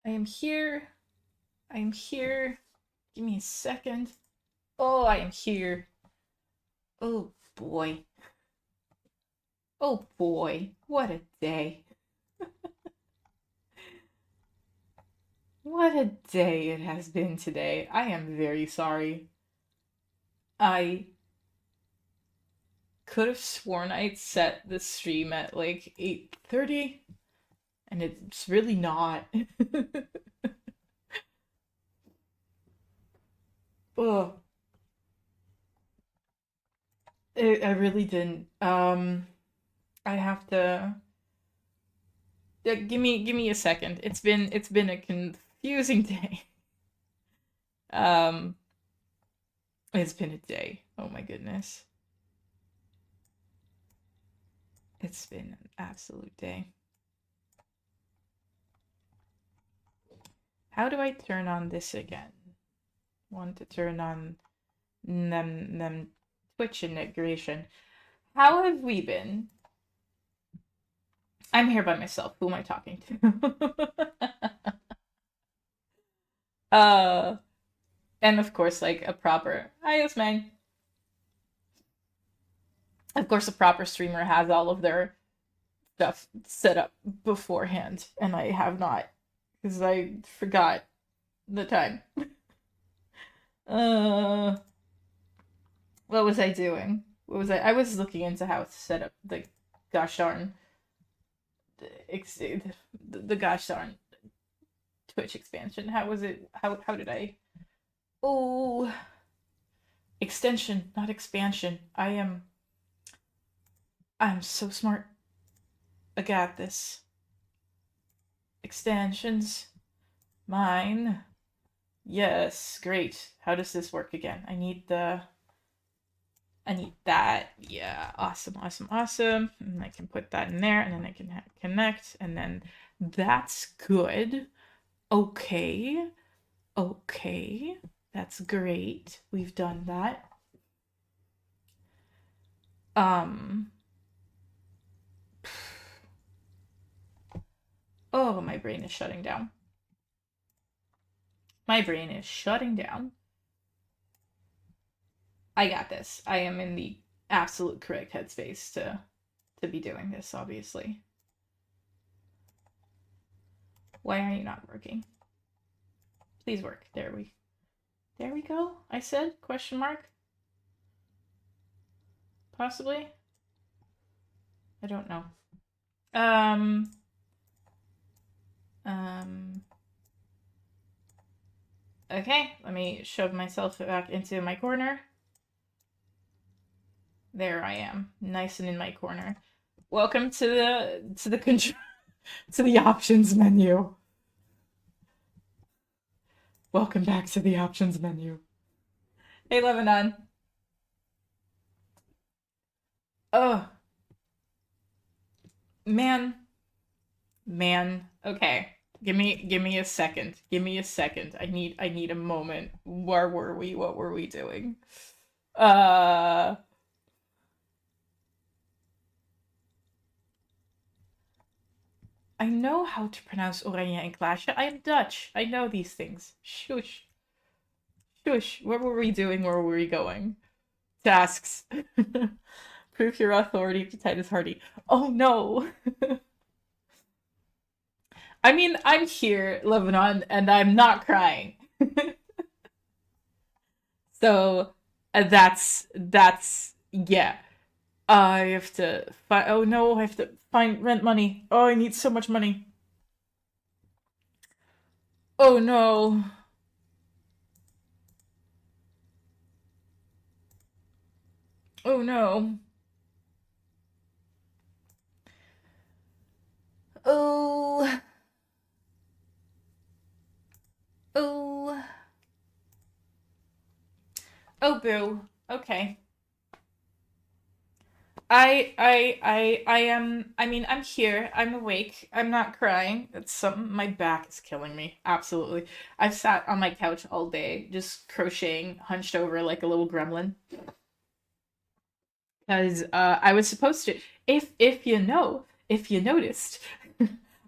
I am here. I am here. Give me a second. Oh, I am here. Oh boy. Oh boy. What a day. What a day it has been today. I am very sorry. I could have sworn I'd set the stream at like 8:30, and it's really not. Oh, I really didn't. I have to. Give me a second. It's been a confusing day. Um, it's been a day. Oh my goodness. It's been an absolute day. How do I turn on this again? Want to turn on them Twitch integration. How have we been? I'm here by myself. Who am I talking to? uh and of course like a proper Hi Osman. Of course a proper streamer has all of their stuff set up beforehand, and I have not because I forgot the time. uh what was I doing? I was looking into how to set up the gosh darn the gosh darn Twitch expansion. How was it? How did I? Oh, extension, not expansion. I'm so smart. I got this. Extensions. Mine. Yes, great. How does this work again? I need that. Yeah, awesome, awesome, awesome. And I can put that in there, and then I can connect, and then that's good. Okay. Okay. That's great. We've done that. Um Oh, my brain is shutting down. My brain is shutting down. I got this. I am in the absolute correct headspace to be doing this, obviously. Why are you not working? Please work. There we go. I said question mark. Possibly. I don't know. Um um okay, let me shove myself back into my corner. There I am, nice and in my corner. Welcome to the control to the options menu. Welcome back to the options menu. Hey, Lebanon. Oh, man. Man. Okay. Give me a second. Give me a second. I need a moment. Where were we? What were we doing? Uh I know how to pronounce Oranje and Glaasje. I am Dutch. I know these things. Shush. Shush. What were we doing? Where were we going? Tasks. Prove your authority to Titus Hardy. Oh no. I mean, I'm here, Lebanon, and I'm not crying. So that's yeah. I have to find. Oh no, I have to find rent money. Oh, I need so much money. Oh no. Oh no. Oh. Oh. Oh boo. Okay. I am. I mean, I'm here. I'm awake. I'm not crying. It's something. My back is killing me. Absolutely. I've sat on my couch all day, just crocheting, hunched over like a little gremlin. Because I was supposed to. If you noticed,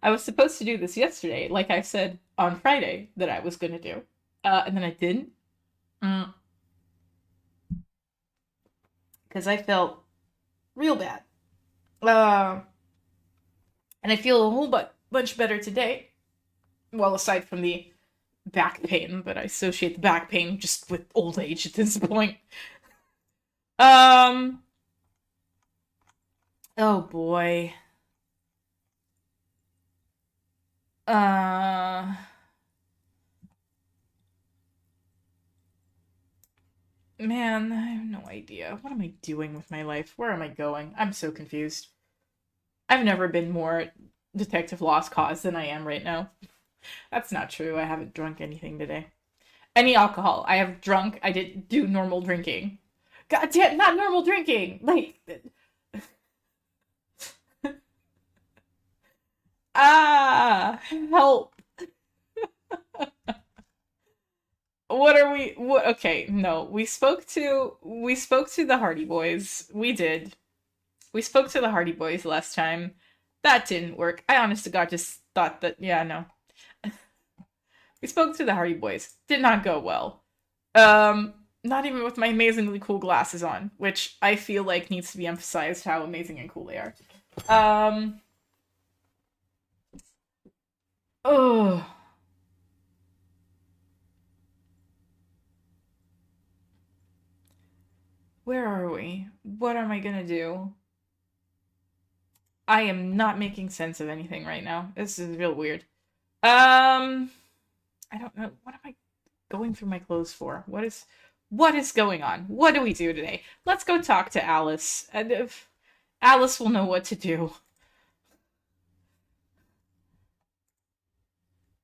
I was supposed to do this yesterday. Like I said on Friday that I was gonna do, and then I didn't, because I felt real bad. Uh, and I feel a whole bunch better today. Well, aside from the back pain, but I associate the back pain just with old age at this point. Um. Oh boy. Uh. Man, I have no idea. What am I doing with my life? Where am I going? I'm so confused. I've never been more Detective Lost Cause than I am right now. That's not true. I haven't drunk anything today. Any alcohol. I have drunk. I didn't do normal drinking. God damn, not normal drinking. Like, help. What are we? What? Okay, no. We spoke to the Hardy Boys. We did. We spoke to the Hardy Boys last time. That didn't work. I honest to God just thought that, yeah, no. We spoke to the Hardy Boys. Did not go well. Um, Not even with my amazingly cool glasses on, which I feel like needs to be emphasized how amazing and cool they are. Um, oh, where are we? What am I gonna do? I am not making sense of anything right now. This is real weird. I don't know. What am I going through my clothes for? What is going on? What do we do today? Let's go talk to Alice. And if Alice will know what to do.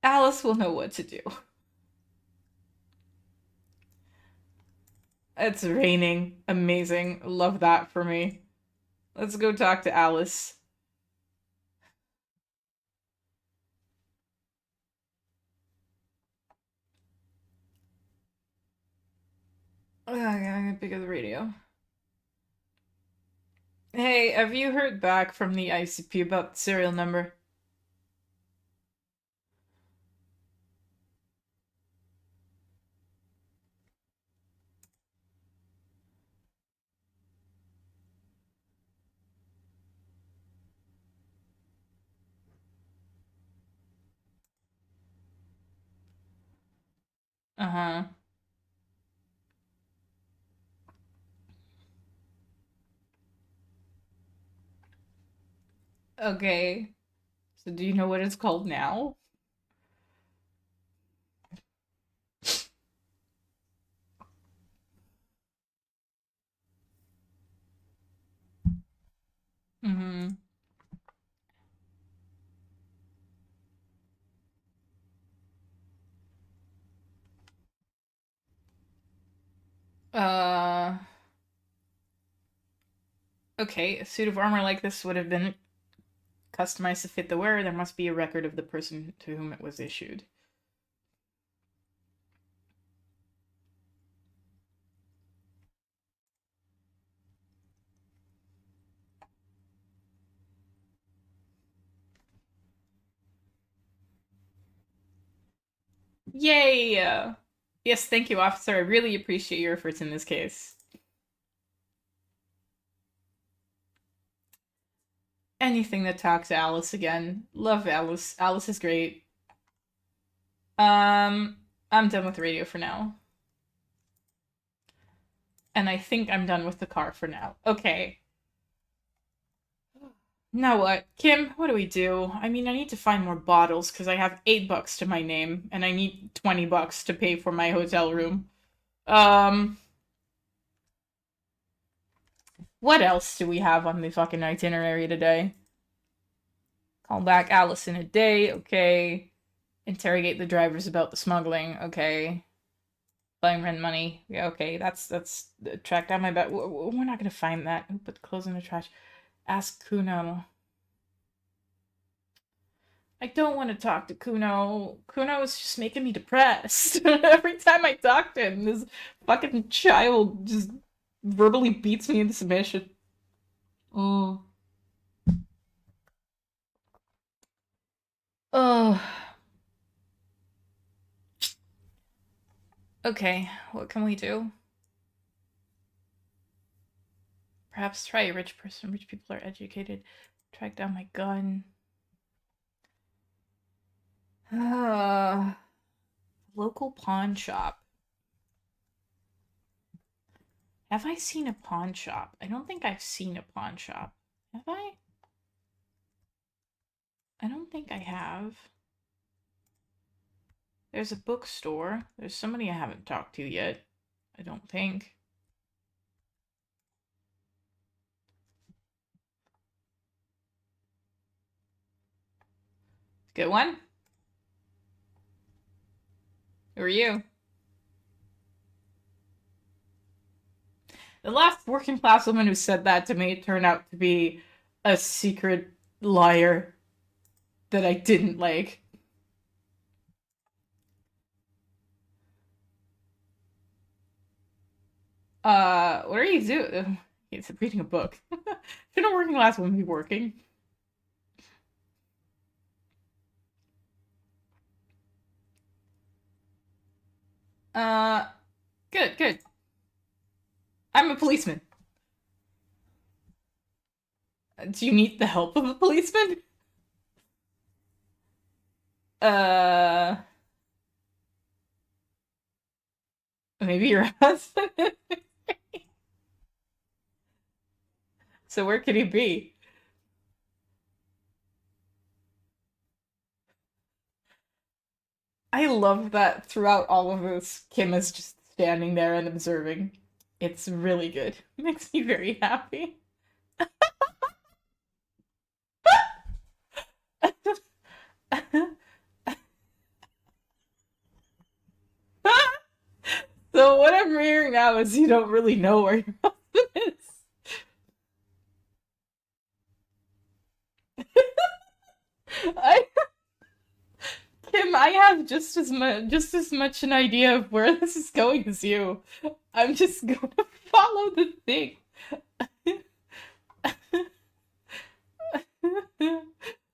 Alice will know what to do. It's raining. Amazing. Love that for me. Let's go talk to Alice. I'm gonna pick up the radio. Hey, have you heard back from the ICP about the serial number? Uh-huh. Okay. So do you know what it's called now? Mm-hmm. Uh, okay. A suit of armor like this would have been customized to fit the wearer. There must be a record of the person to whom it was issued. Yay! Yes, thank you, officer. I really appreciate your efforts in this case. Anything to talk to Alice again. Love Alice. Alice is great. Um, I'm done with the radio for now. And I think I'm done with the car for now. Okay. Now what? Kim, what do we do? I mean, I need to find more bottles because I have $8 to my name and I need $20 to pay for my hotel room. Um, what else do we have on the fucking itinerary today? Call back Alice in a day, okay. Interrogate the drivers about the smuggling, okay. Buying rent money, yeah, okay. That's track down my bet. We're not gonna find that. Who put the clothes in the trash? Ask Kuno. I don't want to talk to Kuno. Kuno is just making me depressed. Every time I talk to him, this fucking child just verbally beats me into submission. Oh. Oh. Okay, what can we do? Perhaps try a rich person. Rich people are educated. Track down my gun. Local pawn shop. Have I seen a pawn shop? I don't think I've seen a pawn shop. Have I? I don't think I have. There's a bookstore. There's somebody I haven't talked to yet. I don't think. Good one. Who are you? The last working class woman who said that to me turned out to be a secret liar that I didn't like. What are you doing? It's reading a book. Shouldn't a working class woman be working? Uh, good, good. I'm a policeman. Do you need the help of a policeman? Uh, maybe your husband? So where could he be? I love that throughout all of this, Kim is just standing there and observing. It's really good. Makes me very happy. So what I'm hearing now is you don't really know where your husband is. I, Kim, I have just as much an idea of where this is going as you. I'm just gonna follow the thing.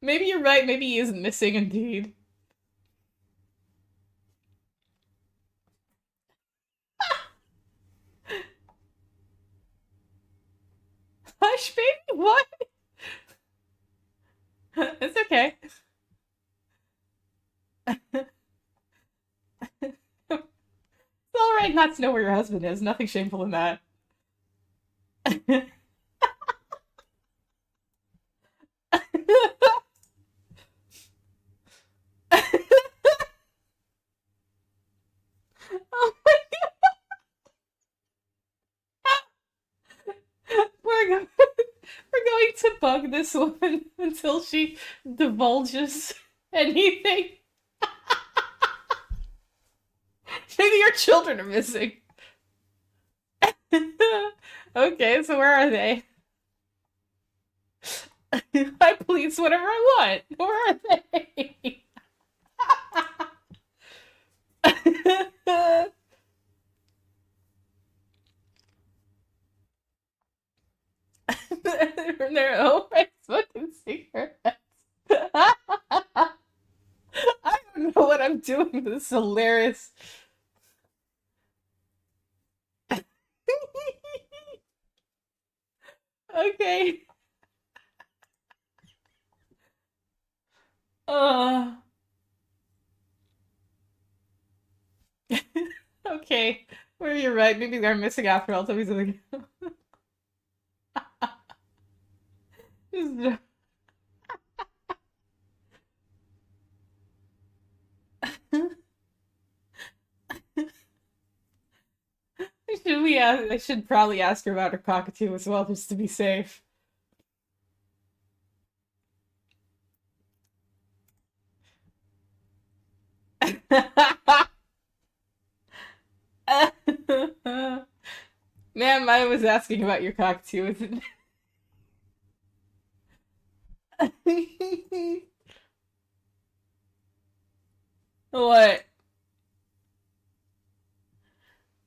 Maybe you're right. Maybe he is missing indeed. Hush, baby. What? It's okay. It's all right not to know where your husband is. Nothing shameful in that. Oh my god. We're going to bug this woman until she divulges anything. Maybe your children are missing. Okay, so where are they? I please whatever I want. Where are they? They're in their own right smoking cigarettes. I don't know what I'm doing. This is hilarious. Okay. Uh. Okay. Well, you're right. Maybe they're missing after all. Tell me something. I should probably ask her about her cockatoo as well, just to be safe. Ma'am, I was asking about your cockatoo. What?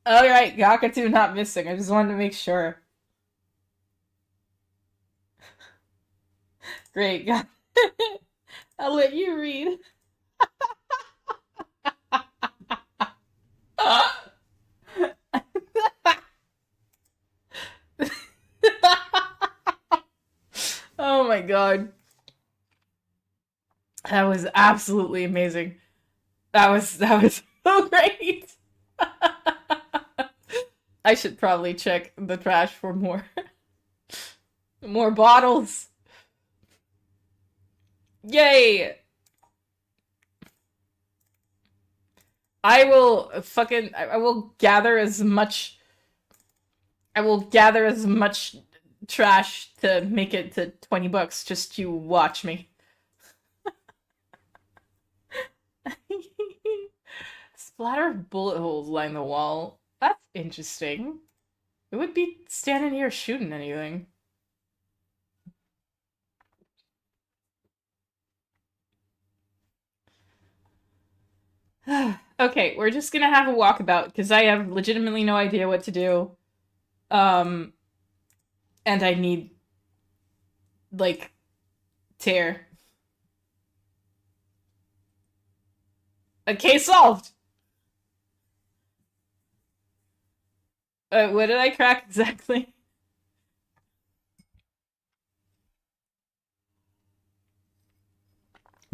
All right, cockatoo not missing. I just wanted to make sure. Great. I'll let you read. god. That was absolutely amazing. That was so great. I should probably check the trash for more more bottles. Yay! I will gather as much trash to make it to $20. Just you watch me. Splatter of bullet holes line the wall. That's interesting. It would be standing here shooting anything. Okay, we're just gonna have a walkabout because I have legitimately no idea what to do. And I need, like, tear. A case solved! What did I crack exactly?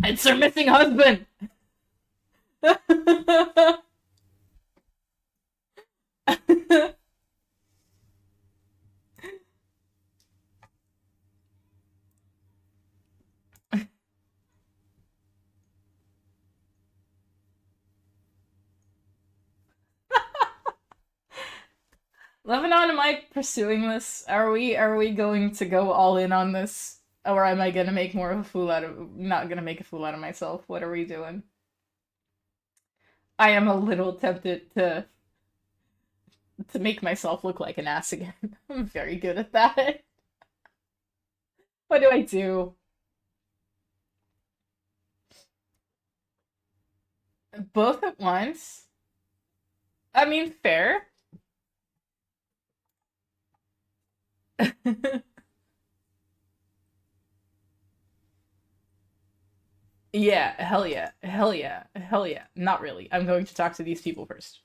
It's her missing husband! Lebanon, am I pursuing this? Are we going to go all in on this? Or am I gonna make more of a fool out of not gonna make a fool out of myself? What are we doing? I am a little tempted to make myself look like an ass again. I'm very good at that. What do I do? Both at once? I mean, fair. Yeah, hell yeah. Hell yeah. Hell yeah. Not really. I'm going to talk to these people first.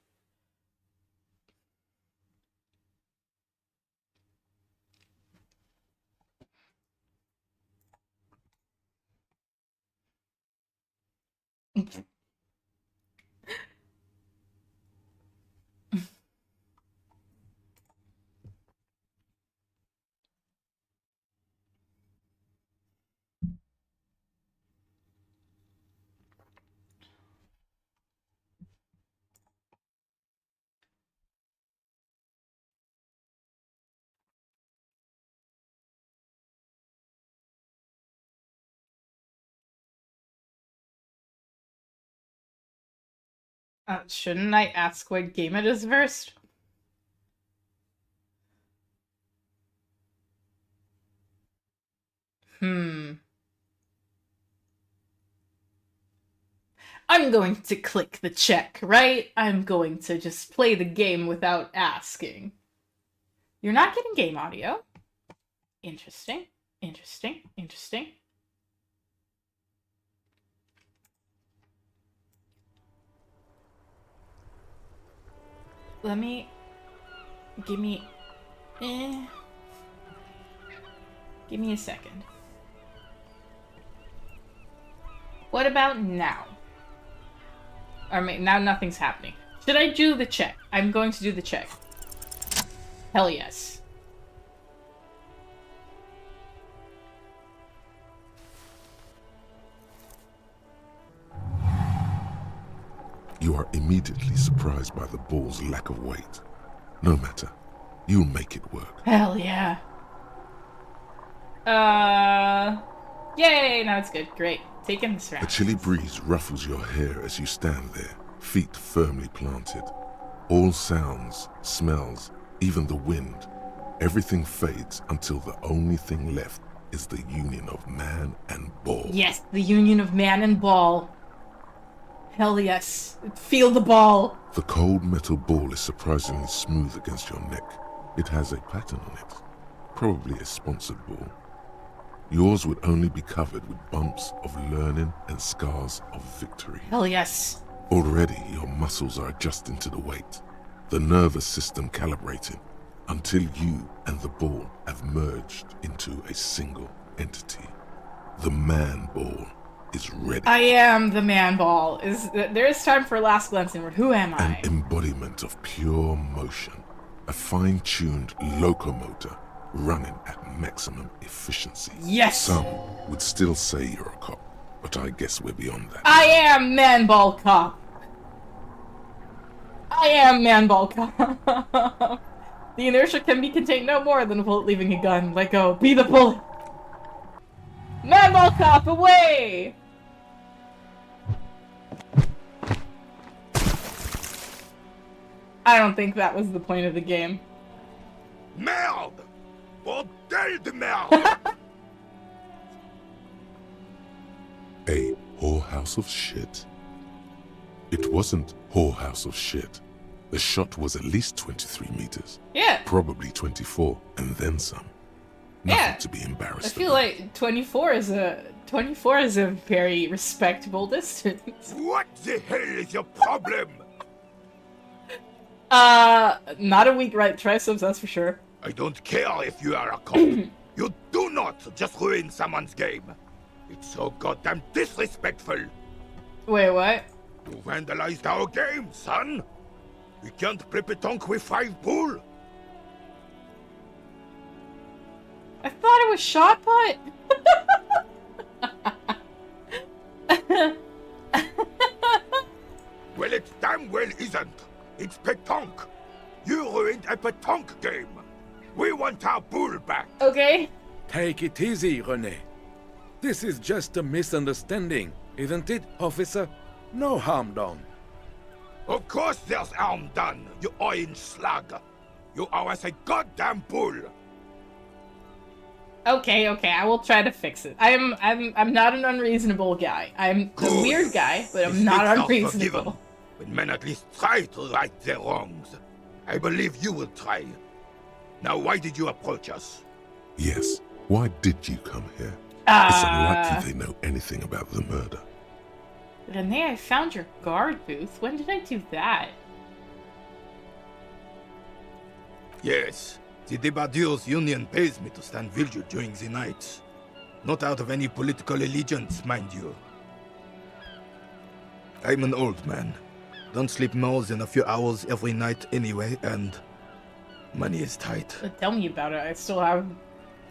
Shouldn't I ask what game it is first? I'm going to click the check, right? I'm going to just play the game without asking. You're not getting game audio. Interesting. Interesting. Interesting. Let me... Give me a second. What about now? Or now nothing's happening. Should I do the check? I'm going to do the check. Hell yes. You are immediately surprised by the ball's lack of weight. No matter. You'll make it work. Hell yeah. Yay! Now it's good. Great. Taking this round. A chilly breeze ruffles your hair as you stand there, feet firmly planted. All sounds, smells, even the wind, everything fades until the only thing left is the union of man and ball. Yes, the union of man and ball. Hell yes. Feel the ball. The cold metal ball is surprisingly smooth against your neck. It has a pattern on it. Probably a sponsored ball. Yours would only be covered with bumps of learning and scars of victory. Hell yes. Already your muscles are adjusting to the weight, the nervous system calibrating, until you and the ball have merged into a single entity. The man ball is ready. I am the man ball. There is time for a last glance inward. Who am An I? embodiment of pure motion. A fine-tuned locomotor running at maximum efficiency. Yes! Some would still say you're a cop, but I guess we're beyond that. I am man ball cop. I am man ball cop. The inertia can be contained no more than a bullet leaving a gun. Let go. Be the bullet. Man ball cop, away! I don't think that was the point of the game. Merde! Bordel de merde! A whorehouse of shit? It wasn't whorehouse of shit. The shot was at least 23 meters. Yeah. Probably 24, and then some. Nothing Yeah. to be embarrassed I feel about. like 24 is a very respectable distance. What the hell is your problem? Not a weak right triceps, that's for sure. I don't care if you are a cop. You do not just ruin someone's game. It's so goddamn disrespectful. Wait, what? You vandalized our game, son. We can't play petanque with 5 pool. I thought it was shot put. Well, it damn well isn't. It's petanque. You ruined a petanque game. We want our pool back. Okay. Take it easy, René. This is just a misunderstanding, isn't it, officer? No harm done. Of course there's harm done, you orange slug. You owe us a goddamn pool. Okay, I will try to fix it. I'm not an unreasonable guy. I'm a Good. weird guy, but I'm not Mistakes are unreasonable. forgiven when men at least try to right their wrongs. I believe you will try. Now, why did you approach us? Yes. Why did you come here? It's Ah. unlikely they know anything about the murder. Renee, I found your guard booth. When did I do that? Yes, the Debardeurs Union pays me to stand vigil during the nights. Not out of any political allegiance, mind you. I'm an old man. Don't sleep more than a few hours every night anyway, and money is tight. Tell me about it. I still have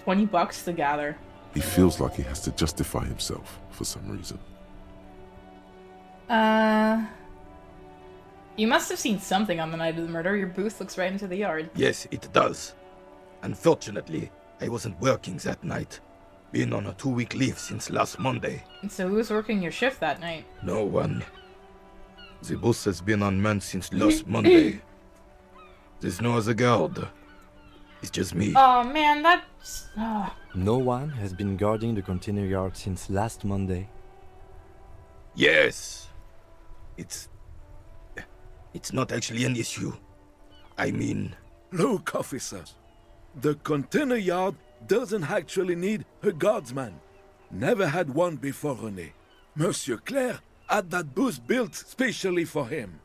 $20 to gather. He feels like he has to justify himself for some reason. You must have seen something on the night of the murder. Your booth looks right into the yard. Yes, it does. Unfortunately, I wasn't working that night. Been on a 2-week leave since last Monday. And so who was working your shift that night? No one. The bus has been unmanned since last Monday. There's no other guard. It's just me. Oh man, that's... Oh. No one has been guarding the container yard since last Monday. Yes. It's not actually an issue. I mean... Look, officers. The container yard doesn't actually need a guardsman. Never had one before René. Monsieur Claire had that booth built specially for him.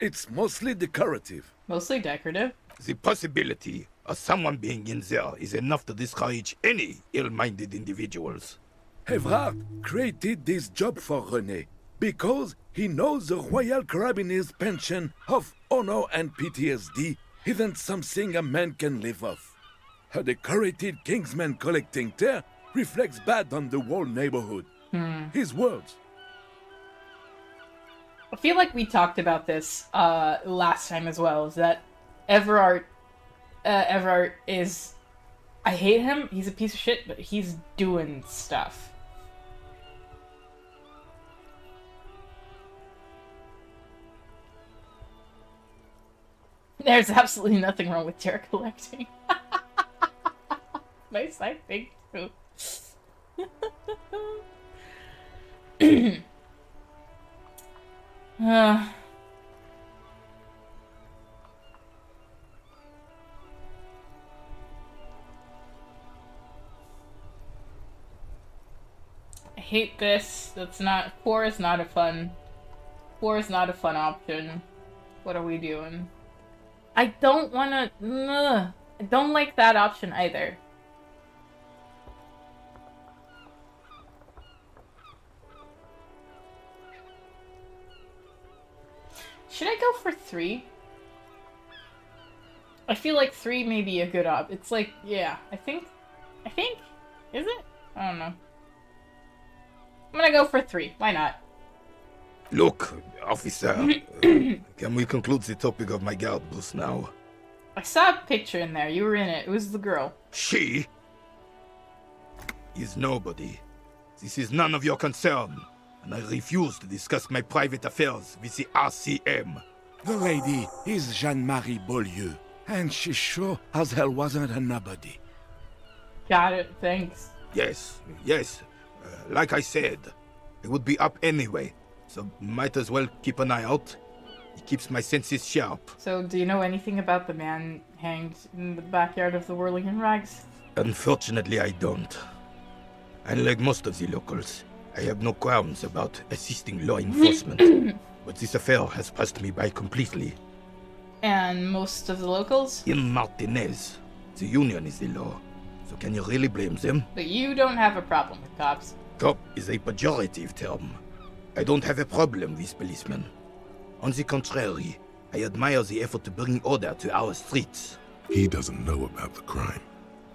It's mostly decorative. Mostly decorative. The possibility of someone being in there is enough to discourage any ill-minded individuals. Evrard created this job for René because he knows the Royal Carabiniers' pension of honor and PTSD isn't something a man can live off. A decorated Kingsman collecting tear reflects bad on the whole neighborhood. His words. I feel like we talked about this last time as well, is that Everard is... I hate him, he's a piece of shit, but he's doing stuff. There's absolutely nothing wrong with tear collecting. Nice, I think, too. uh... I hate this. That's not... 4 is not a fun... 4 is not a fun option. What are we doing? I don't wanna... I don't like that option either. Should I go for 3? I feel like 3 may be a good op. It's like, yeah, I think, is it? I don't know. I'm gonna go for 3. Why not? Look, officer, can we conclude the topic of my guard boost now? I saw a picture in there. You were in it. It was the girl. She is nobody. This is none of your concern, and I refuse to discuss my private affairs with the RCM. The lady is Jeanne-Marie Beaulieu, and she sure as hell wasn't a nobody. Got it. Thanks. Yes, like I said, it would be up anyway, so might as well keep an eye out. It keeps my senses sharp. So, do you know anything about the man hanged in the backyard of the Whirling in Rags? Unfortunately, I don't. Unlike most of the locals, I have no qualms about assisting law enforcement. But this affair has passed me by completely. And most of the locals? In Martinez, the union is the law. So can you really blame them? But you don't have a problem with cops. Cop is a pejorative term. I don't have a problem with policemen. On the contrary, I admire the effort to bring order to our streets. He doesn't know about the crime.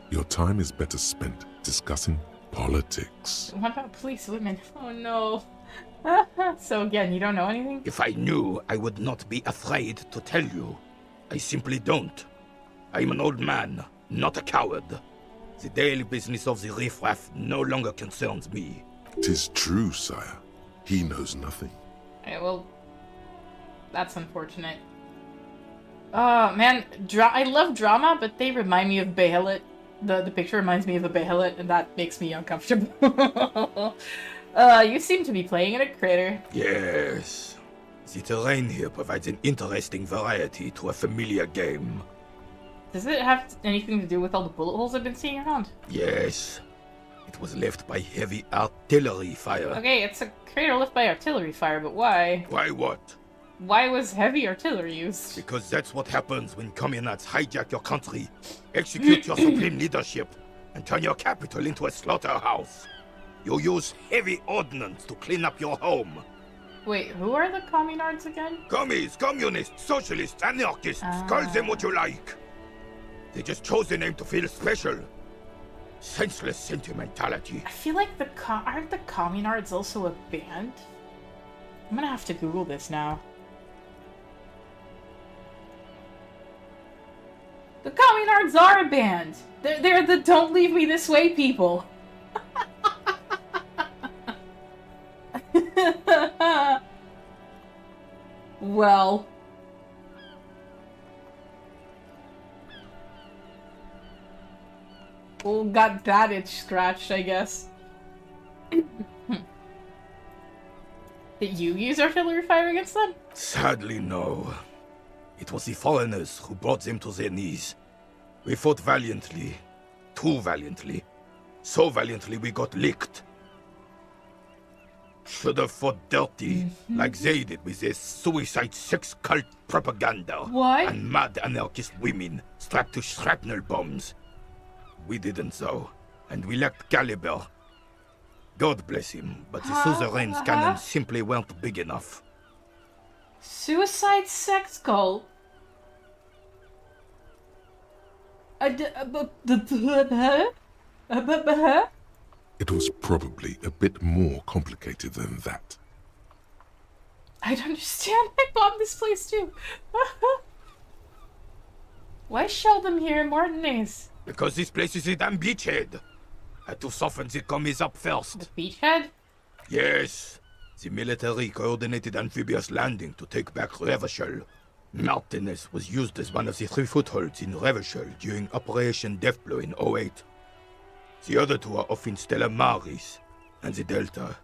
Your time is better spent discussing politics. What about police women? Oh no. So again, you don't know anything? If I knew, I would not be afraid to tell you. I simply don't. I'm an old man, not a coward. The daily business of the riffraff no longer concerns me. 'Tis true, sire. He knows nothing. Yeah, well, that's unfortunate. Oh man, I love drama, but they remind me of Behelit. The picture reminds me of a Behelit, and that makes me uncomfortable. You seem to be playing in a crater. Yes. The terrain here provides an interesting variety to a familiar game. Does it have anything to do with all the bullet holes I've been seeing around? Yes. It was left by heavy artillery fire. Okay, it's a crater left by artillery fire, but why? Why what? Why was heavy artillery used? Because that's what happens when communards hijack your country, execute your supreme leadership, and turn your capital into a slaughterhouse. You use heavy ordnance to clean up your home. Wait, who are the communards again? Commies, communists, socialists, anarchists, call them what you like. They just chose a name to feel special. Senseless sentimentality. I feel like aren't the communards also a band? I'm gonna have to Google this now. The communards are a band! They're the Don't Leave Me This Way people! Well... Well, got that itch scratched, I guess. Did you use artillery fire against them? Sadly, no. It was the foreigners who brought them to their knees. We fought valiantly. Too valiantly. So valiantly we got licked. Should have fought dirty, like they did with their suicide sex cult propaganda. What? And mad anarchist women strapped to shrapnel bombs. We didn't though, and we lacked caliber. God bless him, but the suzerain's cannons simply weren't big enough. Suicide sex cult? It was probably a bit more complicated than that. I don't understand. I bombed this place too. Why shell them here in Martinez? Because this place is a damn beachhead. Had to soften the commies up first. The beachhead? Yes. The military coordinated amphibious landing to take back Revachol. Martinez was used as one of the 3 footholds in Revachol during Operation Deathblow in 08. The other 2 are off in Stella Maris and the Delta.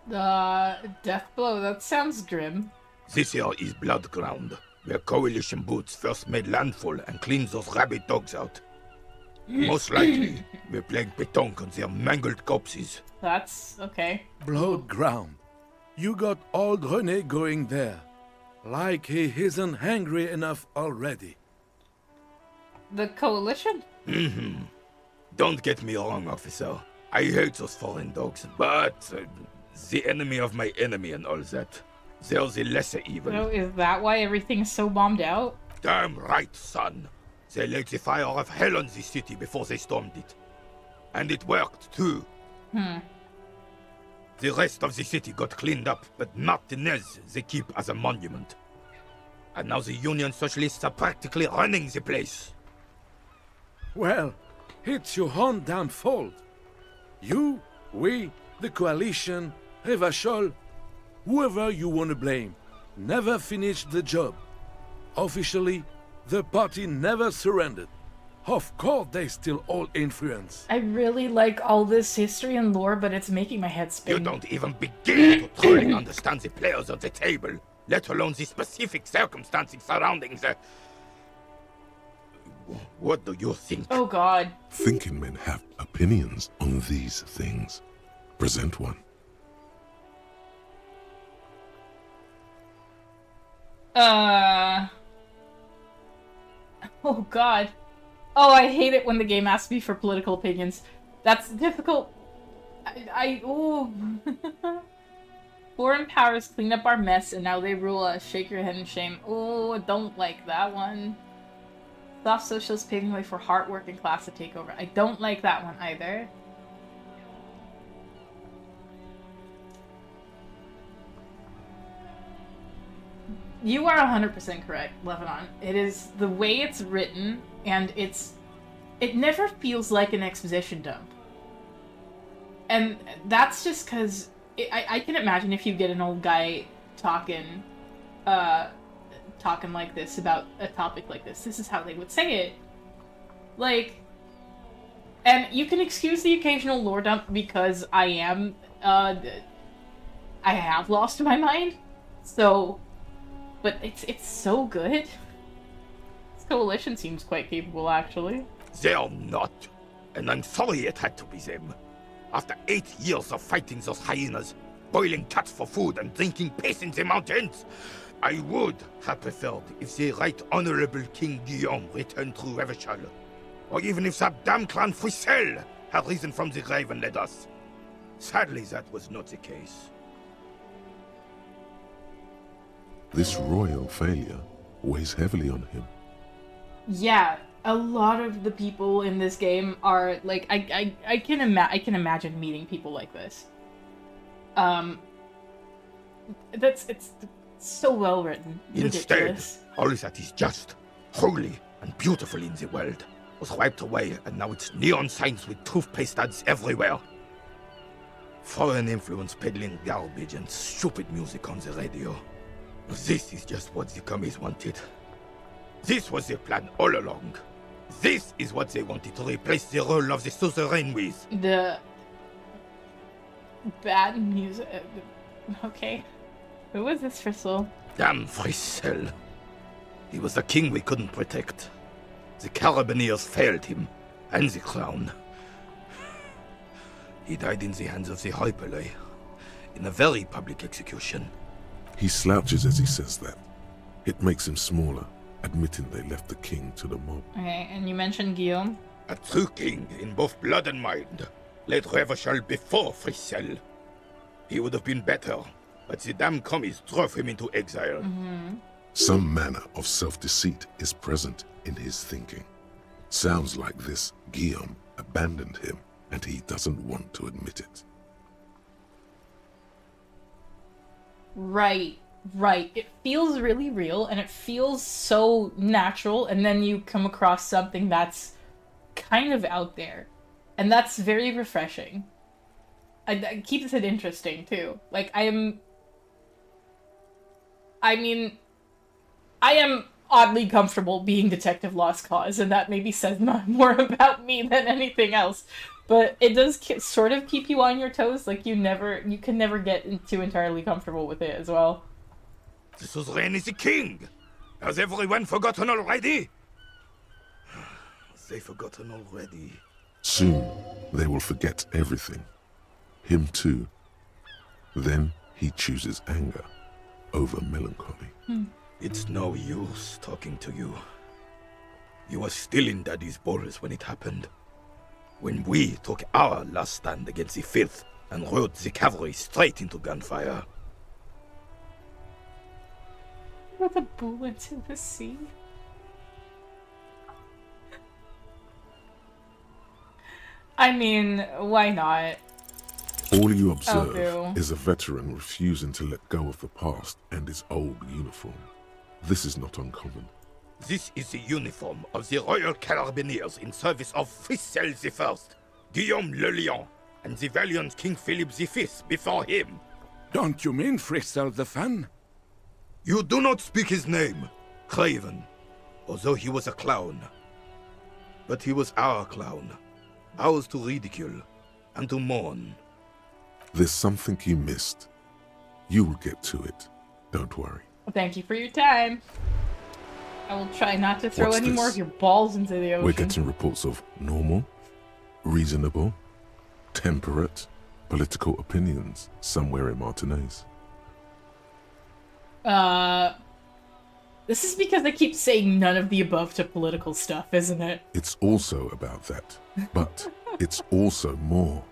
Death blow, that sounds grim. This here is Blood Ground, where coalition boots first made landfall and cleaned those rabid dogs out. Most likely, we're playing pétanque on their mangled corpses. That's okay. Blood ground. You got old René going there. Like he isn't hungry enough already. The coalition? Don't get me wrong, officer. I hate those foreign dogs, but the enemy of my enemy and all that. They're the lesser evil. So is that why everything's so bombed out? Damn right, son. They laid the fire of hell on the city before they stormed it. And it worked, too. The rest of the city got cleaned up, but Martinez they keep as a monument. And now the Union Socialists are practically running the place. Well, it's your own damn fault. You, we, the coalition, Revachol, whoever you want to blame, never finished the job. Officially, the party never surrendered. Of course, they still all influence. I really like all this history and lore, but it's making my head spin. You don't even begin to truly understand the players at the table, let alone the specific circumstances surrounding the... What do you think? Oh god. Thinking men have opinions on these things. Present one. Oh god. Oh, I hate it when the game asks me for political opinions. That's difficult. Oh. Foreign powers clean up our mess and now they rule us. Shake your head in shame. Oh, I don't like that one. Soft socialists paving way for hard working class to take over. I don't like that one either. You are 100% correct, Lebanon. It is the way it's written, and it never feels like an exposition dump. And that's just because I can imagine if you get an old guy talking like this about a topic like this is how they would say it. Like, and you can excuse the occasional lore dump because I have lost my mind, so. But it's so good. This coalition seems quite capable, actually. They're not. And I'm sorry it had to be them. After 8 years of fighting those hyenas, boiling cats for food and drinking piss in the mountains, I would have preferred if the Right Honorable King Guillaume returned through Revachol. Or even if that damn clan Frisel had risen from the grave and led us. Sadly, that was not the case. This royal failure weighs heavily on him. Yeah, a lot of the people in this game are like I can imagine meeting people like this. It's so well written. Instead, Ridiculous. all that is just, holy, and beautiful in the world was wiped away, and now it's neon signs with toothpaste ads everywhere. Foreign influence peddling garbage and stupid music on the radio. This is just what the commies wanted. This was their plan all along. This is what they wanted to replace the role of the suzerain with. The bad music. Okay. Who was this Frisel? Damn Frisel. He was the king we couldn't protect. The Carabineers failed him, and the crown. He died in the hands of the Hyperlay, in a very public execution. He slouches as he says that. It makes him smaller, admitting they left the king to the mob. Okay, and you mentioned Guillaume. A true king in both blood and mind, led Revachol before Frisel. He would have been better, but the damn commies drove him into exile. Some manner of self-deceit is present in his thinking. Sounds like this Guillaume abandoned him, and he doesn't want to admit it. Right. It feels really real, and it feels so natural, and then you come across something that's kind of out there. And that's very refreshing. It keeps it interesting, too. Like, I am oddly comfortable being Detective Lost Cause, and that maybe says more about me than anything else. But it does sort of keep you on your toes. Like, you can never get too entirely comfortable with it as well. The suzerain is the king! Has everyone forgotten already? They've forgotten already. Soon, they will forget everything. Him too. Then he chooses anger over melancholy. It's no use talking to you. You were still in Daddy's balls when it happened. When we took our last stand against the filth and rode the cavalry straight into gunfire. Throw the bull into the sea. I mean, why not? All you observe boo. is a veteran refusing to let go of the past and his old uniform. This is not uncommon. This is the uniform of the Royal Carabineers in service of Frissel I, Guillaume le Lion, and the valiant King Philip V before him. Don't you mean Frissel the Fan? You do not speak his name, Craven, although he was a clown. But he was our clown, ours to ridicule and to mourn. There's something you missed. You will get to it. Don't worry. Thank you for your time. I will try not to throw What's any more this? of your balls into the ocean. We're getting reports of normal, reasonable, temperate, political opinions somewhere in Martinez. This is because they keep saying none of the above to political stuff, isn't it? It's also about that, but it's also more.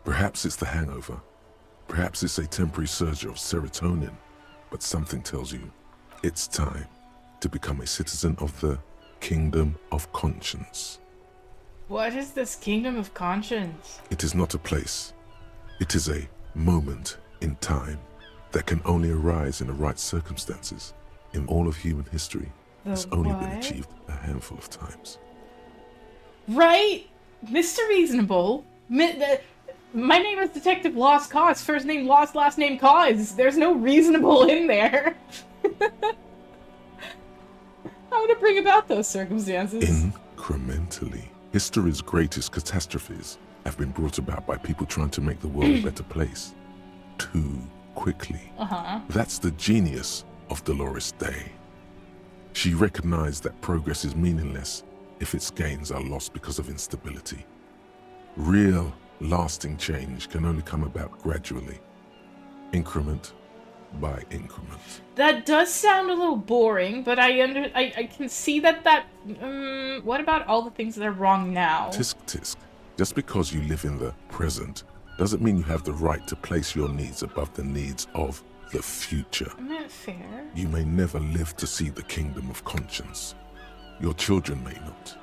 Perhaps it's the hangover. Perhaps it's a temporary surge of serotonin, but something tells you it's time to become a citizen of the Kingdom of Conscience. What is this Kingdom of Conscience? It is not a place. It is a moment in time that can only arise in the right circumstances. In all of human history, it's only been what? achieved a handful of times. Right? Mr. Reasonable. My name is Detective Lost Cause. First name Lost, last name Cause. There's no reasonable in there. How to bring about those circumstances? Incrementally. History's greatest catastrophes have been brought about by people trying to make the world a better place. Too quickly. Uh-huh. That's the genius of Dolores Day. She recognized that progress is meaningless if its gains are lost because of instability. Real, lasting change can only come about gradually, increment by increment. That does sound a little boring, but I can see that what about all the things that are wrong now? Tisk tisk. Just because you live in the present doesn't mean you have the right to place your needs above the needs of the future. Isn't that fair? You may never live to see the Kingdom of Conscience. Your children may not.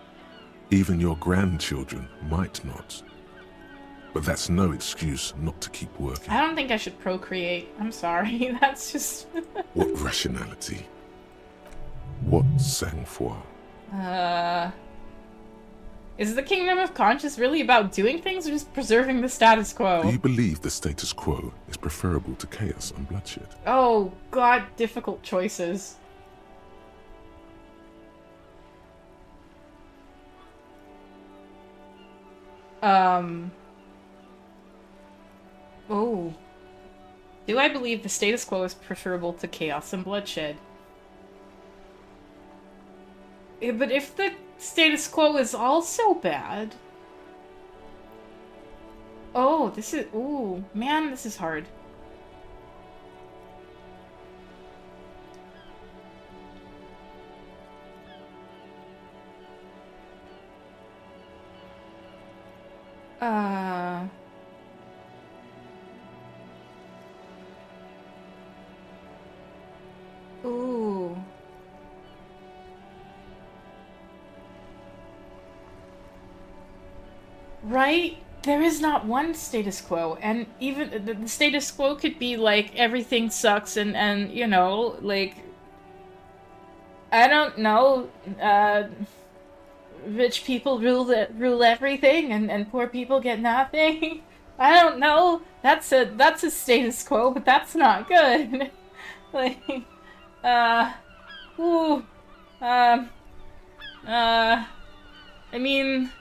Even your grandchildren might not. But that's no excuse not to keep working. I don't think I should procreate. I'm sorry. That's just... What rationality? What sang-froid? Is the Kingdom of Conscience really about doing things or just preserving the status Do quo? you believe the status quo is preferable to chaos and bloodshed? Oh, God, difficult choices. Oh. Do I believe the status quo is preferable to chaos and bloodshed? But if the status quo is also bad... Oh, this is... Ooh, man, this is hard. Ooh. Right? There is not one status quo, and even the status quo could be like everything sucks and you know, like I don't know, rich people rule everything and poor people get nothing. I don't know. That's a status quo, but that's not good. Like ooh, I mean,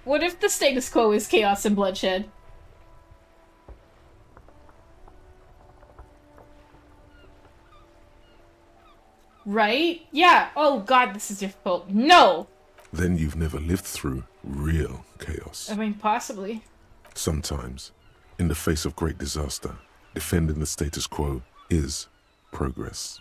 what if the status quo is chaos and bloodshed? Right? Yeah. Oh god, this is difficult. No! Then you've never lived through real chaos. I mean, possibly. Sometimes, in the face of great disaster, defending the status quo is progress.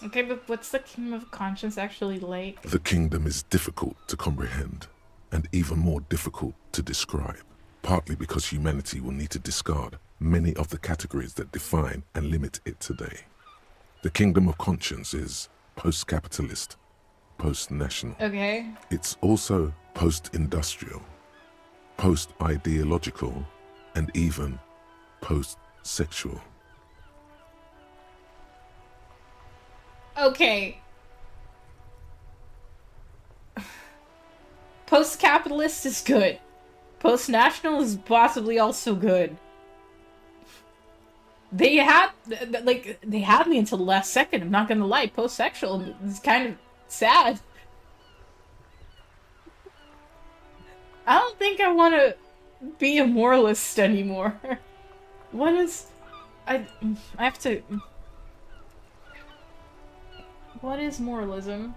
Okay, but what's the Kingdom of Conscience actually like? The kingdom is difficult to comprehend, and even more difficult to describe, partly because humanity will need to discard many of the categories that define and limit it today. The kingdom of conscience is post-capitalist, post-national. Okay. It's also post-industrial, post-ideological, and even post-sexual. Okay. Post-capitalist is good. Post-national is possibly also good. They had me until the last second, I'm not gonna lie. Post-sexual is kind of sad. I don't think I want to be a moralist anymore. What is... I have to... What is moralism?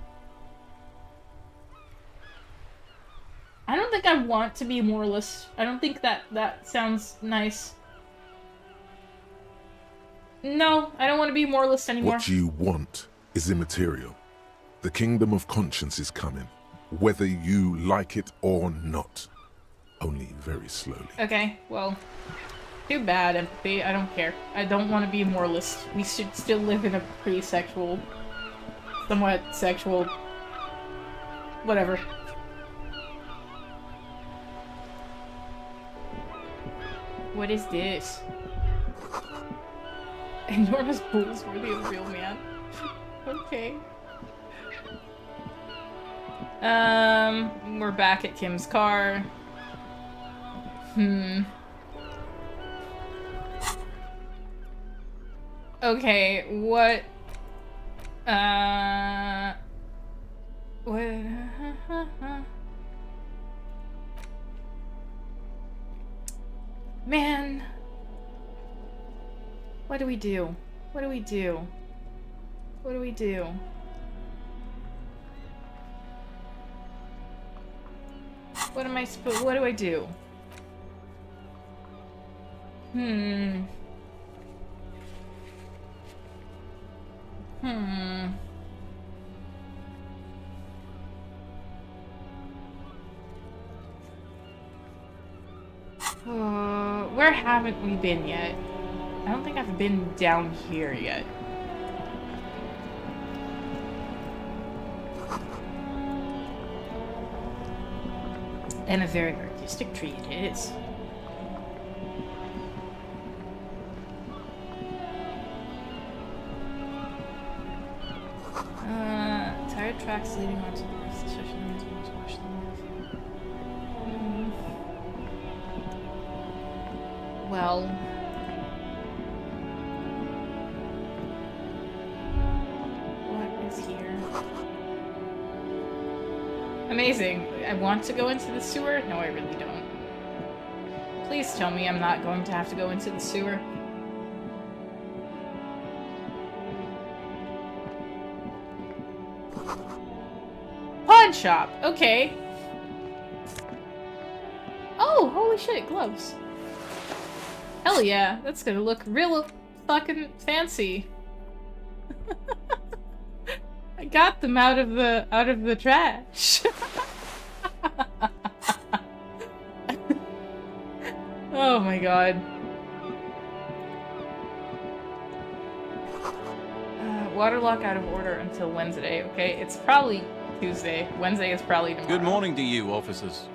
I don't think I want to be a moralist. I don't think that sounds nice. No, I don't want to be a moralist anymore. What you want is immaterial. The kingdom of conscience is coming, whether you like it or not. Only very slowly. Okay, well, too bad, empathy. I don't care. I don't want to be a moralist. We should still live in a pre-sexual, somewhat sexual, whatever. What is this? Enormous bulls worthy of a real man. Okay. We're back at Kim's car. Okay, what? What? Man. What do we do? What do we do? What do we do? What am I supposed? What do I do? Where haven't we been yet? I don't think I've been down here yet. And a very artistic tree it is. Tired tracks leading onto the roof, especially when it's going to wash them off. Well... what is here? Amazing. I want to go into the sewer? No, I really don't. Please tell me I'm not going to have to go into the sewer. Pawn shop! Okay. Oh, holy shit, gloves. Hell yeah, that's gonna look real fucking fancy. I got them out of the trash. Oh my god. Waterlock out of order until Wednesday, okay? It's probably Tuesday. Wednesday is probably tomorrow. Good morning to you, officers.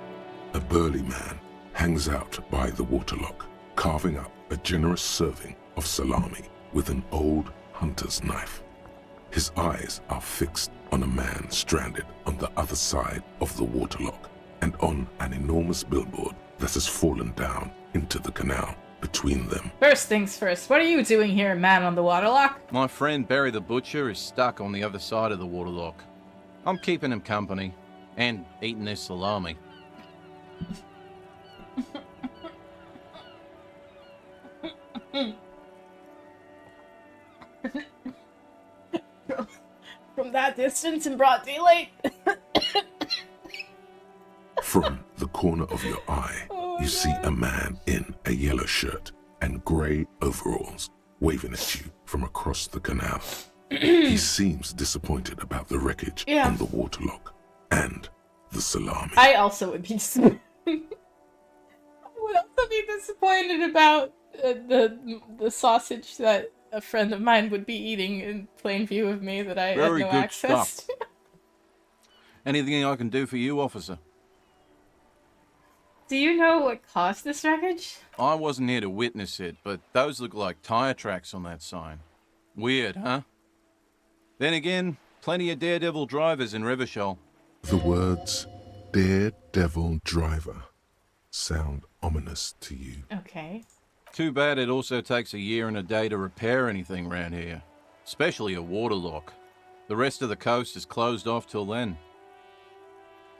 A burly man hangs out by the waterlock, carving up a generous serving of salami with an old hunter's knife. His eyes are fixed on a man stranded on the other side of the waterlock and on an enormous billboard that has fallen down into the canal between them. First things first, what are you doing here, man on the waterlock? My friend Barry the Butcher is stuck on the other side of the waterlock. I'm keeping him company and eating his salami. From that distance in broad daylight? From the corner of your eye, you see a man in a yellow shirt and grey overalls waving at you from across the canal. He seems disappointed about the wreckage on the waterlock and the salami. I also would be disappointed. I would also be disappointed about the sausage that a friend of mine would be eating in plain view of me that I Very had no good access stuff. to. Anything I can do for you, officer? Do you know what caused this wreckage? I wasn't here to witness it, but those look like tire tracks on that sign. Weird, huh? Then again, plenty of daredevil drivers in Revachol. The words Daredevil Driver sound ominous to you. Okay. Too bad it also takes a year and a day to repair anything around here. Especially a waterlock. The rest of the coast is closed off till then.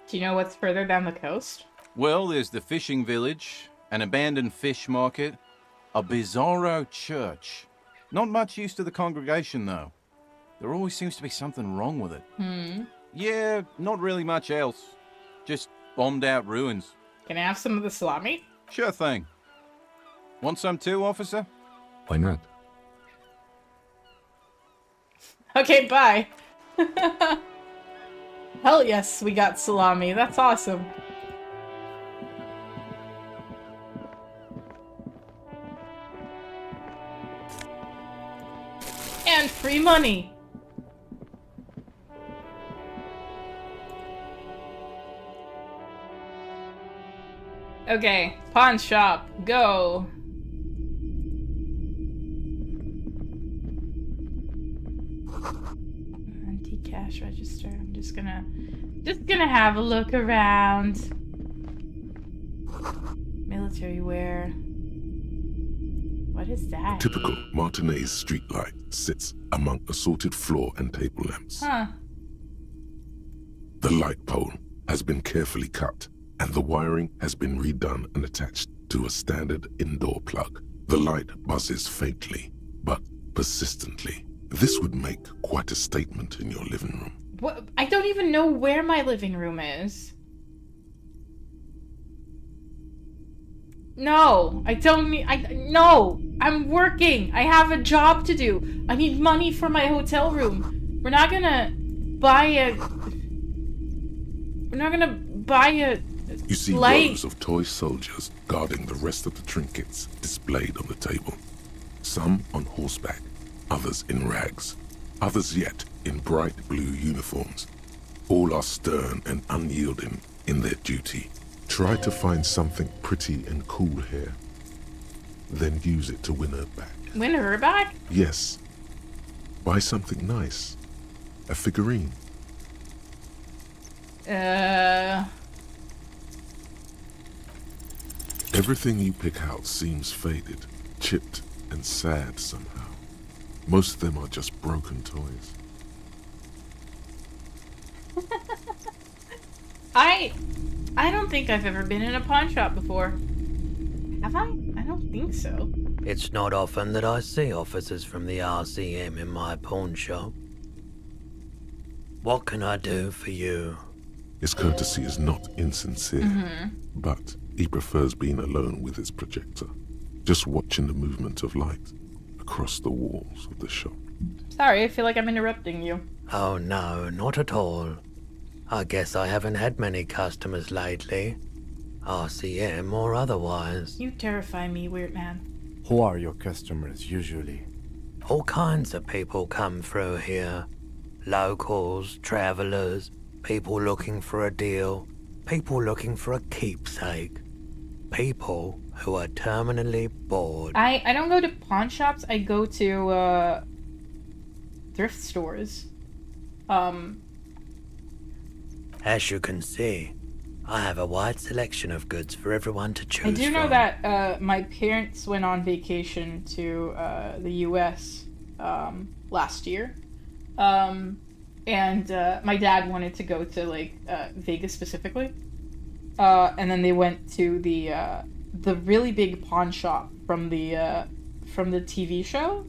Do you know what's further down the coast? Well, there's the fishing village, an abandoned fish market, a bizarro church. Not much use to the congregation, though. There always seems to be something wrong with it. Yeah, not really much else. Just bombed out ruins. Can I have some of the salami? Sure thing. Want some too, officer? Why not? Okay, bye. Hell yes, we got salami. That's awesome. And free money. Okay, pawn shop, go. Empty cash register. I'm just gonna have a look around. Military wear. What is that? Typical Martinez streetlight sits among assorted floor and table lamps. Huh. The light pole has been carefully cut, and the wiring has been redone and attached to a standard indoor plug. The light buzzes faintly, but persistently. This would make quite a statement in your living room. What? I don't even know where my living room is. No, I don't need. No, I'm working. I have a job to do. I need money for my hotel room. We're not gonna buy a. You see light. rows of toy soldiers guarding the rest of the trinkets displayed on the table. Some on horseback, others in rags, others yet in bright blue uniforms. All are stern and unyielding in their duty. Try to find something pretty and cool here. Then use it to win her back. Win her back? Yes. Buy something nice. A figurine. Everything you pick out seems faded, chipped, and sad somehow. Most of them are just broken toys. I don't think I've ever been in a pawn shop before. Have I? I don't think so. It's not often that I see officers from the RCM in my pawn shop. What can I do for you? His courtesy is not insincere, but he prefers being alone with his projector, just watching the movement of light across the walls of the shop. Sorry, I feel like I'm interrupting you. Oh no, not at all. I guess I haven't had many customers lately. RCM or otherwise. You terrify me, weird man. Who are your customers usually? All kinds of people come through here. Locals, travelers, people looking for a deal, people looking for a keepsake. People who are terminally bored. I don't go to pawn shops, I go to thrift stores. As you can see, I have a wide selection of goods for everyone to choose I do know from. that my parents went on vacation to the US last year. And my dad wanted to go to like Vegas specifically. And then they went to the really big pawn shop from the TV show.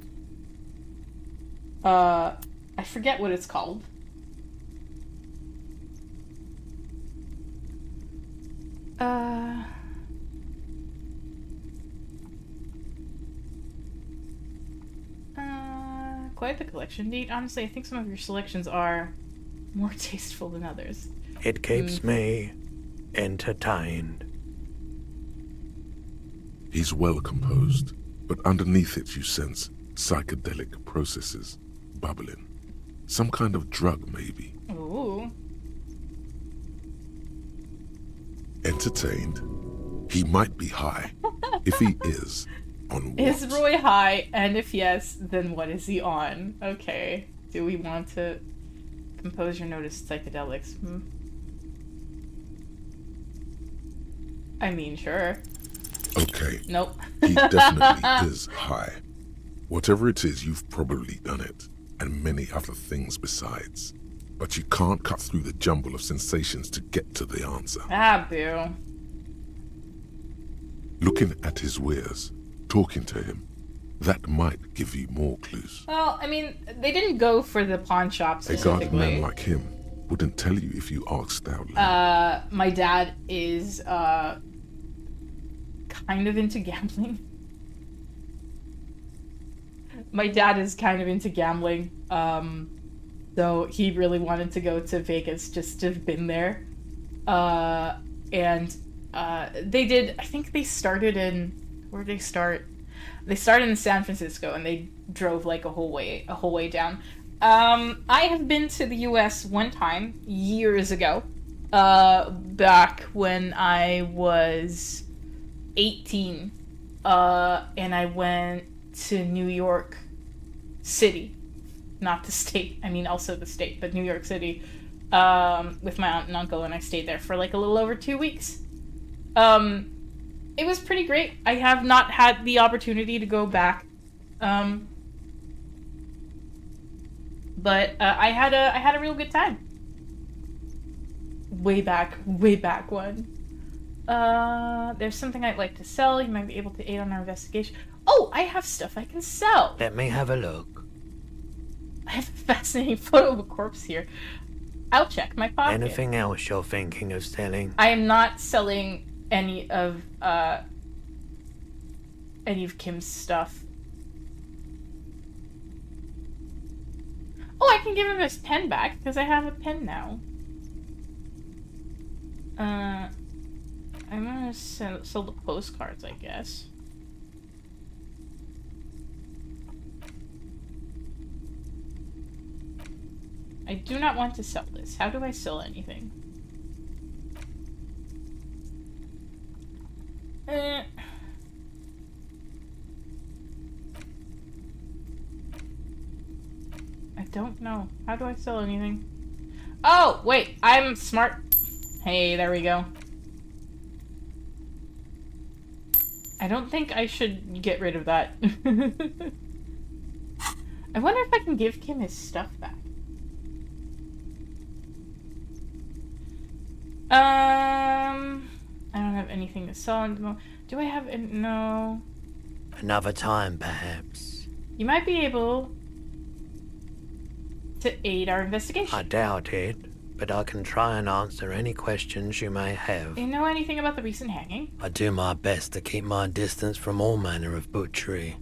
I forget what it's called. Quite the collection, Deet. Honestly, I think some of your selections are more tasteful than others. It keeps me entertained. He's well composed, but underneath it you sense psychedelic processes bubbling. Some kind of drug, maybe. Ooh. Entertained? He might be high. If he is, on what? Is Roy high? And if yes, then what is he on? Okay. Do we want to compose your notice psychedelics? I mean, sure. Okay. Nope. He definitely is high. Whatever it is, you've probably done it, and many other things besides. But you can't cut through the jumble of sensations to get to the answer. Ah, boo. Looking at his wares, talking to him, that might give you more clues. Well, I mean, they didn't go for the pawn shop A guarded specifically. man like him wouldn't tell you if you asked out loud. My dad is, kind of into gambling. My dad is kind of into gambling, so he really wanted to go to Vegas just to have been there. And they did, I think they started in, where did they start? They started in San Francisco and they drove like a whole way down. I have been to the US one time, years ago, back when I was 18, and I went to New York City, not the state, I mean also the state, but New York City, with my aunt and uncle, and I stayed there for like a little over 2 weeks. It was pretty great. I have not had the opportunity to go back, but I had a real good time. Way back when. There's something I'd like to sell. You might be able to aid on our investigation. Oh, I have stuff I can sell. Let me have a look. I have a fascinating photo of a corpse here. I'll check my pocket. Anything else you're thinking of selling? I am not selling any of Kim's stuff. Oh, I can give him his pen back because I have a pen now. I'm gonna sell the postcards, I guess. I do not want to sell this. How do I sell anything? I don't know. How do I sell anything? Oh, wait. I'm smart. Hey, there we go. I don't think I should get rid of that. I wonder if I can give Kim his stuff back. I don't have anything to sell at the moment. Do I have it? No. Another time, perhaps. You might be able to aid our investigation. I doubt it, but I can try and answer any questions you may have. Do you know anything about the recent hanging? I do my best to keep my distance from all manner of butchery.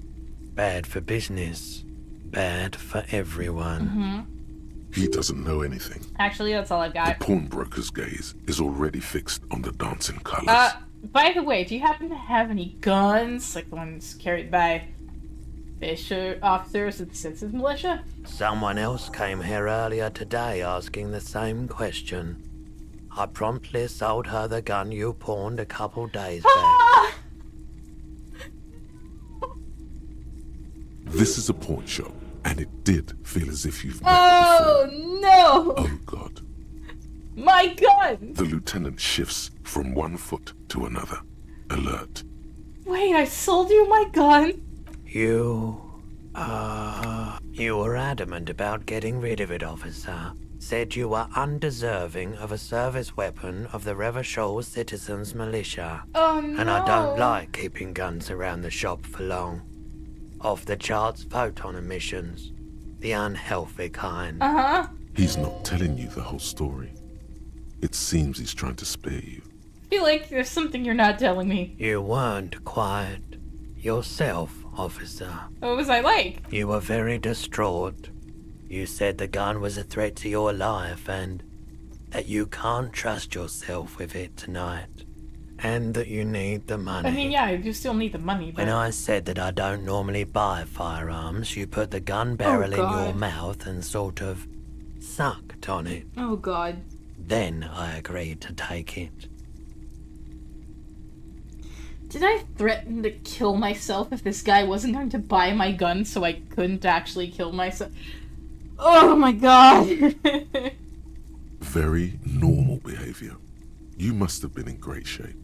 Bad for business. Bad for everyone. He doesn't know anything. Actually, that's all I've The got. pawnbroker's gaze is already fixed on the dancing colors. By the way, do you happen to have any guns? Like the ones carried by Fisher officers of the Citizens Militia? Someone else came here earlier today asking the same question. I promptly sold her the gun you pawned a couple days back. Ah! This is a pawn shop, and it did feel as if you've met before. Oh no! Oh God. My gun! The lieutenant shifts from one foot to another, alert. Wait, I sold you my gun? You were adamant about getting rid of it, officer. Said you were undeserving of a service weapon of the Revachol Citizens Militia. Oh no! And I don't like keeping guns around the shop for long. Off the charts photon emissions. The unhealthy kind. Uh-huh. He's not telling you the whole story. It seems he's trying to spare you. I feel like there's something you're not telling me. You weren't quiet yourself, officer. What was I like? You were very distraught. You said the gun was a threat to your life and that you can't trust yourself with it tonight. and that you need the money. I mean, yeah, I do still need the money, but... When I said that I don't normally buy firearms, you put the gun barrel in your God. mouth and sort of sucked on it. Oh, God. Then I agreed to take it. Did I threaten to kill myself if this guy wasn't going to buy my gun so I couldn't actually kill myself? Oh my god! Very normal behavior. You must have been in great shape.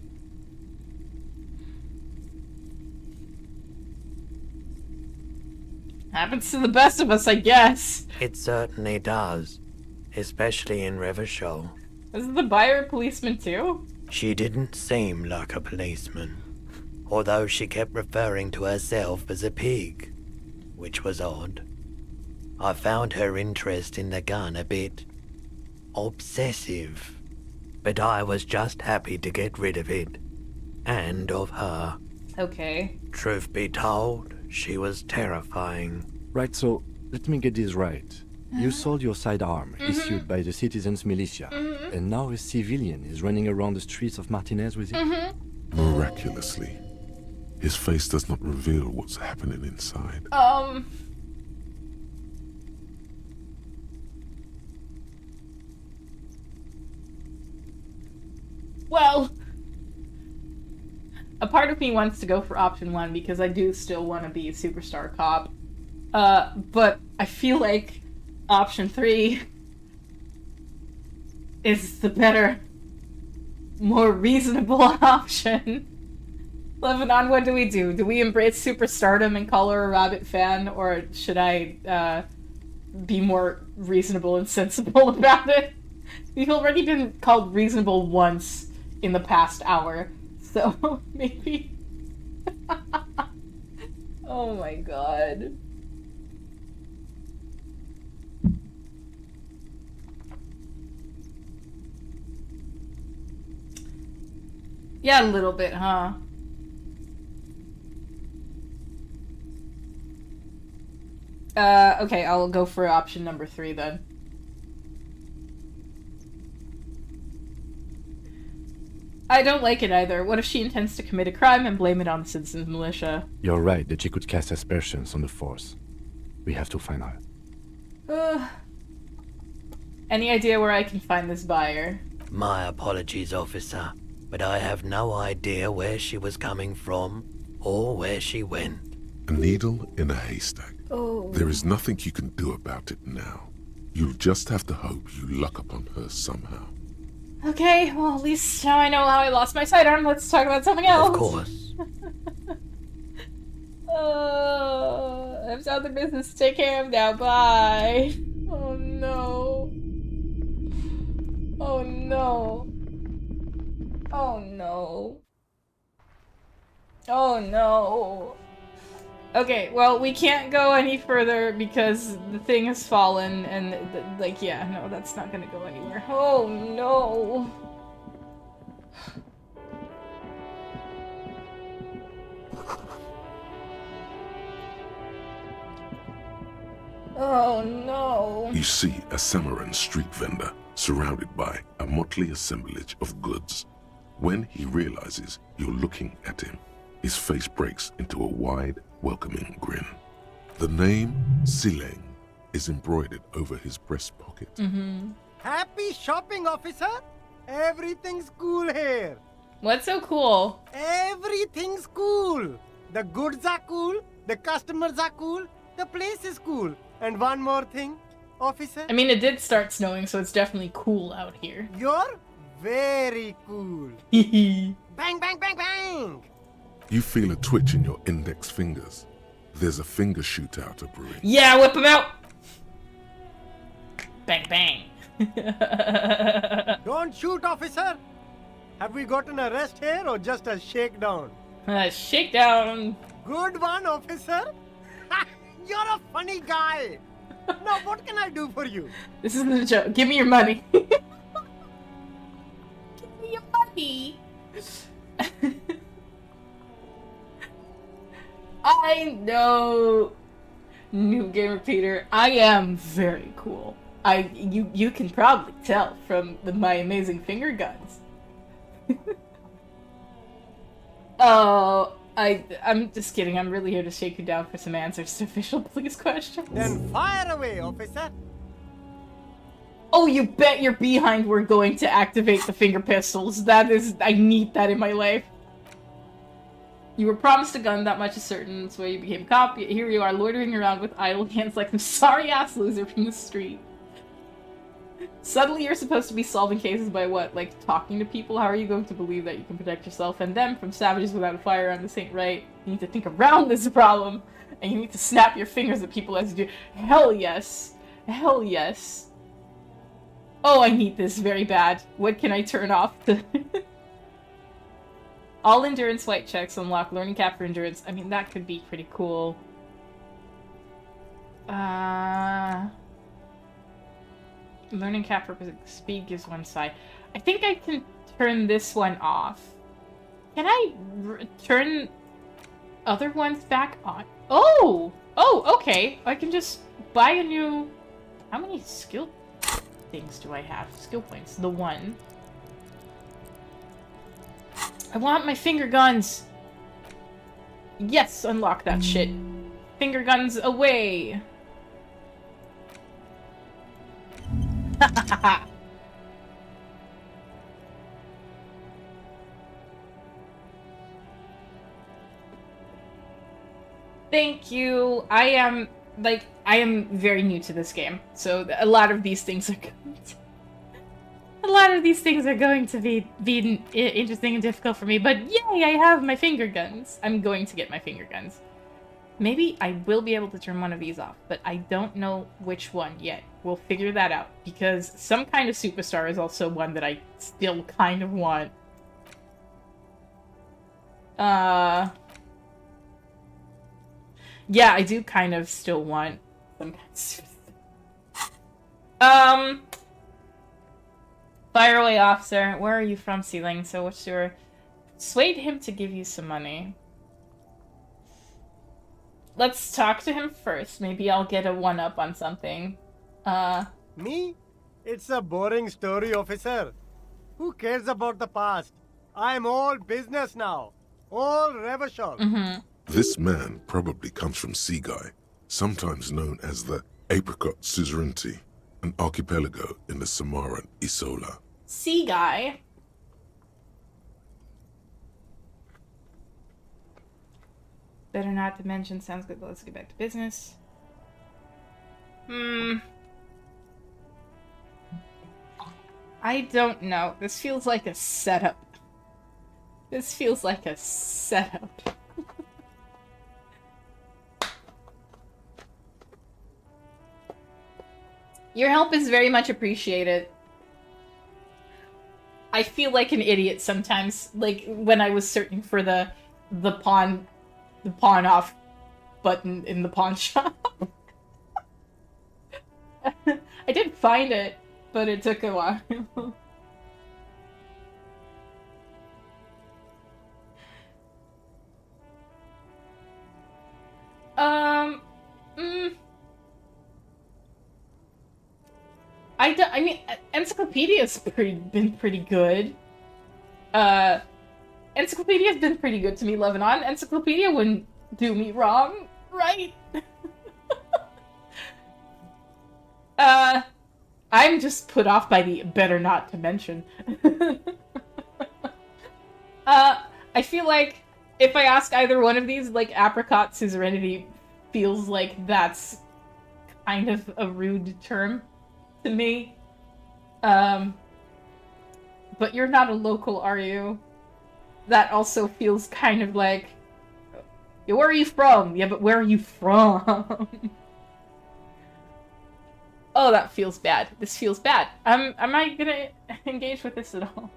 Happens to the best of us, I guess. It certainly does, especially in Revachol. Isn't the buyer a policeman too? She didn't seem like a policeman, although she kept referring to herself as a pig, which was odd. I found her interest in the gun a bit obsessive, but I was just happy to get rid of it, and of her. Okay. Truth be told, she was terrifying. Right, so let me get this right. You sold your sidearm, issued by the citizens' militia, and now a civilian is running around the streets of Martinez with it? Miraculously, his face does not reveal what's happening inside. Well, a part of me wants to go for option 1 because I do still want to be a superstar cop. But I feel like option 3 is the better, more reasonable option. Lebanon, what do we do? Do we embrace superstardom and call her a rabbit fan, or should I be more reasonable and sensible about it? We've already been called reasonable once in the past hour, so maybe... Oh my god. Yeah, a little bit, huh? Okay, I'll go for option number 3 then. I don't like it either. What if she intends to commit a crime and blame it on the citizens' militia? You're right that she could cast aspersions on the force. We have to find her. Any idea where I can find this buyer? My apologies, officer, but I have no idea where she was coming from or where she went. A needle in a haystack. Oh. There is nothing you can do about it now. You'll just have to hope you luck upon her somehow. Okay, well, at least now I know how I lost my sidearm. Let's talk about something else. Of course. I've done the business to take care of now. Bye. Oh no. Oh no. Oh no. Oh no. Okay, well, we can't go any further because the thing has fallen and, like, yeah, no, that's not gonna go anywhere. Oh no. Oh no. You see a Samaran street vendor surrounded by a motley assemblage of goods. When he realizes you're looking at him, his face breaks into a wide, welcoming grin. The name Sileng is embroidered over his breast pocket. Happy shopping, officer! Everything's cool here. What's so cool? Everything's cool. The goods are cool, the customers are cool, the place is cool. And one more thing, officer. I mean, it did start snowing, so it's definitely cool out here. You're very cool. Bang, bang, bang, bang! You feel a twitch in your index fingers. There's a finger shootout brewing. Yeah, whip him out! Bang, bang. Don't shoot, officer. Have we got an arrest here or just a shakedown? Shakedown. Good one, officer. You're a funny guy. Now, what can I do for you? This isn't a joke. Give me your money. Give me your money. I know, New Gamer Peter. I am very cool. You can probably tell from my amazing finger guns. Oh, I'm just kidding. I'm really here to shake you down for some answers to official police questions. Then fire away, officer. Oh, you bet your behind we're going to activate the finger pistols. I need that in my life. You were promised a gun, that much is certain. That's why you became a cop. Here you are, loitering around with idle hands like some sorry-ass loser from the street. Suddenly you're supposed to be solving cases by what? Like, talking to people? How are you going to believe that you can protect yourself and them from savages without a firearm? This ain't right. You need to think around this problem. And you need to snap your fingers at people as you do. Hell yes. Hell yes. Oh, I need this very bad. What can I turn off? All endurance flight checks unlock learning cap for endurance. I mean, that could be pretty cool. Learning cap for speed gives one side. I think I can turn this one off. Can I turn other ones back on? Oh! Oh, okay. I can just buy a new... How many skill things do I have? Skill points. The one. I want my finger guns! Yes, unlock that shit. Finger guns away! Thank you. I am very new to this game, so a lot of these things are going to be interesting and difficult for me, but yay, I have my finger guns. I'm going to get my finger guns. Maybe I will be able to turn one of these off, but I don't know which one yet. We'll figure that out, because some kind of superstar is also one that I still kind of want. Yeah, I do kind of still want some kind of superstar. Fire away, officer. Where are you from, Ceiling? So what's your... Persuade him to give you some money. Let's talk to him first. Maybe I'll get a one-up on something. Me? It's a boring story, officer. Who cares about the past? I'm all business now. All revolution. Mm-hmm. This man probably comes from Seaguy, sometimes known as the Apricot Suzerainty, an archipelago in the Samaran Isola. Sea guy. Better not to mention. Sounds good. Let's get back to business. I don't know. This feels like a setup. This feels like a setup. Your help is very much appreciated. I feel like an idiot sometimes, like when I was searching for the pawn off button in the pawn shop. I did find it, but it took a while. I mean, Encyclopedia's been pretty good. Encyclopedia's been pretty good to me, Lebanon. Encyclopedia wouldn't do me wrong, right? I'm just put off by the better not to mention. I feel like if I ask either one of these, like, Apricot Suzerainty feels like that's kind of a rude term to me. But you're not a local, are you? That also feels kind of like... Yeah, where are you from? Yeah, but where are you from? Oh, that feels bad. This feels bad. Am I gonna engage with this at all?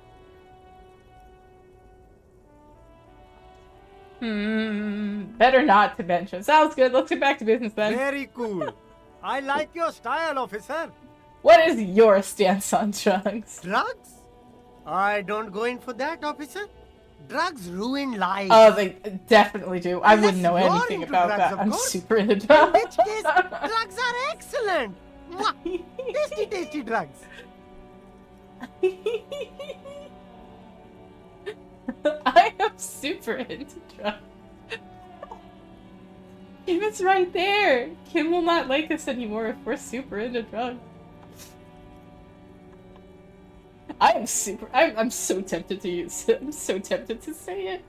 Better not to mention. Sounds good. Let's get back to business then. Very cool. I like your style, officer. What is your stance on drugs? Drugs? I don't go in for that, officer. Drugs ruin lives. Oh, they definitely do. I wouldn't know you're anything into about drugs, that. of I'm course. super into In drugs. which case, drugs are excellent. Mwah. Tasty, tasty drugs. I am super into drugs. Kim is right there. Kim will not like us anymore if we're super into drugs. I'm so tempted to use it. I'm so tempted to say it.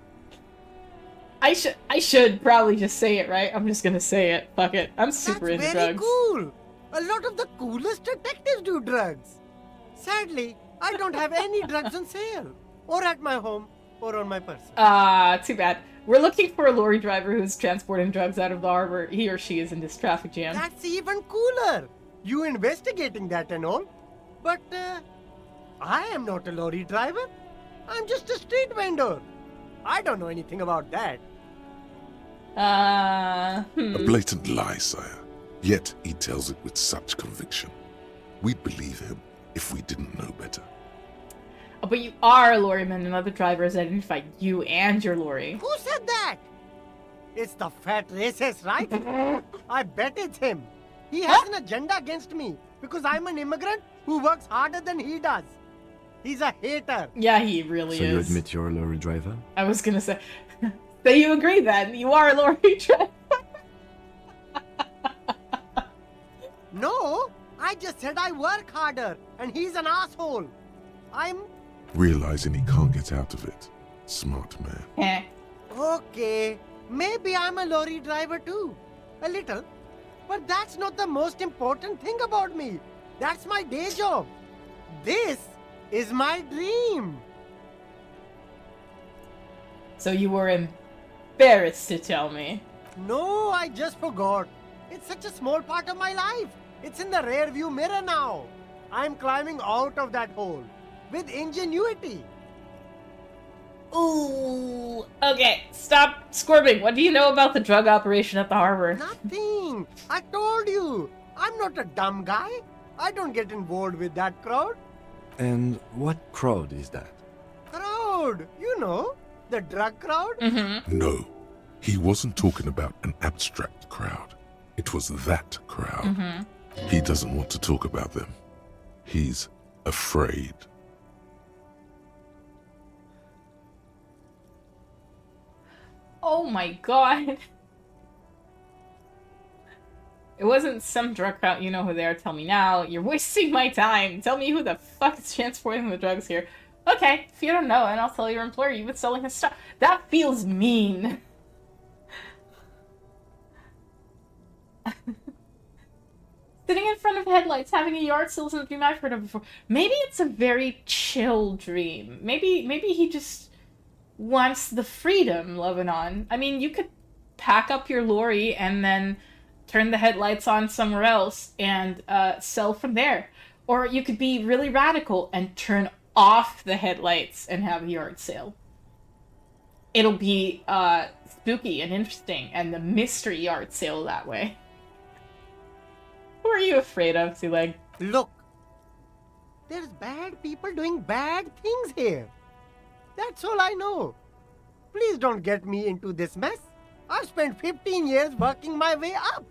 I should probably just say it, right? I'm just gonna say it. Fuck it. I'm super into That's very drugs. cool. A lot of the coolest detectives do drugs. Sadly, I don't have any drugs on sale. Or at my home, or on my person. Too bad. We're looking for a lorry driver who's transporting drugs out of the harbor. He or she is in this traffic jam. That's even cooler. You investigating that and all. But, I am not a lorry driver. I'm just a street vendor. I don't know anything about that. A blatant lie, sire. Yet he tells it with such conviction. We'd believe him if we didn't know better. Oh, but you are a lorryman and other drivers identified you and your lorry. Who said that? It's the fat racist, right? I bet it's him. He has an agenda against me because I'm an immigrant who works harder than he does. He's a hater. Yeah, he really So is. you admit you're a lorry driver? I was gonna say... So you agree then? You are a lorry driver? No, I just said I work harder and he's an asshole. I'm... Realizing he can't get out of it. Smart man. Heh. Okay, maybe I'm a lorry driver too. A little. But that's not the most important thing about me. That's my day job. This is my dream. So you were embarrassed to tell me. No, I just forgot. It's such a small part of my life. It's in the rear view mirror now. I'm climbing out of that hole. With ingenuity. Ooh. Okay, stop squirming. What do you know about the drug operation at the harbor? Nothing. I told you. I'm not a dumb guy. I don't get involved with that crowd. And what crowd is that? Crowd. You know, the drug crowd. Mm-hmm. No, he wasn't talking about an abstract crowd. It was that crowd. Mm-hmm. He doesn't want to talk about them. He's afraid. Oh my god. It wasn't some drug crowd. You know who they are. Tell me now. You're wasting my time. Tell me who the fuck is transporting the drugs here. Okay, if you don't know, and I'll tell your employer you've been selling his stuff. That feels mean. Sitting in front of headlights, having a yard sale isn't a dream I've heard of before. Maybe it's a very chill dream. Maybe he just wants the freedom, Lebanon. I mean, you could pack up your lorry and then turn the headlights on somewhere else and sell from there. Or you could be really radical and turn off the headlights and have a yard sale. It'll be spooky and interesting, and the mystery yard sale that way. Who are you afraid of, Sealeg? Look. There's bad people doing bad things here. That's all I know. Please don't get me into this mess. I've spent 15 years working my way up.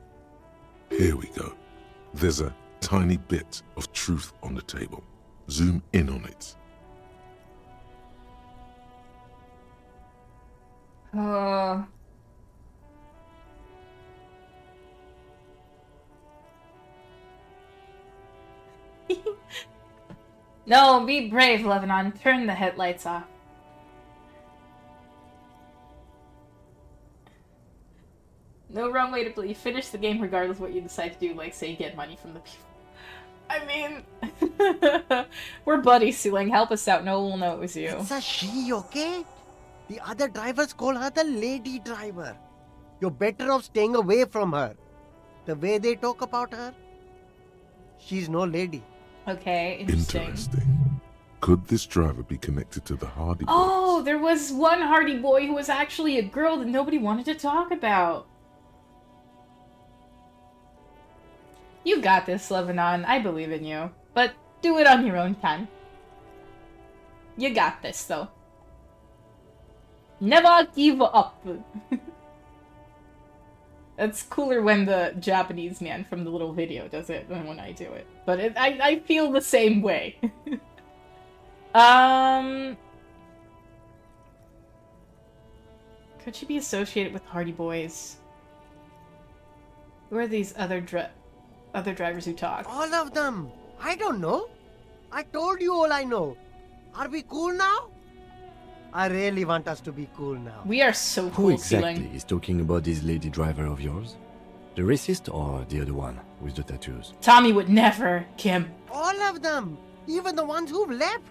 Here we go. There's a tiny bit of truth on the table. Zoom in on it. No, be brave, Lebanon. Turn the headlights off. No wrong way to play. You finish the game regardless of what you decide to do, like, say, get money from the people. I mean... We're buddies, Sealing. Help us out. No one will know it was you. It's a she, okay? The other drivers call her the lady driver. You're better off staying away from her. The way they talk about her, she's no lady. Okay, interesting. Interesting. Could this driver be connected to the Hardy Boys? Oh, there was one Hardy boy who was actually a girl that nobody wanted to talk about. You got this, Lebanon. I believe in you. But do it on your own time. You got this, though. Never give up. It's cooler when the Japanese man from the little video does it than when I do it. But I feel the same way. Could she be associated with Hardy Boys? Who are these other drivers who talk? All of them. I don't know. I told you all I know. Are we cool now? I really want us to be cool now. We are so Who cool, exactly Sealing. is talking about this lady driver of yours? The racist or the other one with the tattoos? Tommy would never, Kim. All of them. Even the ones who've left.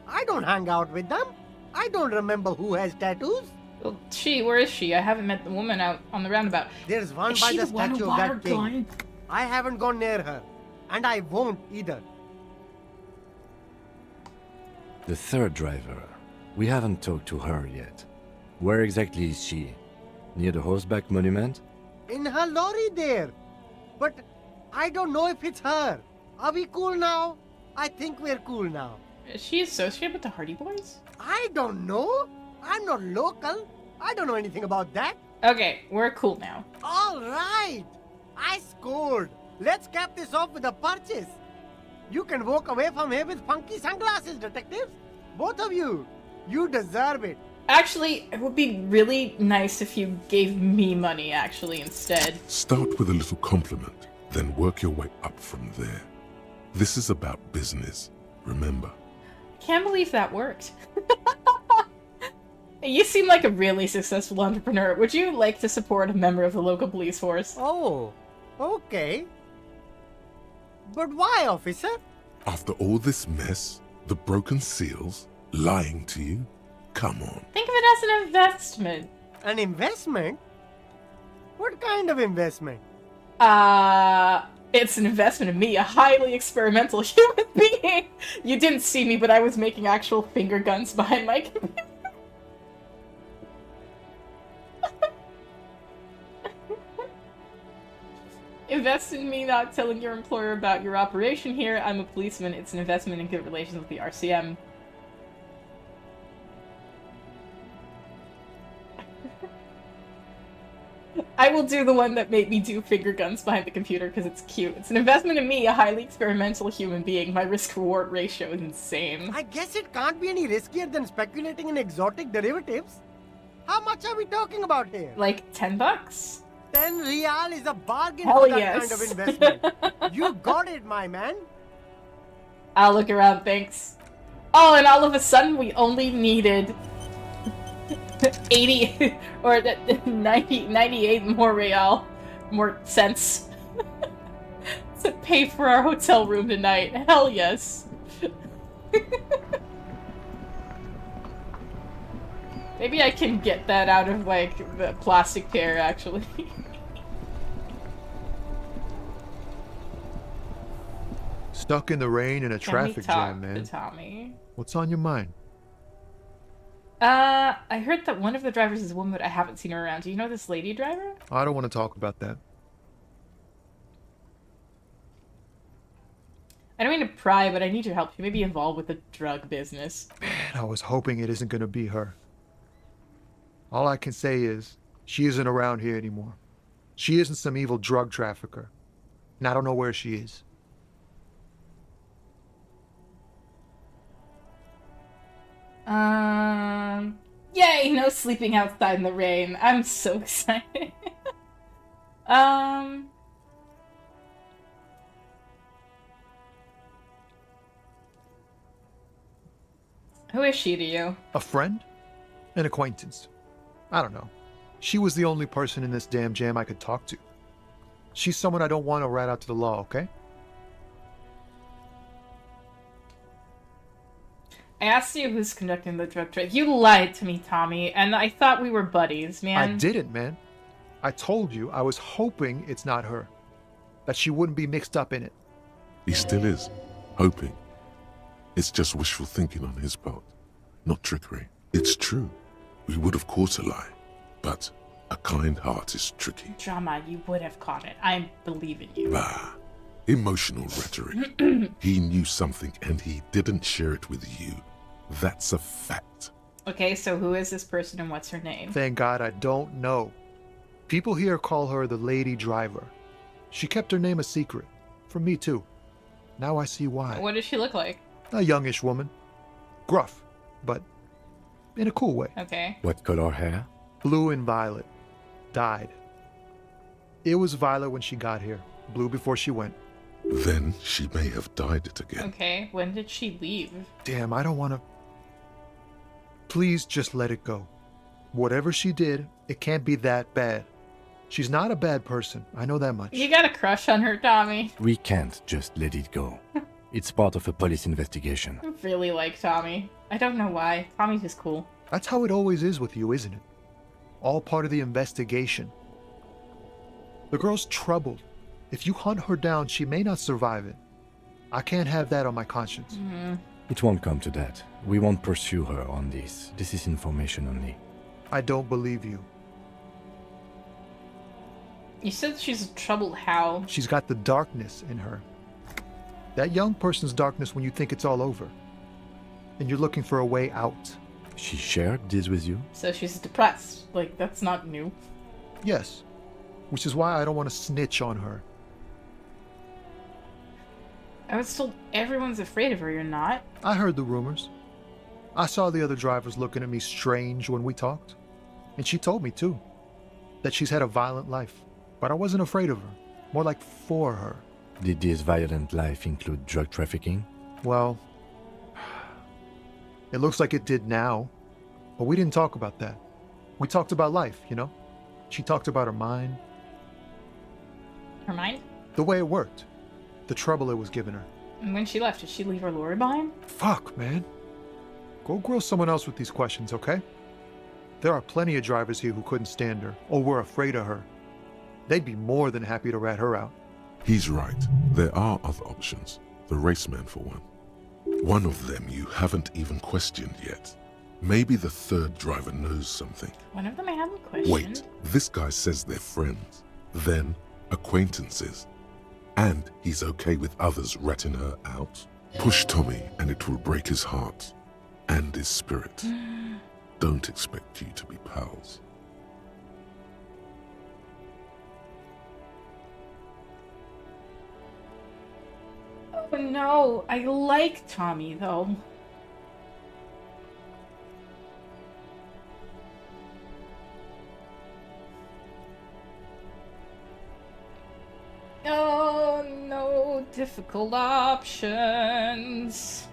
I don't hang out with them. I don't remember who has tattoos. Well, where is she? I haven't met the woman out on the roundabout. There's one Is by she the the one statue who of bought her that king. gun? I haven't gone near her. And I won't either. The third driver. We haven't talked to her yet. Where exactly is she? Near the horseback monument? In her lorry there. But I don't know if it's her. Are we cool now? I think we're cool now. Is she associated with the Hardy Boys? I don't know. I'm not local. I don't know anything about that. Okay, we're cool now. All right. I scored. Let's cap this off with a purchase. You can walk away from here with funky sunglasses, detectives. Both of you. You deserve it. Actually, it would be really nice if you gave me money, actually, instead. Start with a little compliment, then work your way up from there. This is about business, remember. Can't believe that worked. You seem like a really successful entrepreneur. Would you like to support a member of the local police force? Oh, okay. But why, officer? After all this mess, the broken seals, lying to you, come on. Think of it as an investment. An investment? What kind of investment? It's an investment in me, a highly experimental human being. You didn't see me, but I was making actual finger guns behind my computer. Invest in me not telling your employer about your operation here. I'm a policeman. It's an investment in good relations with the RCM. I will do the one that made me do finger guns behind the computer because it's cute. It's an investment in me, a highly experimental human being. My risk-reward ratio is insane. I guess it can't be any riskier than speculating in exotic derivatives. How much are we talking about here? Like 10 bucks? 10 real is a bargain Hell for that yes. kind of investment. You got it, my man. I'll look around, thanks. Oh, and all of a sudden we only needed 80 or 98 more cents to pay for our hotel room tonight. Hell yes. Maybe I can get that out of like the plastic pair actually. Stuck in the rain in a traffic jam, man. To Tommy? What's on your mind? I heard that one of the drivers is a woman, but I haven't seen her around. Do you know this lady driver? I don't want to talk about that. I don't mean to pry, but I need your help. She may be involved with the drug business. Man, I was hoping it isn't going to be her. All I can say is, she isn't around here anymore. She isn't some evil drug trafficker. And I don't know where she is. Yay, no sleeping outside in the rain. I'm so excited. Who is she to you? A friend? An acquaintance. I don't know. She was the only person in this damn jam I could talk to. She's someone I don't want to rat out to the law, okay? I asked you who's conducting the drug trade. You lied to me, Tommy, and I thought we were buddies, man. I didn't, man. I told you I was hoping it's not her. That she wouldn't be mixed up in it. He still is, hoping. It's just wishful thinking on his part, not trickery. It's true. We would have caught a lie, but a kind heart is tricky. Drama, you would have caught it. I believe in you. Bah. Emotional rhetoric. He knew something and he didn't share it with you. That's a fact. Okay, so who is this person and what's her name? Thank God I don't know. People here call her the lady driver. She kept her name a secret. From me too. Now I see why. What does she look like? A youngish woman. Gruff, but in a cool way. Okay. What color hair? Blue and Violet died. It was Violet when she got here. Blue before she went. Then she may have dyed it again. Okay, when did she leave? Damn, I don't want to... Please just let it go. Whatever she did, it can't be that bad. She's not a bad person. I know that much. You got a crush on her, Tommy. We can't just let it go. It's part of a police investigation. I really like Tommy. I don't know why. Tommy's just cool. That's how it always is with you, isn't it? All part of the investigation. The girl's troubled. If you hunt her down, she may not survive it. I can't have that on my conscience. It won't come to that. We won't pursue her on this. This is information only. I don't believe you. You said she's troubled how? She's got the darkness in her. That young person's darkness when you think it's all over. And you're looking for a way out. She shared this with you? So she's depressed. Like, that's not new. Yes. Which is why I don't want to snitch on her. I was told everyone's afraid of her, you're not? I heard the rumors. I saw the other drivers looking at me strange when we talked. And she told me, too, that she's had a violent life. But I wasn't afraid of her. More like for her. Did this violent life include drug trafficking? Well, it looks like it did now. But we didn't talk about that. We talked about life, you know? She talked about her mind. Her mind? The way it worked. The trouble it was giving her. And when she left, did she leave her lorry behind? Fuck, man. Go grill someone else with these questions, okay? There are plenty of drivers here who couldn't stand her, or were afraid of her. They'd be more than happy to rat her out. He's right. There are other options. The raceman, for one. One of them you haven't even questioned yet. Maybe the third driver knows something. One of them I haven't questioned. Wait, this guy says they're friends, then acquaintances, and he's okay with others ratting her out. Push Tommy and it will break his heart and his spirit. Don't expect you to be pals. Oh no, I like Tommy though. Oh no, difficult options.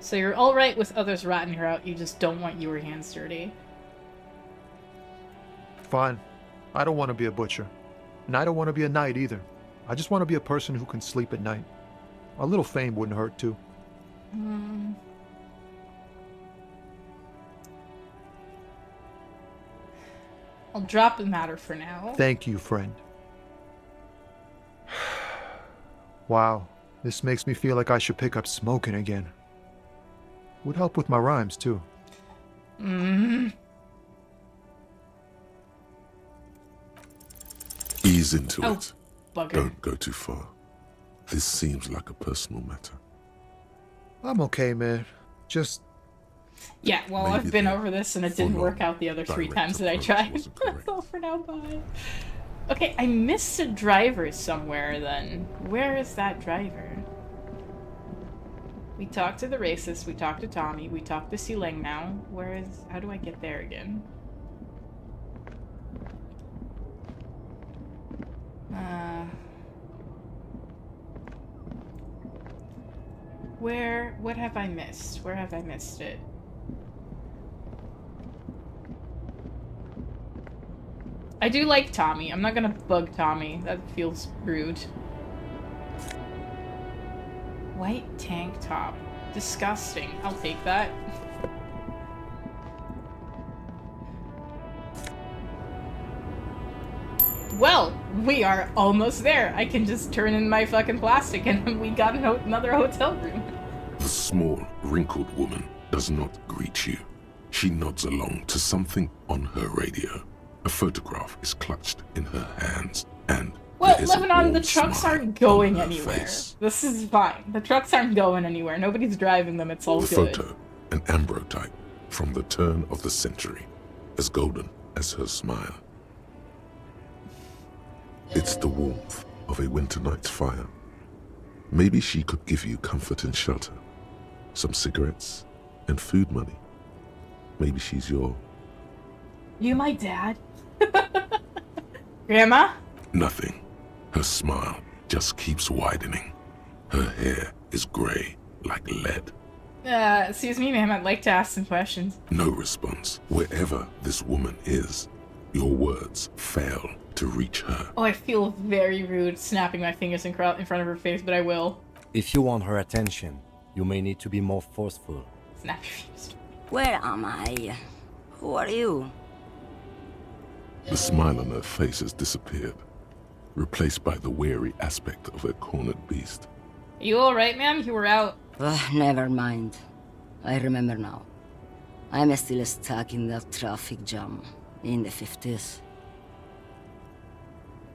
So you're alright with others ratting her out, you just don't want your hands dirty. Fine. I don't want to be a butcher. And I don't want to be a knight either. I just want to be a person who can sleep at night. A little fame wouldn't hurt too. I'll drop the matter for now. Thank you, friend. Wow, this makes me feel like I should pick up smoking again. Would help with my rhymes, too. Ease into Oh, it. bugger. Don't go too far. This seems like a personal matter. I'm okay, man. Just... Yeah, well, Maybe I've been the over this and it didn't work out the other 3 times that I direct tried. approach wasn't correct. So for now, bye. Okay, I missed a driver somewhere then. Where is that driver? We talked to the racist, we talked to Tommy, we talked to Sileng now. Where is... How do I get there again? Where... What have I missed? Where have I missed it? I do like Tommy. I'm not gonna bug Tommy. That feels rude. White tank top. Disgusting. I'll take that. Well, we are almost there. I can just turn in my fucking plastic and we got another hotel room. The small, wrinkled woman does not greet you. She nods along to something on her radio. A photograph is clutched in her hands, and Well, there is a Lebanon, the warm trucks smile aren't going on her anywhere. face. This is fine. The trucks aren't going anywhere. Nobody's driving them. It's all The good. photo, an ambrotype from the turn of the century, as golden as her smile. It's the warmth of a winter night's fire. Maybe she could give you comfort and shelter, some cigarettes and food money. Maybe she's your You my dad? Grandma? Nothing. Her smile just keeps widening. Her hair is grey like lead. Excuse me, ma'am, I'd like to ask some questions. No response. Wherever this woman is, your words fail to reach her. Oh, I feel very rude snapping my fingers in front of her face, but I will. If you want her attention, you may need to be more forceful. Snap your fingers. Where am I? Who are you? The smile on her face has disappeared, replaced by the weary aspect of a cornered beast. You alright, ma'am? You were out. Never mind. I remember now. I'm still stuck in that traffic jam in the 50s.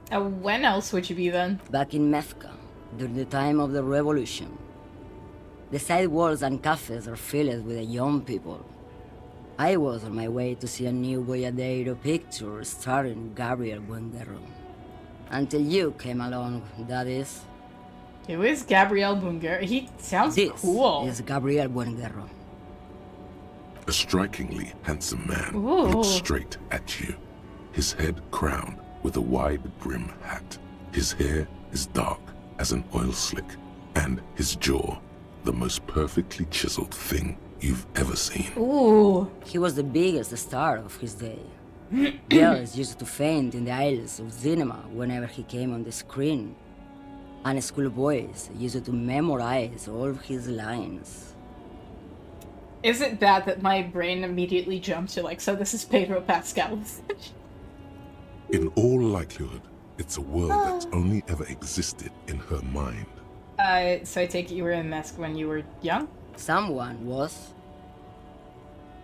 When else would you be then? Back in Mefka, during the time of the revolution. The sidewalks and cafes are filled with young people. I was on my way to see a new Boyadero picture starring Gabriel Buendero. Until you came along, that is. Who is Gabriel Bunger? He sounds This cool. is Gabriel Buendero. A strikingly handsome man Ooh. looks straight at you, his head crowned with a wide brim hat. His hair is dark as an oil slick, and his jaw the most perfectly chiseled thing you've ever seen. Ooh. He was the biggest star of his day. Girls used to faint in the aisles of cinema whenever he came on the screen. And schoolboys used to memorize all of his lines. Is it bad that my brain immediately jumped to like, so this is Pedro Pascal? In all likelihood, it's a world that's only ever existed in her mind. So I take it you were in Mesk when you were young? Someone was.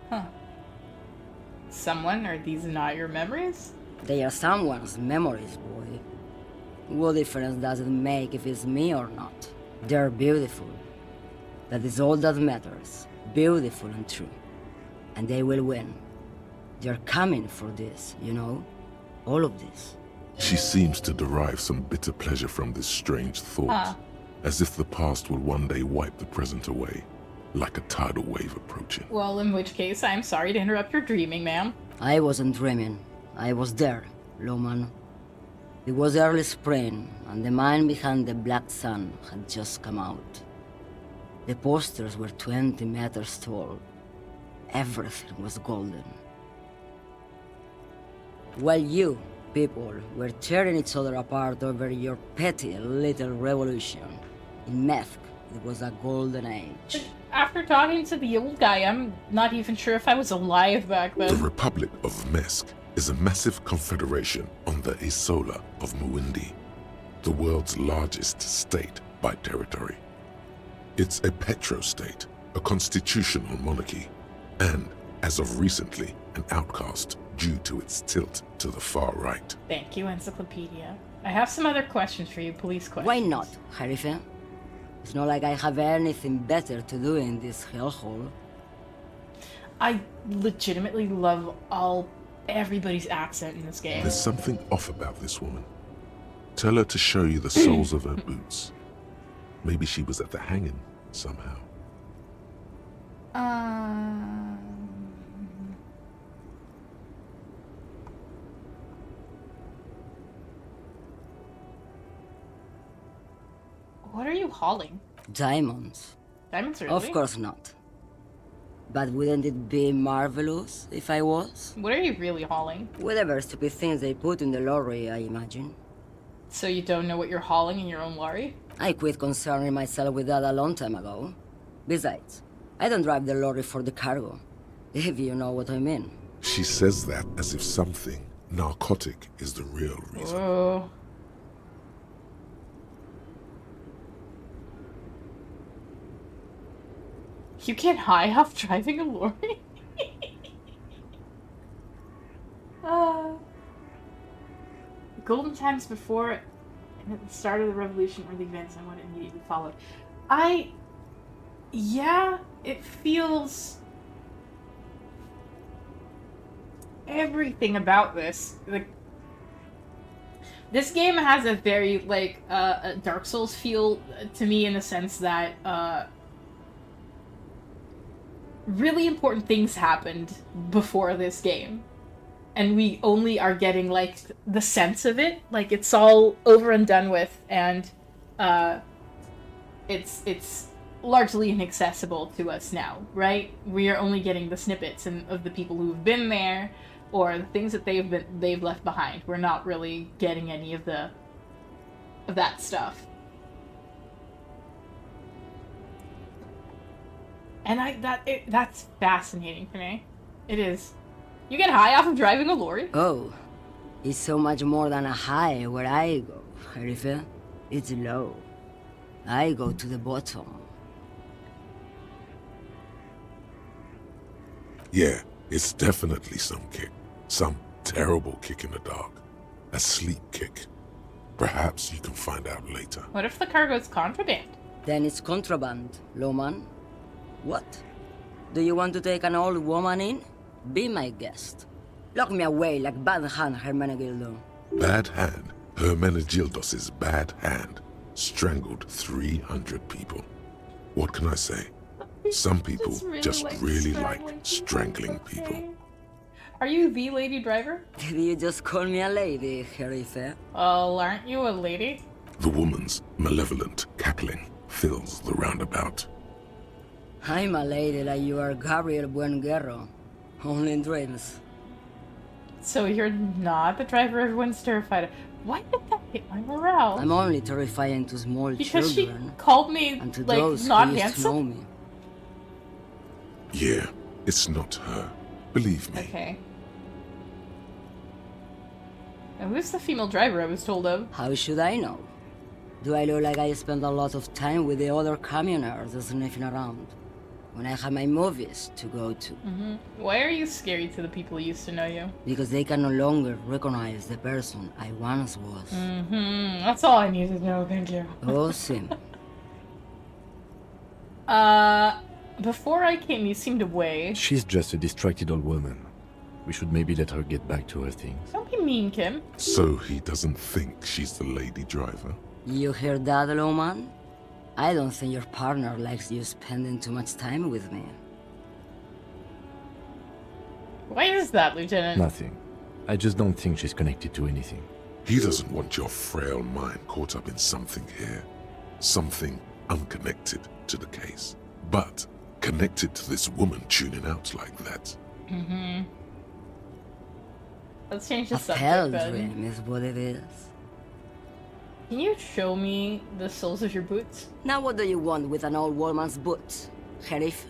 Huh. Someone? Are these not your memories? They are someone's memories, boy. What difference does it make if it's me or not? They're beautiful. That is all that matters. Beautiful and true. And they will win. They're coming for this, you know? All of this. She seems to derive some bitter pleasure from this strange thought, as if the past will one day wipe the present away, like a tidal wave approaching. Well, in which case, I'm sorry to interrupt your dreaming, ma'am. I wasn't dreaming. I was there, Lowman. It was early spring, and the man behind the black sun had just come out. The posters were 20 meters tall. Everything was golden. While you, people, were tearing each other apart over your petty little revolution, in Methk, it was a golden age. After talking to the old guy, I'm not even sure if I was alive back The then. Republic of Mesk is a massive confederation on the Isola of Muindi, the world's largest state by territory. It's a petrostate, a constitutional monarchy, and, as of recently, an outcast due to its tilt to the far right. Thank you, Encyclopedia. I have some other questions for you, police questions. Why not, Harife? It's not like I have anything better to do in this hellhole. I legitimately love everybody's accent in this game. There's something off about this woman. Tell her to show you the soles of her boots. Maybe she was at the hanging somehow. What are you hauling? Diamonds. Diamonds, really? Of course not. But wouldn't it be marvelous if I was? What are you really hauling? Whatever stupid things they put in the lorry, I imagine. So you don't know what you're hauling in your own lorry? I quit concerning myself with that a long time ago. Besides, I don't drive the lorry for the cargo, if you know what I mean. She says that as if something narcotic is the real reason. Oh. You get high off driving a lorry? Golden times before and at the start of the revolution were the events and what immediately followed. Yeah, it feels... Everything about this, like... This game has a very, like, a Dark Souls feel to me in the sense that, really important things happened before this game. and we only are getting like the sense of it, like it's all over and done with, and it's largely inaccessible to us now, right? We are only getting the snippets of the people who've been there, or the things that they've left behind. We're not really getting any of that stuff. And that's fascinating for me. It is. You get high off of driving a lorry? Oh, it's so much more than a high where I go, Sheriff. It's low. I go to the bottom. Yeah, it's definitely some kick. Some terrible kick in the dark. A sleep kick. Perhaps you can find out later. What if the cargo's contraband? Then it's contraband, Lowman. What? Do you want to take an old woman in? Be my guest. Lock me away like Bad Hand Hermenegildo. Bad Hand? Hermenegildos' bad hand strangled 300 people. What can I say? Some people just really like strangling people. Are you the lady driver? Did you just call me a lady, Sheriff? Oh, aren't you a lady? The woman's malevolent cackling fills the roundabout. I'm a lady like you are Gabriel Buenguerro. Only in dreams. So you're not the driver everyone's terrified of. Why did that hit my morale? I'm only terrifying to small because children. She called me, and to like, those not who used handsome? to know me. Yeah, it's not her. Believe me. Okay. Now, who's the female driver I was told of? How should I know? Do I look like I spend a lot of time with the other communers sniffing around? When I have my movies to go to. Why are you scary to the people who used to know you? Because they can no longer recognize the person I once was. That's all I need to know, thank you. Oh, Sim. Before I came, you seemed away. She's just a distracted old woman. We should maybe let her get back to her things. Don't be mean, Kim. So he doesn't think she's the lady driver? You hear that, Lowman? I don't think your partner likes you spending too much time with me. Why is that, Lieutenant? Nothing. I just don't think she's connected to anything. He doesn't want your frail mind caught up in something here. Something unconnected to the case. But connected to this woman tuning out like that. Let's change the A subject hell then. dream is what it is. Can you show me the soles of your boots? Now what do you want with an old woman's boots, Sheriff?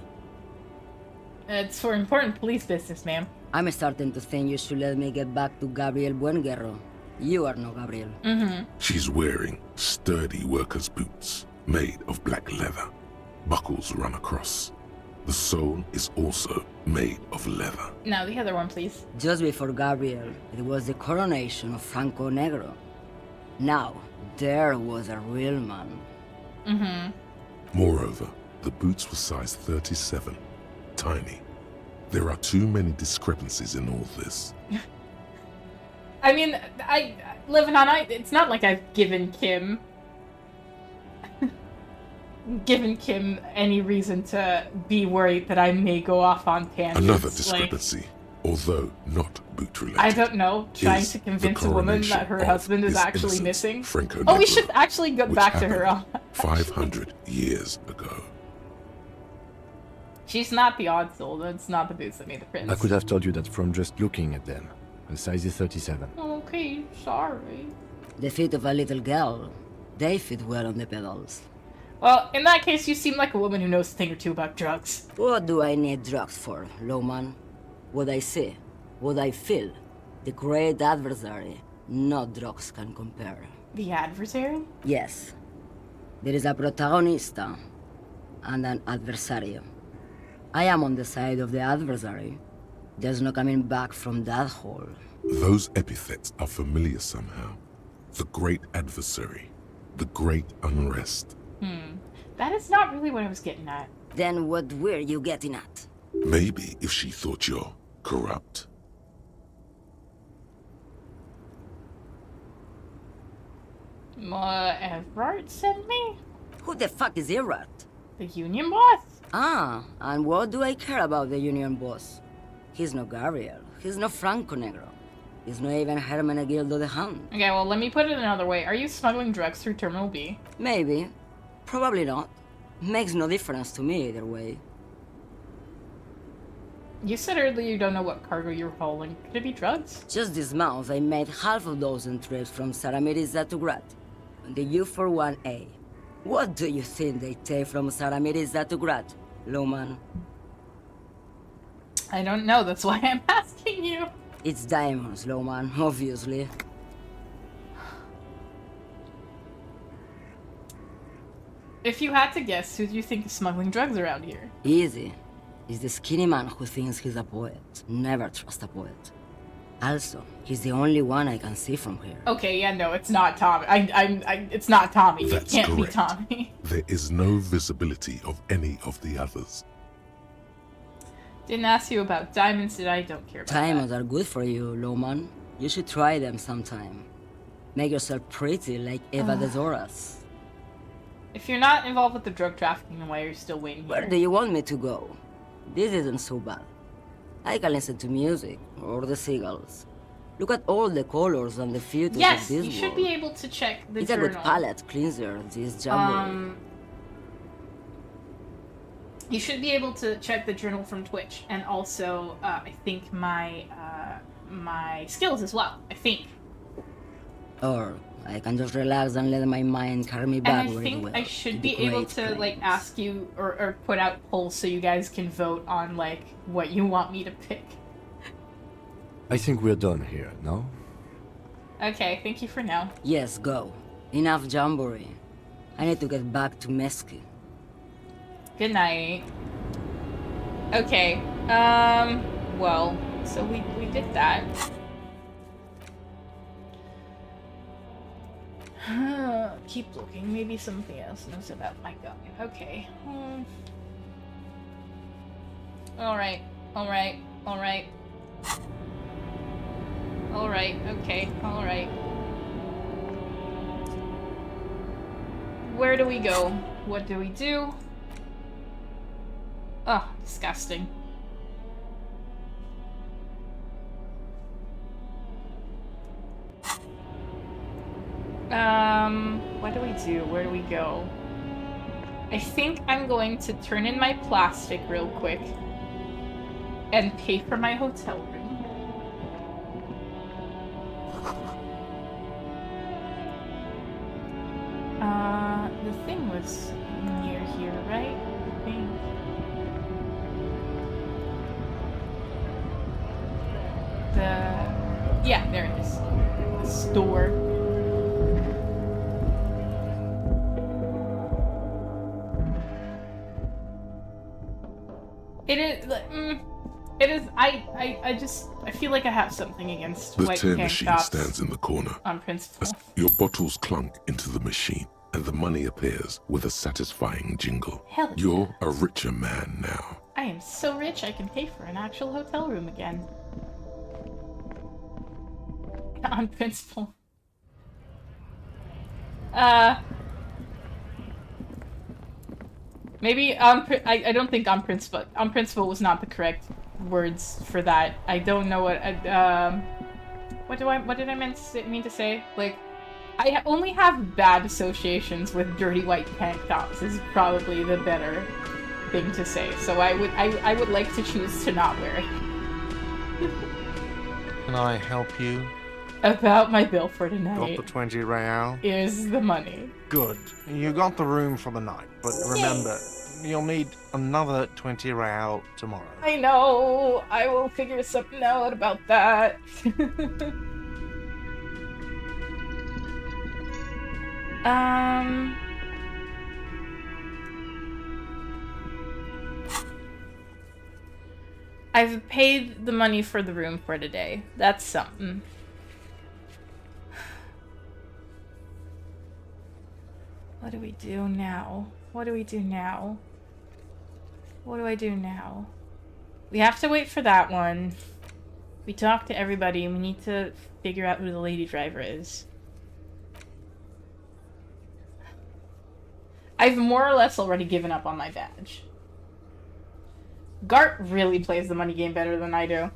It's for important police business, ma'am. I'm starting to think you should let me get back to Gabriel Buenguerro. You are no Gabriel. She's wearing sturdy worker's boots made of black leather. Buckles run across. The sole is also made of leather. Now, the other one, please. Just before Gabriel, it was the coronation of Franco Negro. Now, there was a real man. Moreover, the boots were size 37. Tiny. There are too many discrepancies in all this. I mean, it's not like I've given Kim any reason to be worried that I may go off on tangents. Another discrepancy, although not boot related. I don't know, trying is to the convince a woman coronation that her of husband is His actually Innocence, missing. Franco Oh, we Negro, should actually get which back to her on happened that. 500 years ago. She's not the odd soul, that's not the boots that made the prince. I could have told you that from just looking at them. The size is 37. Okay, sorry. The feet of a little girl, they fit well on the pedals. Well, in that case, you seem like a woman who knows a thing or two about drugs. What do I need drugs for, Lowman? What I see, what I feel, the great adversary, no drugs can compare. The adversary? Yes, there is a protagonista and an adversario. I am on the side of the adversary. There's no coming back from that hole. Those epithets are familiar somehow. The great adversary. The great unrest. That is not really what I was getting at. Then what were you getting at? Maybe if she thought you're corrupt. Everard sent me? Who the fuck is Irrat? The union boss? And what do I care about the union boss? He's no Gabriel. He's no Franco Negro. It's not even Hermenegildo the Hound. Okay, well, let me put it another way. Are you smuggling drugs through Terminal B? Maybe. Probably not. Makes no difference to me either way. You said earlier you don't know what cargo you're hauling. Could it be drugs? Just this month, I made half a dozen trips from Saramiriza to Grat, on the U41A. What do you think they take from Saramiriza to Grat, Loman? I don't know, that's why I'm asking you. It's diamonds, Loman, obviously. If you had to guess, who do you think is smuggling drugs around here? Easy. It's the skinny man who thinks he's a poet. Never trust a poet. Also, he's the only one I can see from here. Okay, yeah, no, it's not Tommy. It's not Tommy. That's It can't correct. be Tommy. There is no visibility of any of the others. Didn't ask you about diamonds, did I? Don't care about Diamonds that. are good for you, Loman. You should try them sometime. Make yourself pretty like Eva de Zoras. If you're not involved with the drug trafficking, then why are you still waiting Where here? do you want me to go? This isn't so bad. I can listen to music, or the seagulls. Look at all the colors and the filters Yes, of this you should world. be able to check the It's a journal. good palette cleanser, this jamboree. You should be able to check the journal from Twitch, and also, I think my skills as well. I think. Or I can just relax and let my mind carry me back And I where it think will. I should to be the able great to like plains. ask you or put out polls so you guys can vote on like what you want me to pick. I think we're done here, no? Okay, thank you for now. Yes, go. Enough jamboree. I need to get back to Mesky. Good night. Okay. Well, so we did that. Keep looking. Maybe something else knows about my gun. Okay. Alright. Alright. Alright. Alright. Okay. Alright. Where do we go? What do we do? Oh, disgusting. What do we do? Where do we go? I think I'm going to turn in my plastic real quick and pay for my hotel room. The thing was near here, right? I think. Yeah, there it is. The store. It is. It is. I feel like I have something against The white tear tank machine tops stands in the corner. on principle. Your bottles clunk into the machine, and the money appears with a satisfying jingle. Hell yeah. You're a richer man now. I am so rich I can pay for an actual hotel room again. On principle. Maybe I don't think on principle. On principle was not the correct words for that. I don't know what what did I mean to say? Like, I only have bad associations with dirty white tank tops is probably the better thing to say. So I would like to choose to not wear it. Can I help you? About my bill for Got tonight the 20 real? is the money. Good. You got the room for the night, but remember, you'll need another 20 real tomorrow. I know. I will figure something out about that. I've paid the money for the room for today. That's something. What do we do now? What do we do now? What do I do now? We have to wait for that one. We talked to everybody. We need to figure out who the lady driver is. I've more or less already given up on my badge. Gart really plays the money game better than I do.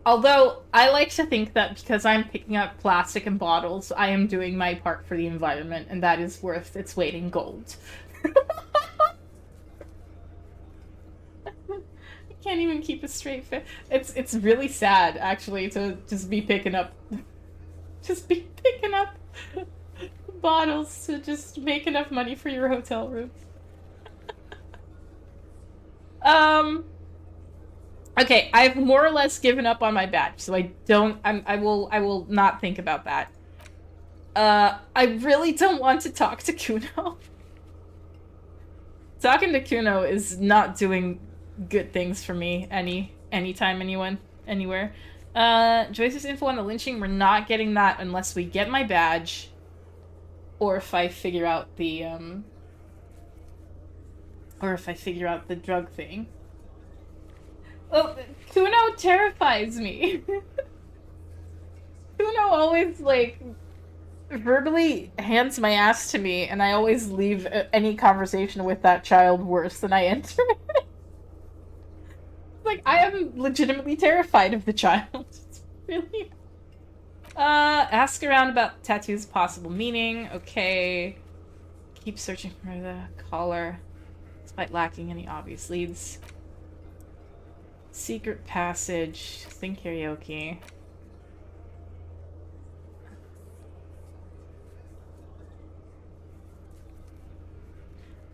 Although, I like to think that because I'm picking up plastic and bottles, I am doing my part for the environment, and that is worth its weight in gold. I can't even keep a straight face. It's really sad, actually, to just be picking up... Just be picking up bottles to just make enough money for your hotel room. Okay, I've more or less given up on my badge, so I will not think about that. I really don't want to talk to Kuno. Talking to Kuno is not doing good things for me anytime, anywhere. Joyce's info on the lynching, we're not getting that unless we get my badge, or if I figure out the drug thing. Oh, Kuno terrifies me. Kuno always, like, verbally hands my ass to me, and I always leave any conversation with that child worse than I enter it. Like, I am legitimately terrified of the child. It's really... ask around about tattoo's possible meaning. Okay. Keep searching for the collar, despite lacking any obvious leads. Secret passage. Sing karaoke.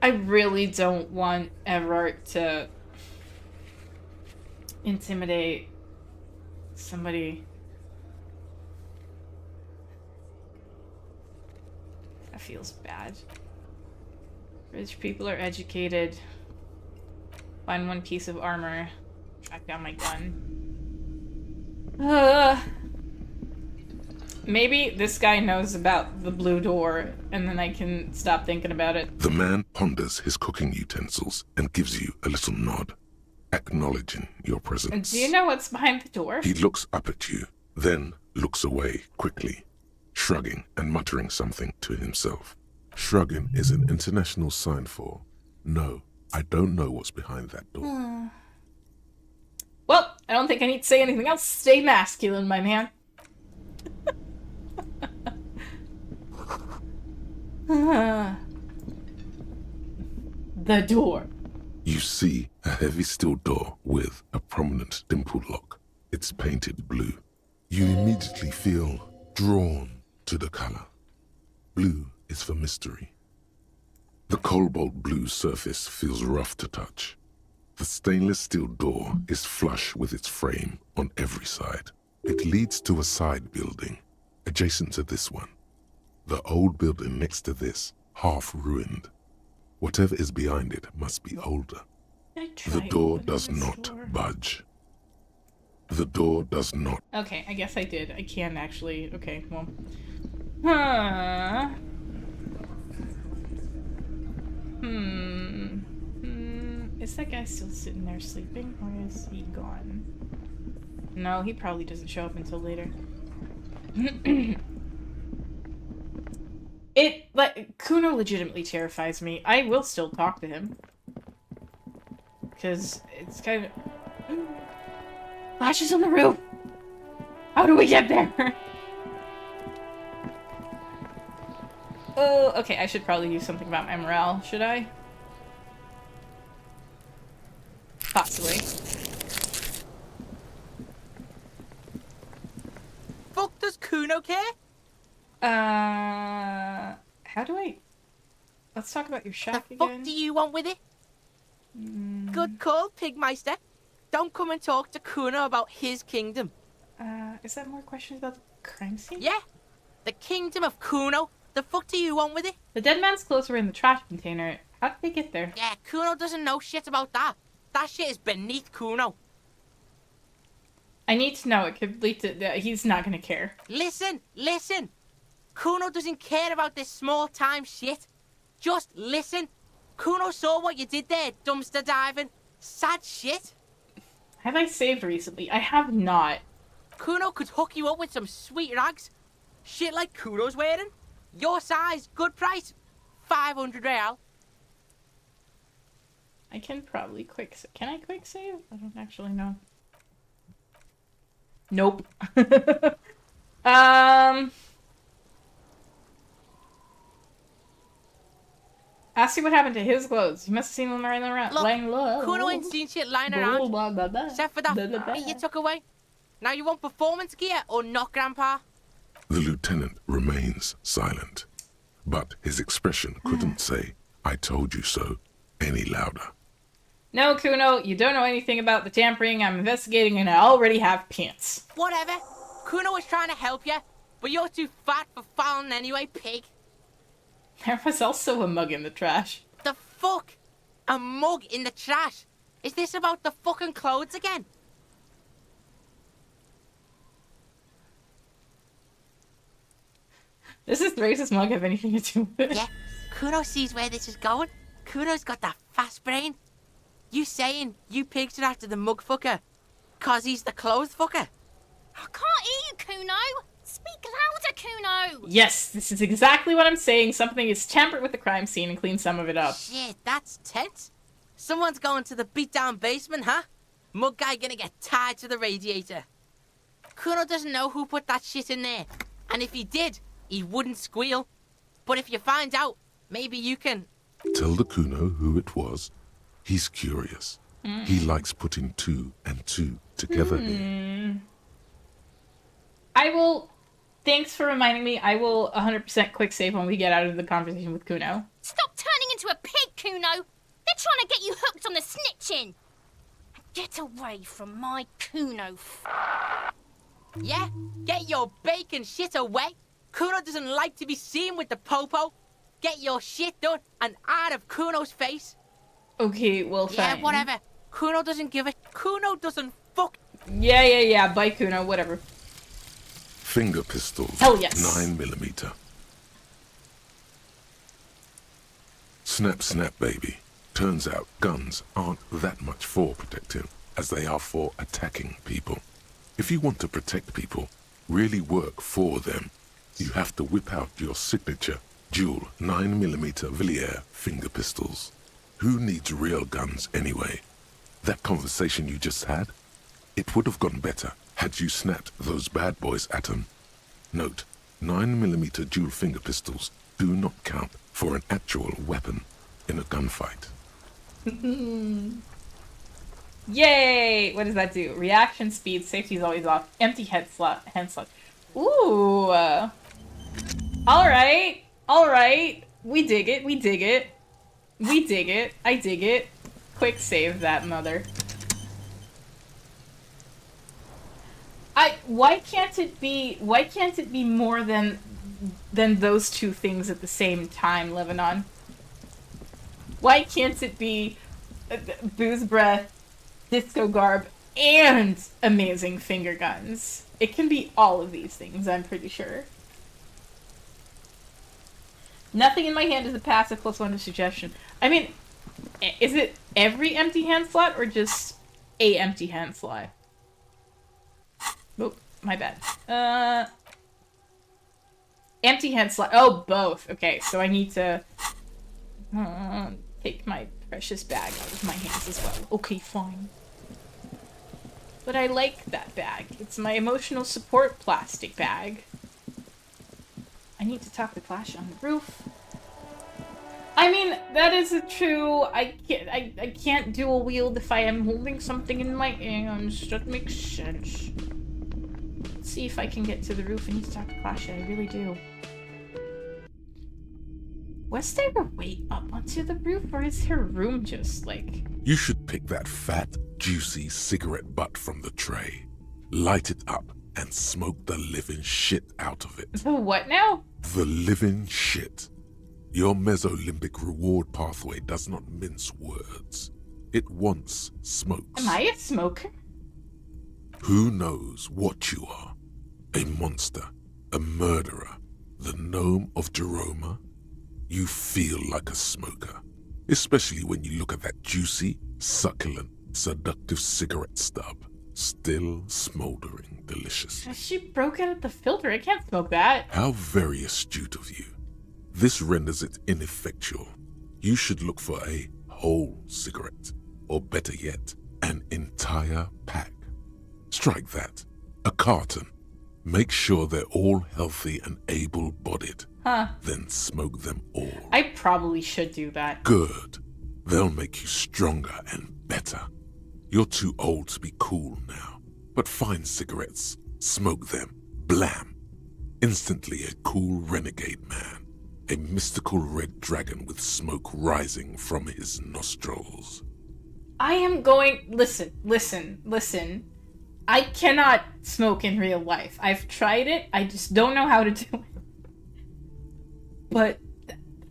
I really don't want Everard to intimidate somebody. That feels bad. Rich people are educated. Find one piece of armor. Track down my gun. Maybe this guy knows about the blue door, and then I can stop thinking about it. The man ponders his cooking utensils and gives you a little nod, acknowledging your presence. Do you know what's behind the door? He looks up at you, then looks away quickly, shrugging and muttering something to himself. Shrugging is an international sign for, no, I don't know what's behind that door. Well, I don't think I need to say anything else. Stay masculine, my man. The door. You see a heavy steel door with a prominent dimple lock. It's painted blue. You immediately feel drawn to the color. Blue is for mystery. The cobalt blue surface feels rough to touch. The stainless steel door is flush with its frame on every side. It leads to a side building, adjacent to this one. The old building next to this, half ruined. Whatever is behind it must be older. The door does not budge. The door does not. Okay, I guess I did. I can actually. Okay, well. Is that guy still sitting there sleeping, or is he gone? No, he probably doesn't show up until later. Kuno legitimately terrifies me. I will still talk to him. Because it's kind of... Flashes on the roof! How do we get there? Oh, okay, I should probably do something about my morale, should I? Possibly. Fuck does Kuno care? How do I... Let's talk about your shack The again. fuck do you want with it? Good call, Pigmeister. Don't come and talk to Kuno about his kingdom. Is that more questions about the crime scene? Yeah, the kingdom of Kuno. The fuck do you want with it? The dead man's clothes were in the trash container. How did they get there? Yeah, Kuno doesn't know shit about that. That shit is beneath Kuno. I need to know. It could lead to... he's not gonna care. Listen. Kuno doesn't care about this small-time shit. Just listen. Kuno saw what you did there, dumpster diving. Sad shit. Have I saved recently? I have not. Kuno could hook you up with some sweet rags. Shit like Kuno's wearing. Your size, good price. 500 real. I can probably quick... Can I quick save? I don't actually know. Nope. Ask you what happened to his clothes. You must have seen them lying around. Look, lying low. Kuno ain't seen shit lying around. Except for that f*** you took away. Now you want performance gear or not, Grandpa? The lieutenant remains silent, but his expression couldn't say, "I told you so," any louder. No, Kuno, you don't know anything about the tampering I'm investigating, and I already have pants. Whatever. Kuno was trying to help you, but you're too fat for fouling anyway, pig. There was also a mug in the trash. The fuck? A mug in the trash? Is this about the fucking clothes again? Does this racist mug have anything to do with it? Yeah, Kuno sees where this is going. Kuno's got that fast brain. You saying you picked it after the mug fucker, 'cause he's the clothes fucker? I can't hear you, Kuno. Speak louder, Kuno. Yes, this is exactly what I'm saying. Something is tampered with the crime scene and cleaned some of it up. Shit, that's tense. Someone's going to the beat-down basement, huh? Mug guy gonna get tied to the radiator. Kuno doesn't know who put that shit in there. And if he did, he wouldn't squeal. But if you find out, maybe you can... Tell the Kuno who it was. He's curious. He likes putting two and two together here. I will... Thanks for reminding me. I will 100% quick save when we get out of the conversation with Kuno. Stop turning into a pig, Kuno. They're trying to get you hooked on the snitching. Get away from my Kuno. Yeah? Get your bacon shit away. Kuno doesn't like to be seen with the popo. Get your shit done and out of Kuno's face. Okay, well, fine. Yeah, whatever. Kuno doesn't give a... Kuno doesn't fuck... Yeah. Bye, Kuno. Whatever. Finger pistols. Hell yes. 9mm. Snap, snap, baby. Turns out guns aren't that much for protecting as they are for attacking people. If you want to protect people, really work for them, you have to whip out your signature dual 9mm Villiers finger pistols. Who needs real guns anyway? That conversation you just had? It would have gone better had you snapped those bad boys at them. Note, 9mm dual finger pistols do not count for an actual weapon in a gunfight. Yay! What does that do? Reaction speed, safety is always off. Empty hand slot. Ooh. Alright. We dig it. I dig it. Quick save that mother. Why can't it be more than those two things at the same time, Lebanon? Why can't it be booze breath, disco garb, and amazing finger guns? It can be all of these things, I'm pretty sure. Nothing in my hand is a passive +1 to suggestion. I mean, is it every empty hand slot or just a empty hand slot? Oh, my bad. Empty hand slot. Oh, both. Okay, so I need to take my precious bag out of my hands as well. Okay, fine. But I like that bag. It's my emotional support plastic bag. I need to talk to Clash on the roof. I mean, that is true. I can't dual wield if I am holding something in my hands. That makes sense. Let's see if I can get to the roof. I need to talk to Clash. I really do. Was there a way up onto the roof, or is her room just like... You should pick that fat, juicy cigarette butt from the tray, light it up, and smoke the living shit out of it. The what now? The living shit. Your Mesolimbic reward pathway does not mince words. It wants smokes. Am I a smoker? Who knows what you are? A monster, a murderer, the gnome of Jeroma? You feel like a smoker, especially when you look at that juicy, succulent, seductive cigarette stub, still smoldering delicious. She broke out the filter. I can't smoke that. How very astute of you. This renders it ineffectual. You should look for a whole cigarette, or better yet, an entire pack. Strike that. A carton. Make sure they're all healthy and able-bodied. Huh. Then smoke them all. I probably should do that. Good. They'll make you stronger and better. You're too old to be cool now. But find cigarettes, smoke them, blam. Instantly a cool renegade man. A mystical red dragon with smoke rising from his nostrils. I am going... Listen. I cannot smoke in real life. I've tried it, I just don't know how to do it. But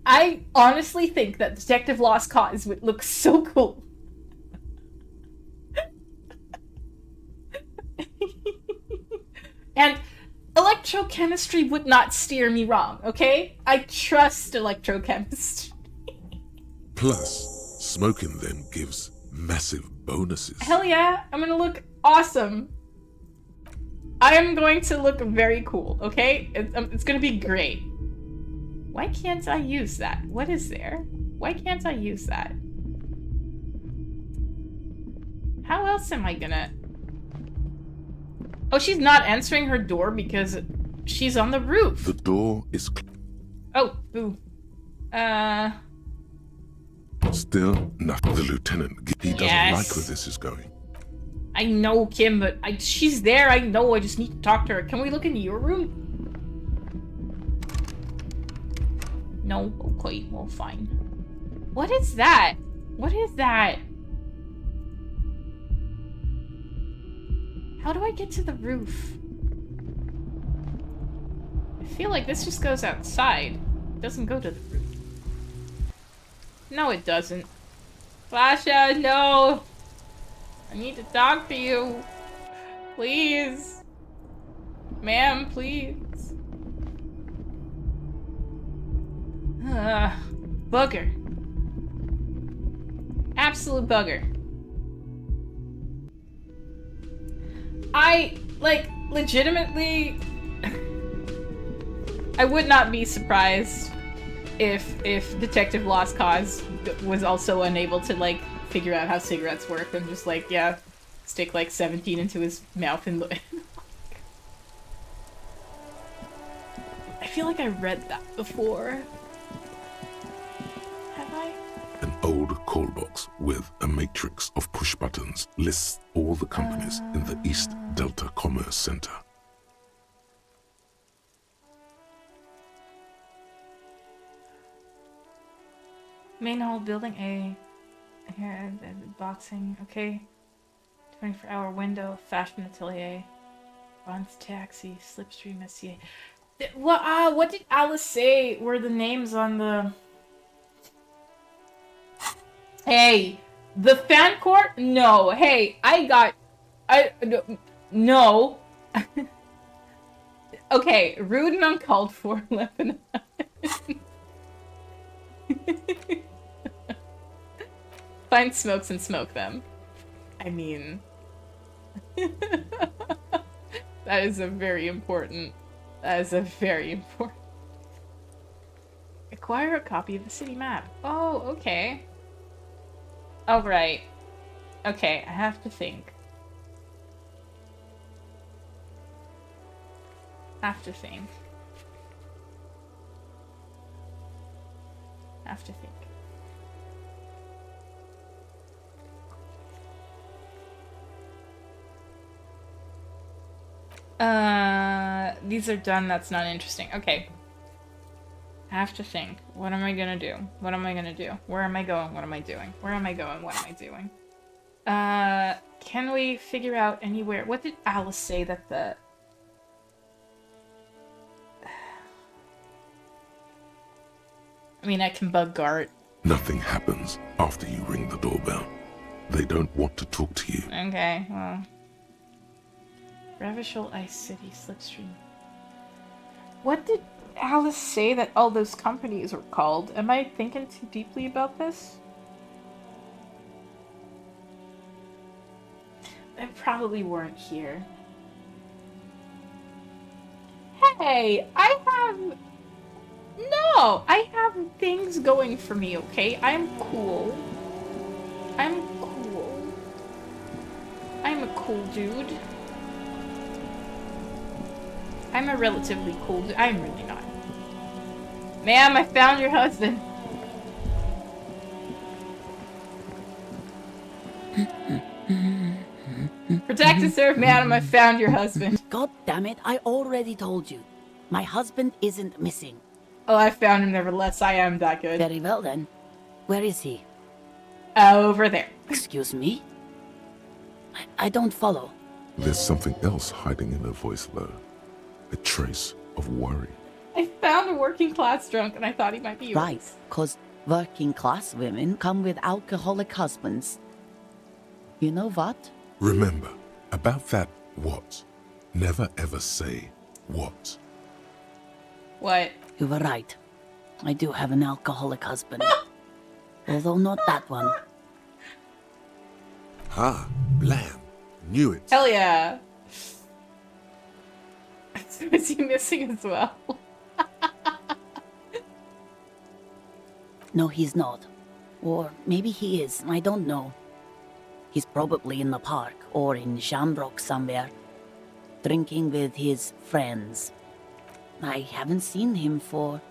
I honestly think that Detective Lost Cause would look so cool. And electrochemistry would not steer me wrong, okay? I trust electrochemistry. Plus, smoking them gives massive bonuses. Hell yeah, I'm gonna look awesome. I am going to look very cool, okay? It's gonna be great. Why can't I use that? What is there? Why can't I use that? How else am I gonna... Oh, she's not answering her door because she's on the roof. The door is... Oh, boo. Still nothing. The lieutenant, he doesn't like where this is going. I know, Kim, but she's there. I know. I just need to talk to her. Can we look in your room? No? Okay, well, fine. What is that? What is that? How do I get to the roof? I feel like this just goes outside. It doesn't go to the roof. No, it doesn't. Sasha, no! I need to talk to you. Please. Ma'am, please. Bugger. Absolute bugger. I, like, legitimately... I would not be surprised if Detective Lost Cause was also unable to, like, figure out how cigarettes work and just, like, yeah, stick, like, 17 into his mouth and... I feel like I read that before. Have I? An old call box with a matrix of push buttons lists all the companies in the East Delta Commerce Center. Main hall, building A. Here, boxing, okay. 24-hour window, fashion atelier. Bonds taxi, slipstream SCA. What did Alice say were the names on the... Hey, the fan court? No. Hey, no. Okay, rude and uncalled for, Lebanon. Find smokes and smoke them. I mean... that is a very important... Acquire a copy of the city map. Oh, okay. Oh, right. Okay, I have to think. Have to think. These are done. That's not interesting. Okay. I have to think. What am I gonna do? What am I gonna do? Where am I going? What am I doing? Where am I going? What am I doing? Can we figure out anywhere? What did Alice say that the... I mean, I can bug Gart. Nothing happens after you ring the doorbell. They don't want to talk to you. Okay, well... Ravishal Ice City, Slipstream. What did Alice say that all those companies were called? Am I thinking too deeply about this? They probably weren't here. Hey, I have things going for me, okay? I'm cool. I'm a cool dude. I'm a relatively cool dude. I'm really not. Ma'am, I found your husband. Protect and serve, madam. I found your husband. God damn it, I already told you. My husband isn't missing. Oh, I found him nevertheless. I am that good. Very well then. Where is he? Over there. Excuse me? I don't follow. There's something else hiding in her voice, though. A trace of worry. I found a working class drunk and I thought he might be yours. Right, cause working class women come with alcoholic husbands. You know what? Remember, about that what. Never ever say what. What? You were right. I do have an alcoholic husband. Although not that one. Ah, blam. Knew it. Hell yeah. So is he missing as well? No, he's not. Or maybe he is, I don't know. He's probably in the park or in Shamrock somewhere, drinking with his friends. I haven't seen him for...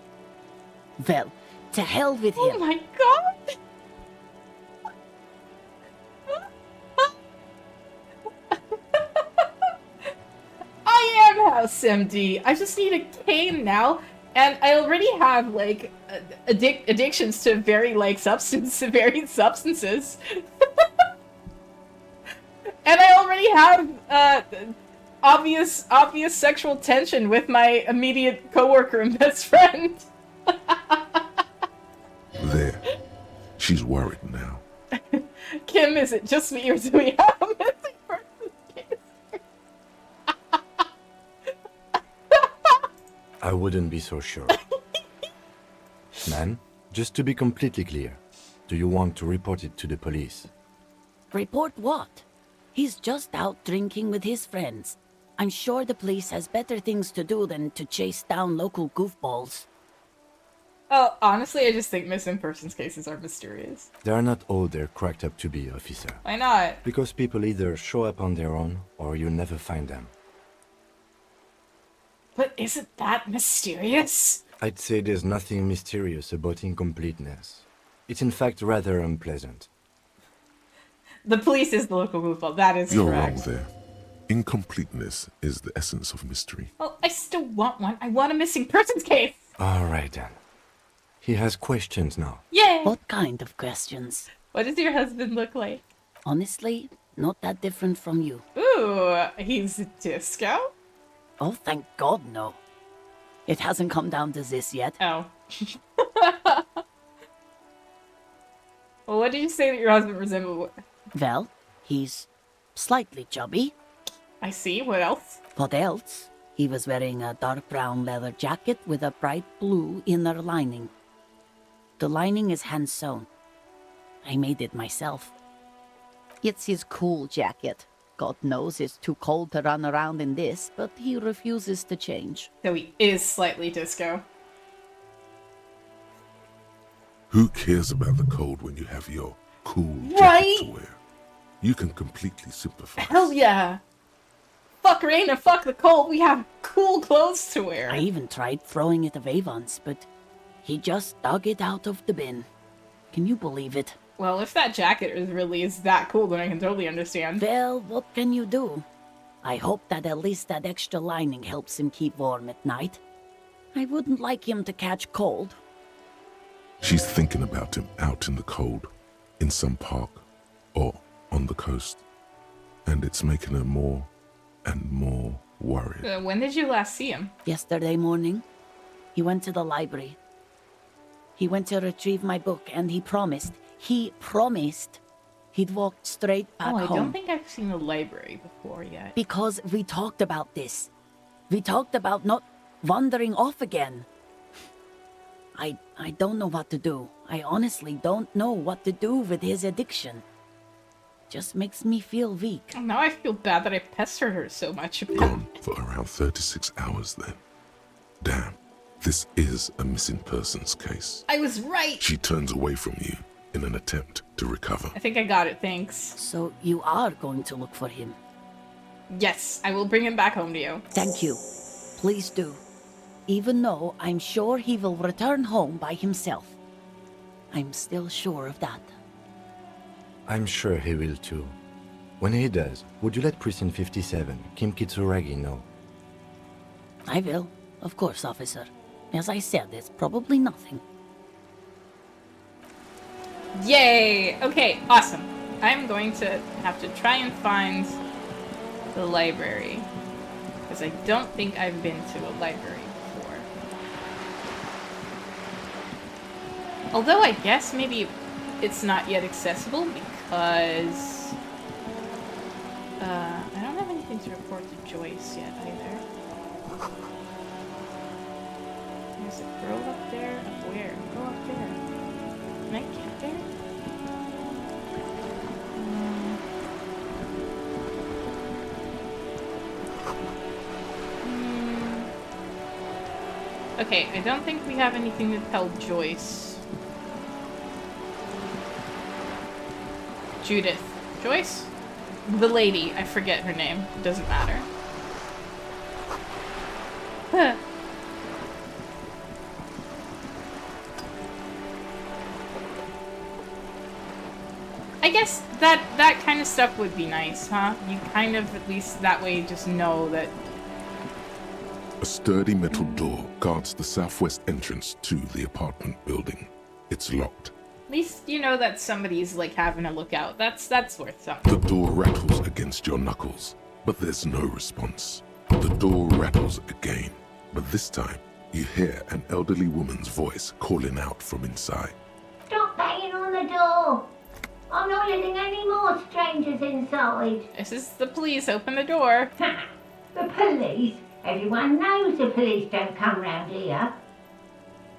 Well, to hell with him. Oh my god! I am House MD. I just need a cane now, and I already have like addictions to varied substances. And I already have obvious sexual tension with my immediate coworker and best friend. There. She's worried now. Kim, is it just me or do we have a missing person case? I wouldn't be so sure. Man, just to be completely clear, do you want to report it to the police? Report what? He's just out drinking with his friends. I'm sure the police has better things to do than to chase down local goofballs. Oh, honestly, I just think missing persons cases are mysterious. They are not all they're cracked up to be, officer. Why not? Because people either show up on their own, or you never find them. But isn't that mysterious? I'd say there's nothing mysterious about incompleteness. It's in fact rather unpleasant. The police is the local goofball, that is You're correct. wrong there. Incompleteness is the essence of mystery. Well, I still want one. I want a missing persons case! Alright then. He has questions now. Yay! What kind of questions? What does your husband look like? Honestly, not that different from you. Ooh, he's a disco? Oh, thank God, no. It hasn't come down to this yet. Oh. Well, what did you say that your husband resembled? Well, he's slightly chubby. I see. What else? What else? He was wearing a dark brown leather jacket with a bright blue inner lining. The lining is hand-sewn. I made it myself. It's his cool jacket. God knows it's too cold to run around in this, but he refuses to change. So he is slightly disco. Who cares about the cold when you have your cool jacket Right? to wear? You can completely sympathize. Hell yeah! Fuck rain and fuck the cold, we have cool clothes to wear. I even tried throwing it away once, but he just dug it out of the bin. Can you believe it? Well, if that jacket is that cool, then I can totally understand. Well, what can you do? I hope that at least that extra lining helps him keep warm at night. I wouldn't like him to catch cold. She's thinking about him out in the cold, in some park, or on the coast. And it's making her more and more worried. When did you last see him? Yesterday morning, he went to the library. He went to retrieve my book, and he promised he'd walked straight back home. I don't think I've seen the library before yet. Because we talked about this. We talked about not wandering off again. I don't know what to do. I honestly don't know what to do with his addiction. Just makes me feel weak. Now I feel bad that I pestered her so much. Gone for around 36 hours then. Damn, this is a missing persons case. I was right! She turns away from you in an attempt to recover. I think I got it, thanks. So you are going to look for him? Yes, I will bring him back home to you. Thank you. Please do. Even though I'm sure he will return home by himself. I'm still sure of that. I'm sure he will too. When he does, would you let Precinct 57, Kim Kitsuragi, know? I will, of course, officer. As I said, it's probably nothing. Yay! Okay, awesome. I'm going to have to try and find the library. Because I don't think I've been to a library before. Although I guess maybe it's not yet accessible because... I don't have anything to report to Joyce yet either. There's a girl up there. Where? Go up there. Can I get there? Okay, I don't think we have anything to tell Joyce. Judith. Joyce? The lady. I forget her name. It doesn't matter. Huh. I guess that kind of stuff would be nice, huh? You kind of, at least that way, just know that... A sturdy metal door guards the southwest entrance to the apartment building. It's locked. At least you know that somebody's, like, having a lookout. That's worth something. The door rattles against your knuckles, but there's no response. The door rattles again, but this time you hear an elderly woman's voice calling out from inside. Stop banging on the door! I'm not letting any more strangers inside. This is the police. Open the door. The police? Everyone knows the police don't come round here.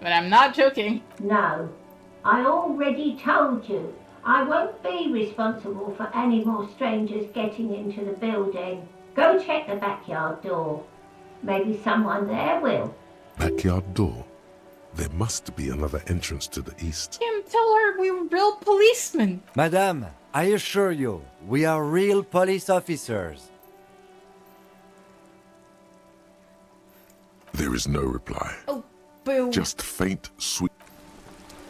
But I'm not joking. No. I already told you. I won't be responsible for any more strangers getting into the building. Go check the backyard door. Maybe someone there will. Backyard door? There must be another entrance to the east. Kim, tell her we were real policemen. Madame, I assure you, we are real police officers. There is no reply. Oh, boo. Just faint, sweet...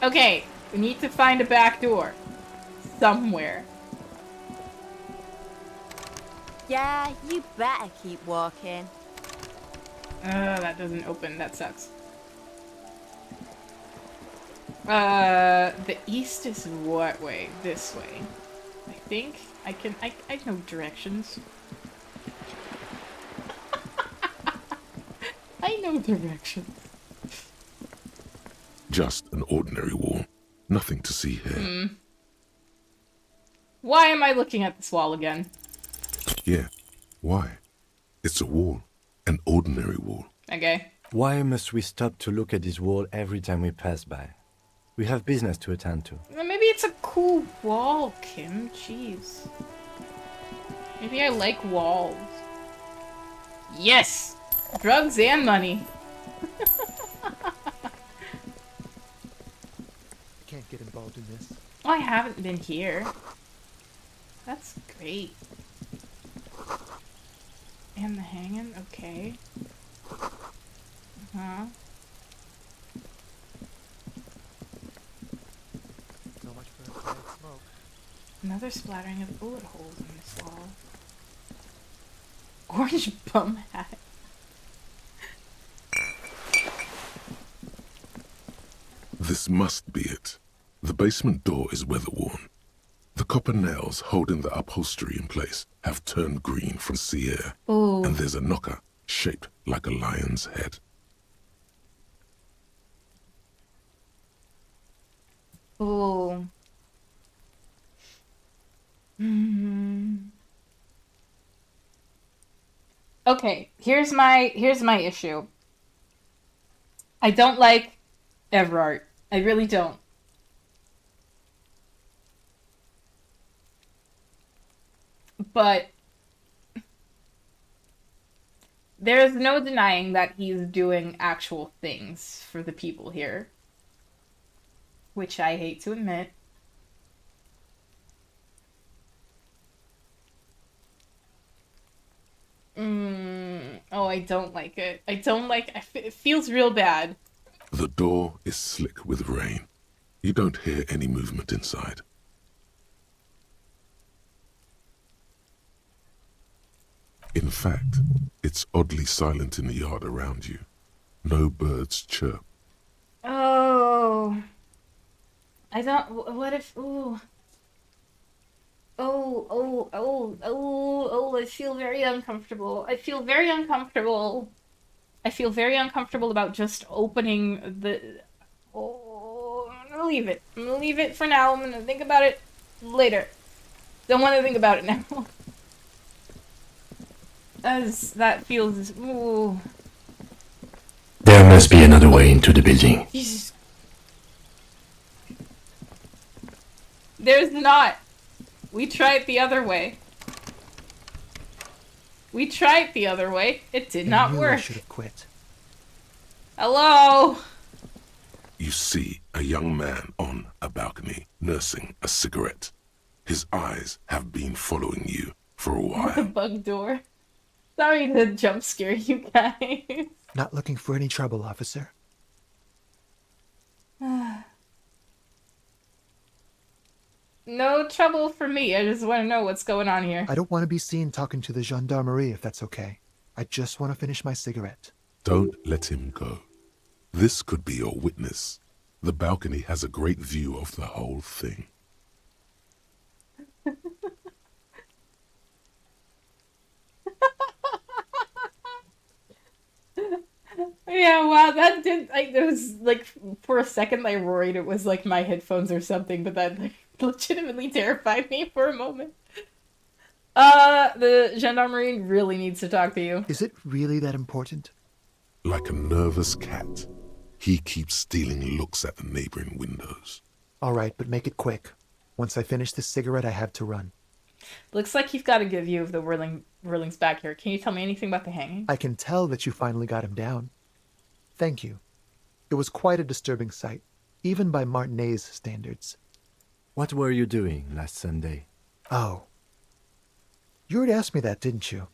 Okay, we need to find a back door. Somewhere. Yeah, you better keep walking. That doesn't open. That sucks. The east is what way? This way. I think. I know directions. I know directions. Just an ordinary wall. Nothing to see here. Why am I looking at this wall again? Yeah. Why? It's a wall. An ordinary wall. Okay. Why must we stop to look at this wall every time we pass by? We have business to attend to. Maybe it's a cool wall, Kim. Jeez. Maybe I like walls. Yes! Drugs and money. Can't get involved in this. Oh, I haven't been here. That's great. And the hanging? Okay. Uh-huh. So much for a quiet smoke. Another splattering of bullet holes in this wall. Orange bum hat. This must be it. The basement door is weather-worn. The copper nails holding the upholstery in place have turned green from sea air. Ooh. And there's a knocker shaped like a lion's head. Ooh. Okay, here's my issue. I don't like Everart. I really don't. But there's no denying that he's doing actual things for the people here. Which I hate to admit. Oh, I don't like it. I don't like it feels real bad. The door is slick with rain. You don't hear any movement inside. In fact, it's oddly silent in the yard around you. No birds chirp. Oh. I don't. What if. Ooh. Oh, I feel very uncomfortable. I feel very uncomfortable. I feel very uncomfortable about just opening the. Oh, I'm gonna leave it. I'm gonna leave it for now. I'm gonna think about it later. Don't want to think about it now. As that feels. Ooh. There must be another way into the building. Jesus. There's not. We tried the other way. We tried the other way. It did not work. I should have quit. Hello? You see a young man on a balcony nursing a cigarette. His eyes have been following you for a while. The bug door. Sorry to jump scare you guys. Not looking for any trouble, officer. No trouble for me. I just want to know what's going on here. I don't want to be seen talking to the gendarmerie if that's okay. I just want to finish my cigarette. Don't let him go. This could be your witness. The balcony has a great view of the whole thing. Yeah, wow, that did, it was, like, for a second I worried it was, like, my headphones or something, but that, like, legitimately terrified me for a moment. The gendarmerie really needs to talk to you. Is it really that important? Like a nervous cat, he keeps stealing looks at the neighboring windows. All right, but make it quick. Once I finish this cigarette, I have to run. Looks like you've got a good view of the whirlings back here. Can you tell me anything about the hanging? I can tell that you finally got him down. Thank you. It was quite a disturbing sight, even by Martinet's standards. What were you doing last Sunday? Oh. You already asked me that, didn't you?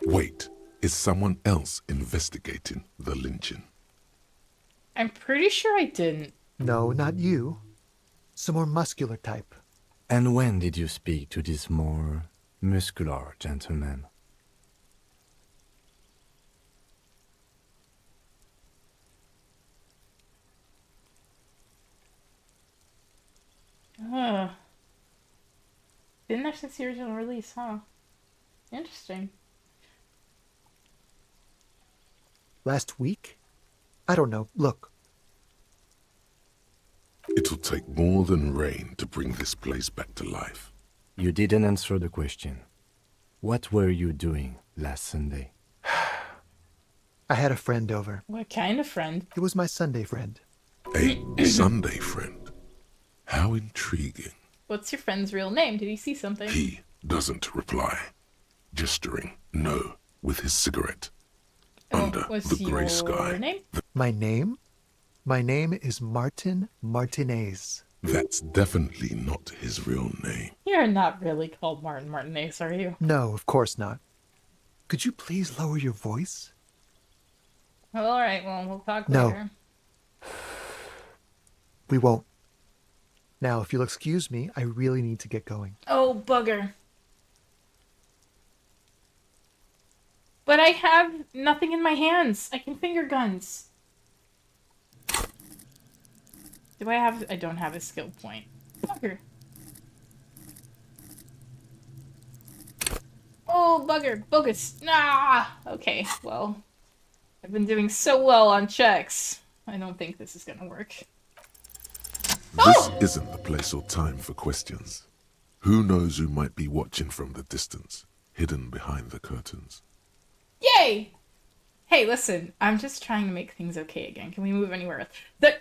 Wait, is someone else investigating the lynching? I'm pretty sure I didn't. No, not you. Some more muscular type. And when did you speak to this more muscular gentleman? Been there since the original release, huh? Interesting. Last week? I don't know. Look. It'll take more than rain to bring this place back to life. You didn't answer the question. What were you doing last Sunday? I had a friend over. What kind of friend? It was my Sunday friend. A Sunday friend? How intriguing. What's your friend's real name? Did he see something? He doesn't reply, gesturing no with his cigarette. Under the grey sky. Name? My name? My name is Martin Martinez. That's definitely not his real name. You're not really called Martin Martinez, are you? No, of course not. Could you please lower your voice? Well, alright, well, we'll talk No. later. We won't. Now, if you'll excuse me, I really need to get going. Oh, bugger. But I have nothing in my hands. I can finger guns. Do I have... I don't have a skill point. Bugger. Oh, bugger. Bogus. Nah. Okay, well. I've been doing so well on checks. I don't think this is gonna work. This isn't the place or time for questions. Who knows who might be watching from the distance, hidden behind the curtains. Yay! Hey, listen, I'm just trying to make things okay again. Can we move anywhere else?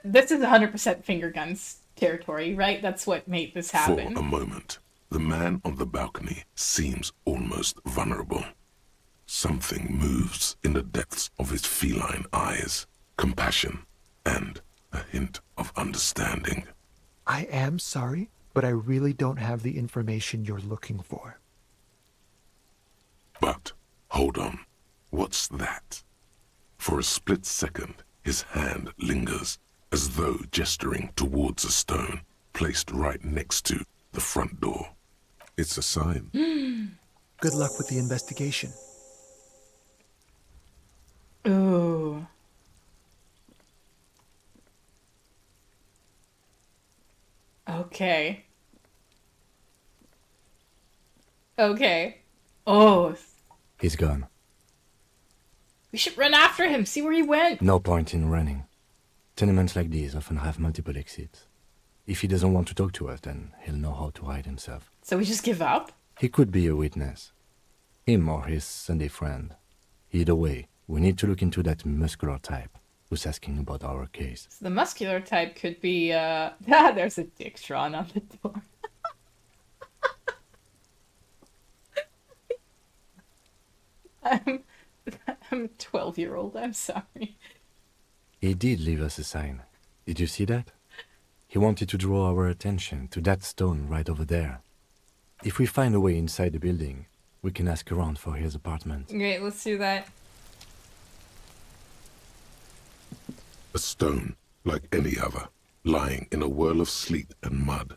This is 100% finger guns territory, right? That's what made this happen. For a moment, the man on the balcony seems almost vulnerable. Something moves in the depths of his feline eyes. Compassion and a hint of understanding. I am sorry, but I really don't have the information you're looking for. But Hold on. What's that? For a split second, his hand lingers, as though gesturing towards a stone placed right next to the front door. It's a sign. Good luck with the investigation. Ooh. Okay. Okay. Oh. He's gone. We should run after him, see where he went. No point in running. Tenements like these often have multiple exits. If he doesn't want to talk to us, then he'll know how to hide himself. So we just give up? He could be a witness. Him or his Sunday friend. Either way, we need to look into that muscular type who's asking about our case. So the muscular type could be, there's a dick drawn on the door. I'm a 12-year-old, I'm sorry. He did leave us a sign. Did you see that? He wanted to draw our attention to that stone right over there. If we find a way inside the building, we can ask around for his apartment. Great, let's do that. A stone, like any other, lying in a whirl of sleet and mud.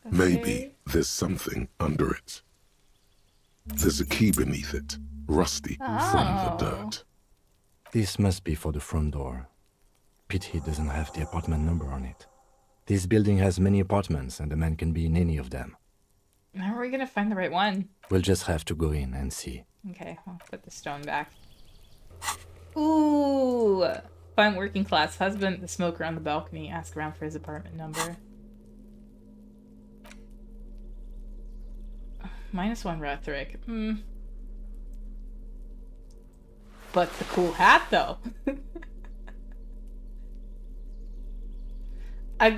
Okay. Maybe there's something under it. There's a key beneath it, rusty from the dirt. This must be for the front door. Pity doesn't have the apartment number on it. This building has many apartments and the man can be in any of them. How are we gonna find the right one? We'll just have to go in and see. Okay, I'll put the stone back. Ooh! Find working class husband, the smoker on the balcony, ask around for his apartment number. -1 rhetoric. But the cool hat, though.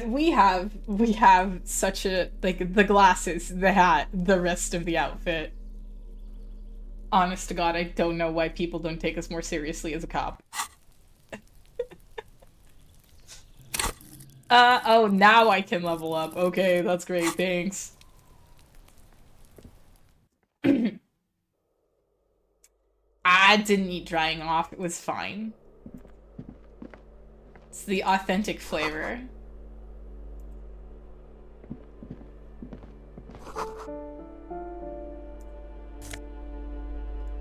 We have such a, like, the glasses, the hat, the rest of the outfit. Honest to God, I don't know why people don't take us more seriously as a cop. Oh, now I can level up. Okay, that's great, thanks. I didn't need drying off, it was fine. It's the authentic flavor.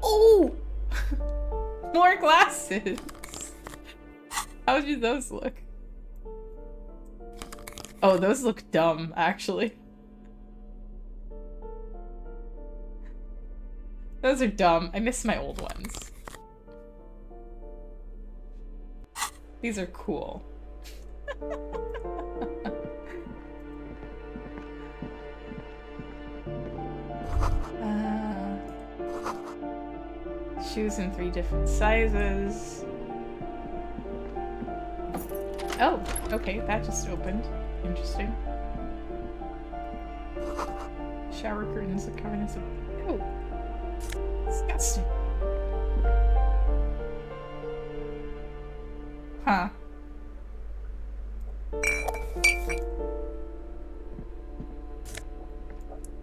Oh! More glasses! How do those look? Oh, those look dumb, actually. Those are dumb. I miss my old ones. These are cool. Shoes in 3 different sizes. Oh, okay, that just opened. Interesting. Shower curtains that cover in some. Oh, disgusting. Huh.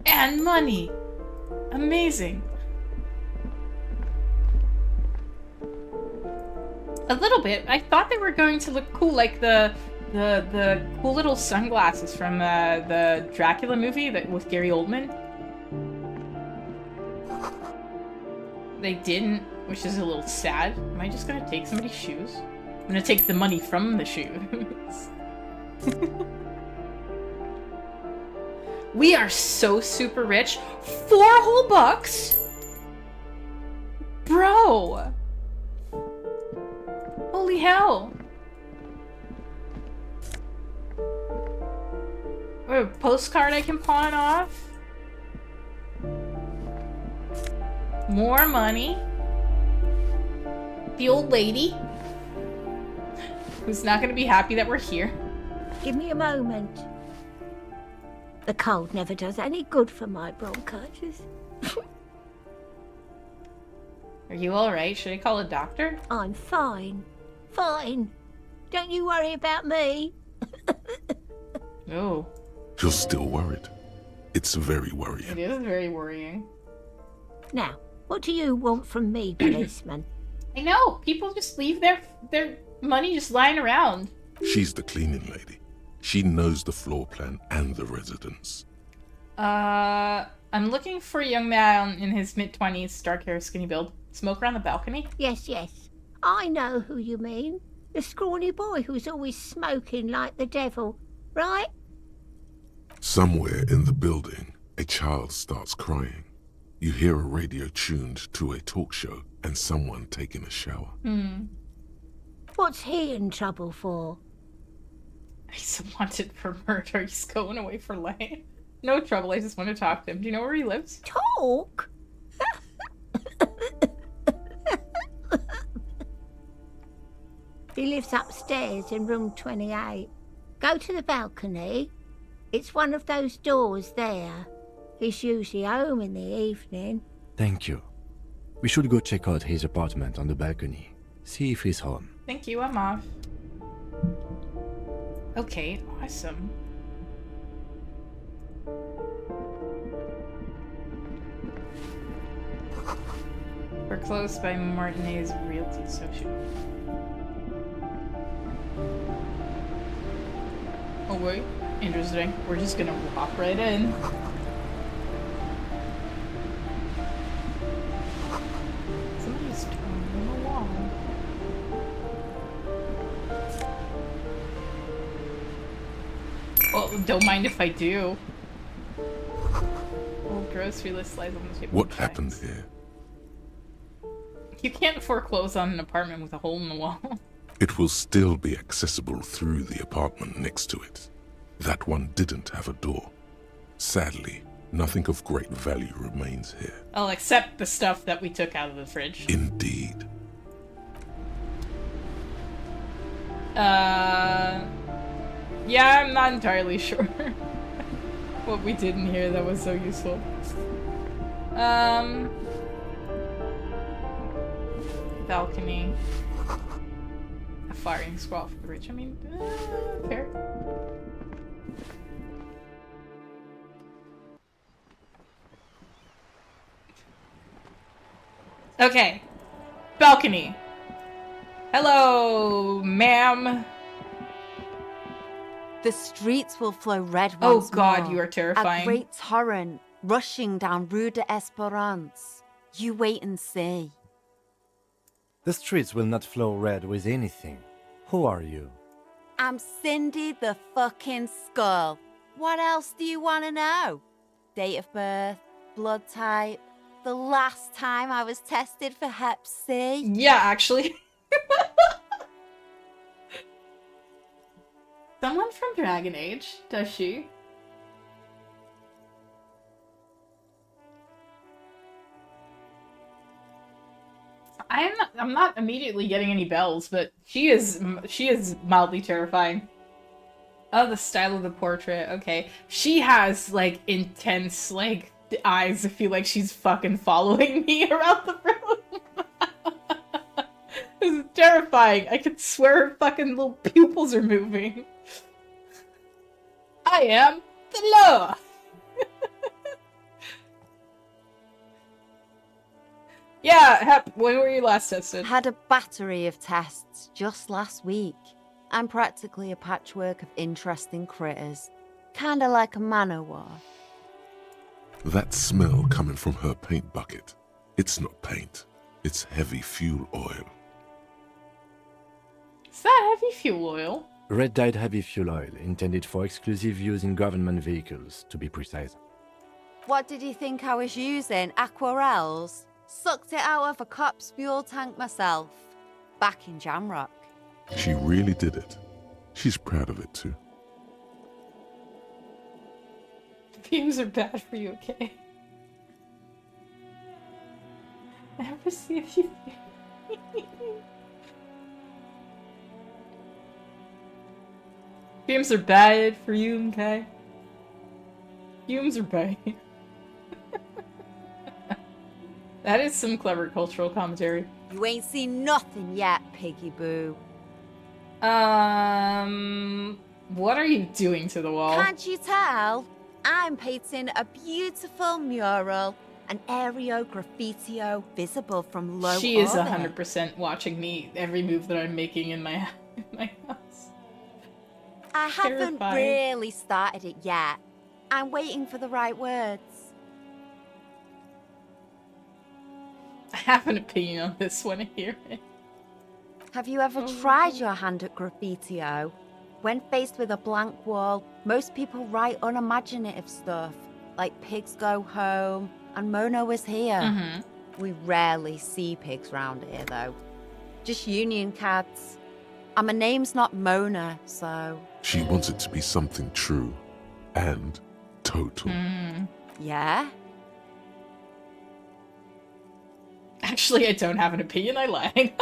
And money. Amazing. A little bit. I thought they were going to look cool, like the cool little sunglasses from the Dracula movie that with Gary Oldman. They didn't, which is a little sad. Am I just gonna take somebody's shoes? I'm gonna take the money from the shoes. We are so super rich. 4 whole bucks? Bro! Holy hell! A postcard I can pawn off. More money. The old lady. Who's not gonna be happy that we're here. Give me a moment. The cold never does any good for my bronchitis. Are you alright? Should I call a doctor? I'm fine. Fine. Don't you worry about me. Oh. You're still worried. It's very worrying. It is very worrying. Now, What do you want from me, policeman? I know. People just leave their money just lying around. She's the cleaning lady. She knows the floor plan and the residence. I'm looking for a young man in his mid-20s, dark hair, skinny build. Smoker on the balcony? Yes, yes. I know who you mean. The scrawny boy who's always smoking like the devil, right? Somewhere in the building, a child starts crying. You hear a radio tuned to a talk show and someone taking a shower. What's he in trouble for? He's wanted for murder. He's going away for life. No trouble, I just want to talk to him. Do you know where he lives? Talk? He lives upstairs in room 28. Go to the balcony. It's one of those doors there. He's usually home in the evening. Thank you. We should go check out his apartment on the balcony. See if he's home. Thank you, I'm off. Okay, awesome. We're close by Martinez Realty Associate. Oh wait, interesting. We're just gonna walk right in. Somebody's turning the wall. Oh, don't mind if I do. Old grocery list lies on the table. What happened here? You can't foreclose on an apartment with a hole in the wall. It will still be accessible through the apartment next to it. That one didn't have a door. Sadly, nothing of great value remains here. I'll accept the stuff that we took out of the fridge. Indeed. Yeah, I'm not entirely sure what we did in here that was so useful. Balcony. A firing squad for the rich. I mean, fair. Okay. Balcony. Hello, ma'am. The streets will flow red Oh once God, more. you are terrifying. A great torrent rushing down Rue de Esperance. You wait and see. The streets will not flow red with anything. Who are you? I'm Cindy the fucking Skull. What else do you want to know? Date of birth, blood type, the last time I was tested for Hep C. Yeah, actually. Someone from Dragon Age, does she? I'm not immediately getting any bells, but she is mildly terrifying. Oh, the style of the portrait. Okay. She has like intense like eyes. I feel like she's fucking following me around the room. This is terrifying. I could swear her fucking little pupils are moving. I am the law. Yeah, Hep, when were you last tested? Had a battery of tests just last week. I'm practically a patchwork of interesting critters. Kinda like a Manowar. That smell coming from her paint bucket. It's not paint. It's heavy fuel oil. Is that heavy fuel oil? Red dyed heavy fuel oil, intended for exclusive use in government vehicles, to be precise. What did you think I was using? Aquarels? Sucked it out of a cop's fuel tank myself. Back in Jamrock. She really did it. She's proud of it too. Fumes are bad for you, okay? I never see if you. Fumes are bad for you, okay? Fumes are bad. That is some clever cultural commentary. You ain't seen nothing yet, Piggy Boo. What are you doing to the wall? Can't you tell? I'm painting a beautiful mural. An aereo graffitio visible from low She is orbit. 100% watching me, every move that I'm making in my house. I haven't Terrified. really started it yet. I'm waiting for the right words. I have an opinion on this when I hear it. Have you ever tried your hand at graffitio? When faced with a blank wall, most people write unimaginative stuff, like pigs go home and Mono is here. We rarely see pigs round here, though. Just union cats. And my name's not Mona, so... She wants it to be something true and total. Yeah? Actually, I don't have an opinion, I lied.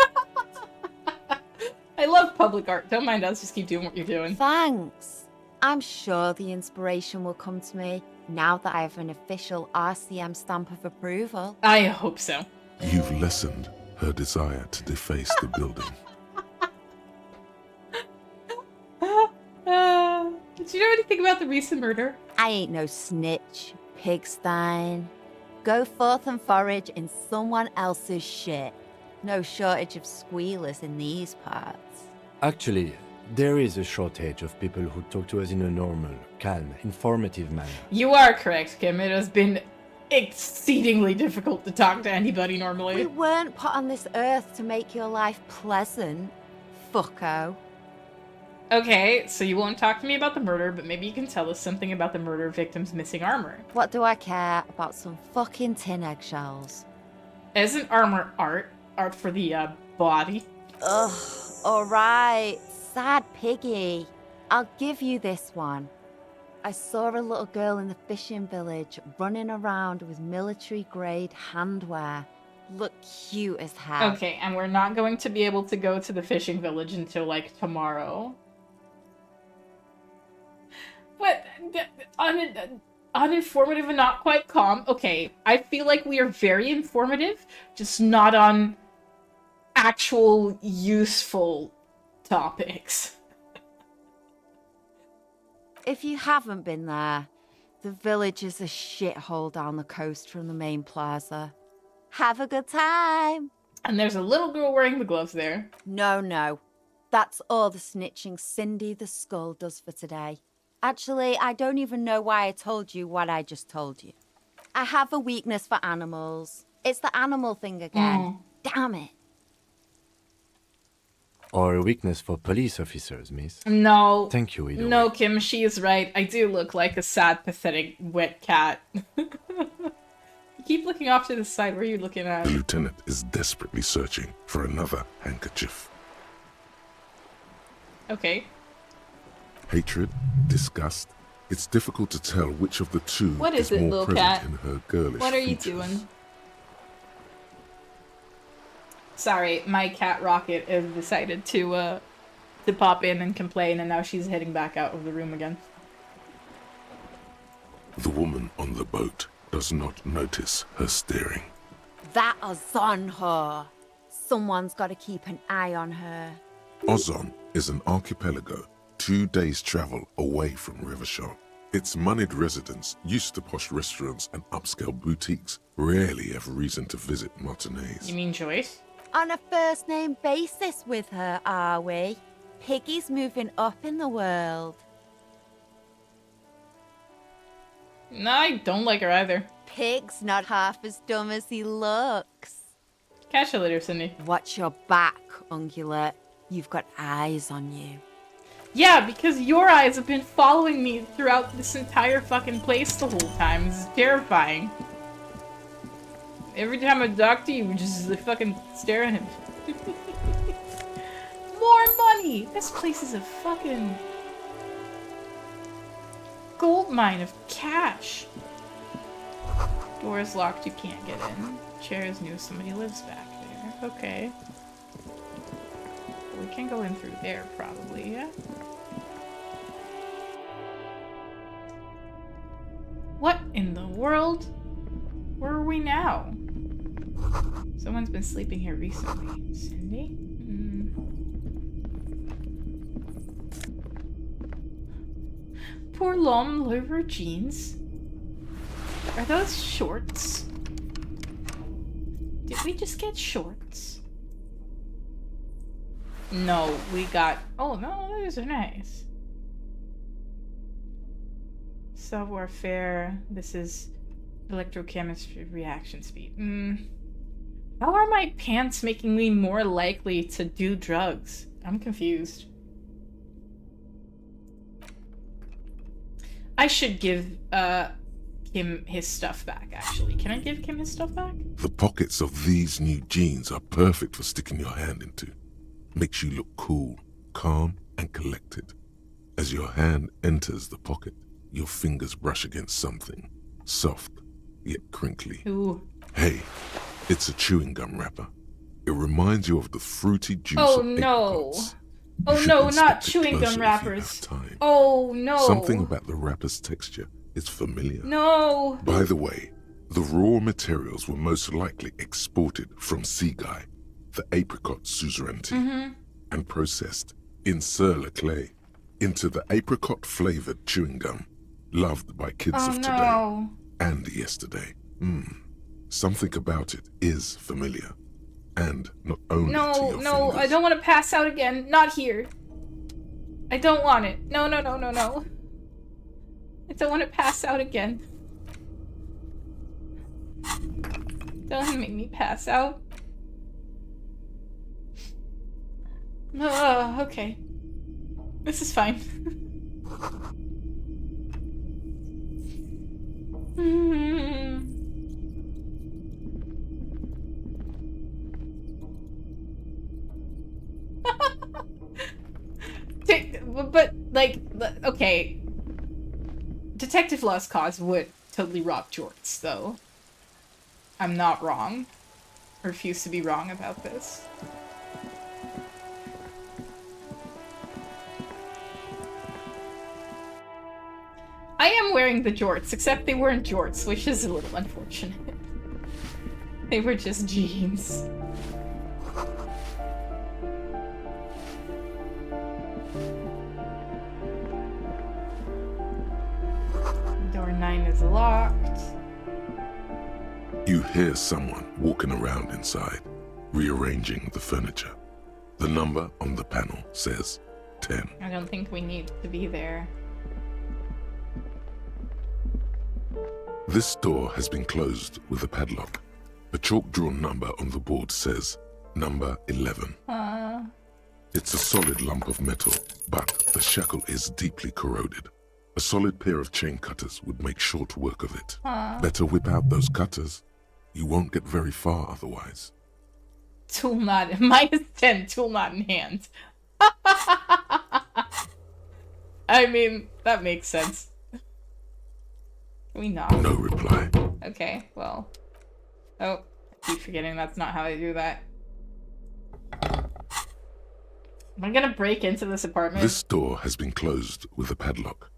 I love public art. Don't mind us, just keep doing what you're doing. Thanks. I'm sure the inspiration will come to me now that I have an official RCM stamp of approval. I hope so. You've lessened her desire to deface the building. Did you know anything about the recent murder? I ain't no snitch, pigstein. Go forth and forage in someone else's shit. No shortage of squealers in these parts. Actually, there is a shortage of people who talk to us in a normal, calm, informative manner. You are correct, Kim. It has been exceedingly difficult to talk to anybody normally. We weren't put on this earth to make your life pleasant, fucko. Okay, so you won't talk to me about the murder, but maybe you can tell us something about the murder victim's missing armor. What do I care about some fucking tin eggshells? Isn't armor art? Art for the, body? Ugh, alright. Sad piggy. I'll give you this one. I saw a little girl in the fishing village running around with military-grade handwear. Looked cute as hell. Okay, and we're not going to be able to go to the fishing village until, like, tomorrow. What? Uninformative and not quite calm? Okay, I feel like we are very informative, just not on actual useful topics. If you haven't been there, the village is a shithole down the coast from the main plaza. Have a good time! And there's a little girl wearing the gloves there. No. That's all the snitching Cindy the Skull does for today. Actually, I don't even know why I told you what I just told you. I have a weakness for animals. It's the animal thing again. Damn it. Or a weakness for police officers, miss. No. Thank you, either No, way. Kim, she is right. I do look like a sad, pathetic, wet cat. You keep looking off to the side. Where are you looking at? The lieutenant is desperately searching for another handkerchief. Okay. Hatred, disgust. It's difficult to tell which of the two What is is it, more little present cat? in her girlish What are you features. doing? Sorry, my cat Rocket has decided to pop in and complain, and now she's heading back out of the room again. The woman on the boat does not notice her steering. That Ozon her. Someone's got to keep an eye on her. Ozon is an archipelago 2 days' travel away from Rivershaw. Its moneyed residents, used to posh restaurants and upscale boutiques, rarely have reason to visit Martinez. You mean Joyce? On a first-name basis with her, are we? Piggy's moving up in the world. No, I don't like her either. Pig's not half as dumb as he looks. Catch you later, Cindy. Watch your back, Ungulate. You've got eyes on you. Yeah, because your eyes have been following me throughout this entire fucking place the whole time. This is terrifying. Every time I talk to you, you just fucking stare at him. More money! This place is a fucking gold mine of cash. Door is locked, you can't get in. Chair is new, somebody lives back there. Okay. We can go in through there, probably, yeah? What in the world? Where are we now? Someone's been sleeping here recently. Cindy? Poor l'homme, lower jeans. Are those shorts? we just get shorts? No, we got... Oh, no, those are nice. Cell warfare. This is electrochemistry reaction speed. How are my pants making me more likely to do drugs? I'm confused. I should give Kim his stuff back, actually. Can I give Kim his stuff back? The pockets of these new jeans are perfect for sticking your hand into. Makes you look cool, calm, and collected. As your hand enters the pocket, your fingers brush against something. Soft, yet crinkly. Ooh. Hey, it's a chewing gum wrapper. It reminds you of the fruity juice Oh of no. apricots. Oh You no, should not inspect it chewing closer gum if you wrappers. have time. Oh no. Something about the wrapper's texture is familiar. No. By the way, the raw materials were most likely exported from Seaguy, the apricot suzerainty, and processed in Sur-le-Clay into the apricot-flavored chewing gum loved by kids of today and yesterday. Something about it is familiar, and not only to your No, fingers. I don't want to pass out again. Not here. I don't want it. No. I don't want to pass out again. Don't make me pass out. Okay. This is fine. But, like, okay. Detective Lost Cause would totally rob Jorts, though. I'm not wrong. I refuse to be wrong about this. I am wearing the jorts, except they weren't jorts, which is a little unfortunate. They were just jeans. Door 9 is locked. You hear someone walking around inside, rearranging the furniture. The number on the panel says 10. I don't think we need to be there. This door has been closed with a padlock. A chalk-drawn number on the board says number 11. It's a solid lump of metal, but the shackle is deeply corroded. A solid pair of chain cutters would make short work of it. Better whip out those cutters. You won't get very far otherwise. Tool not -10, tool not in hand. I mean, that makes sense. Can we not? No reply. Okay, well. Oh, I keep forgetting that's not how I do that. Am I gonna break into this apartment? This door has been closed with a padlock.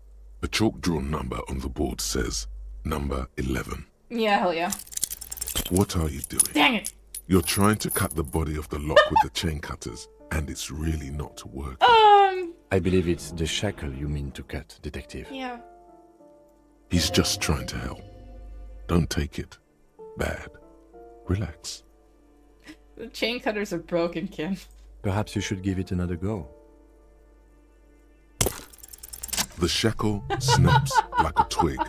A chalk-drawn number on the board says number 11. Yeah, hell yeah. What are you doing? Dang it! You're trying to cut the body of the lock with the chain cutters, and it's really not working. I believe it's the shackle you mean to cut, Detective. Yeah. He's just trying to help. Don't take it bad. Relax. The chain cutters are broken, Kim. Perhaps you should give it another go. The shackle snaps like a twig,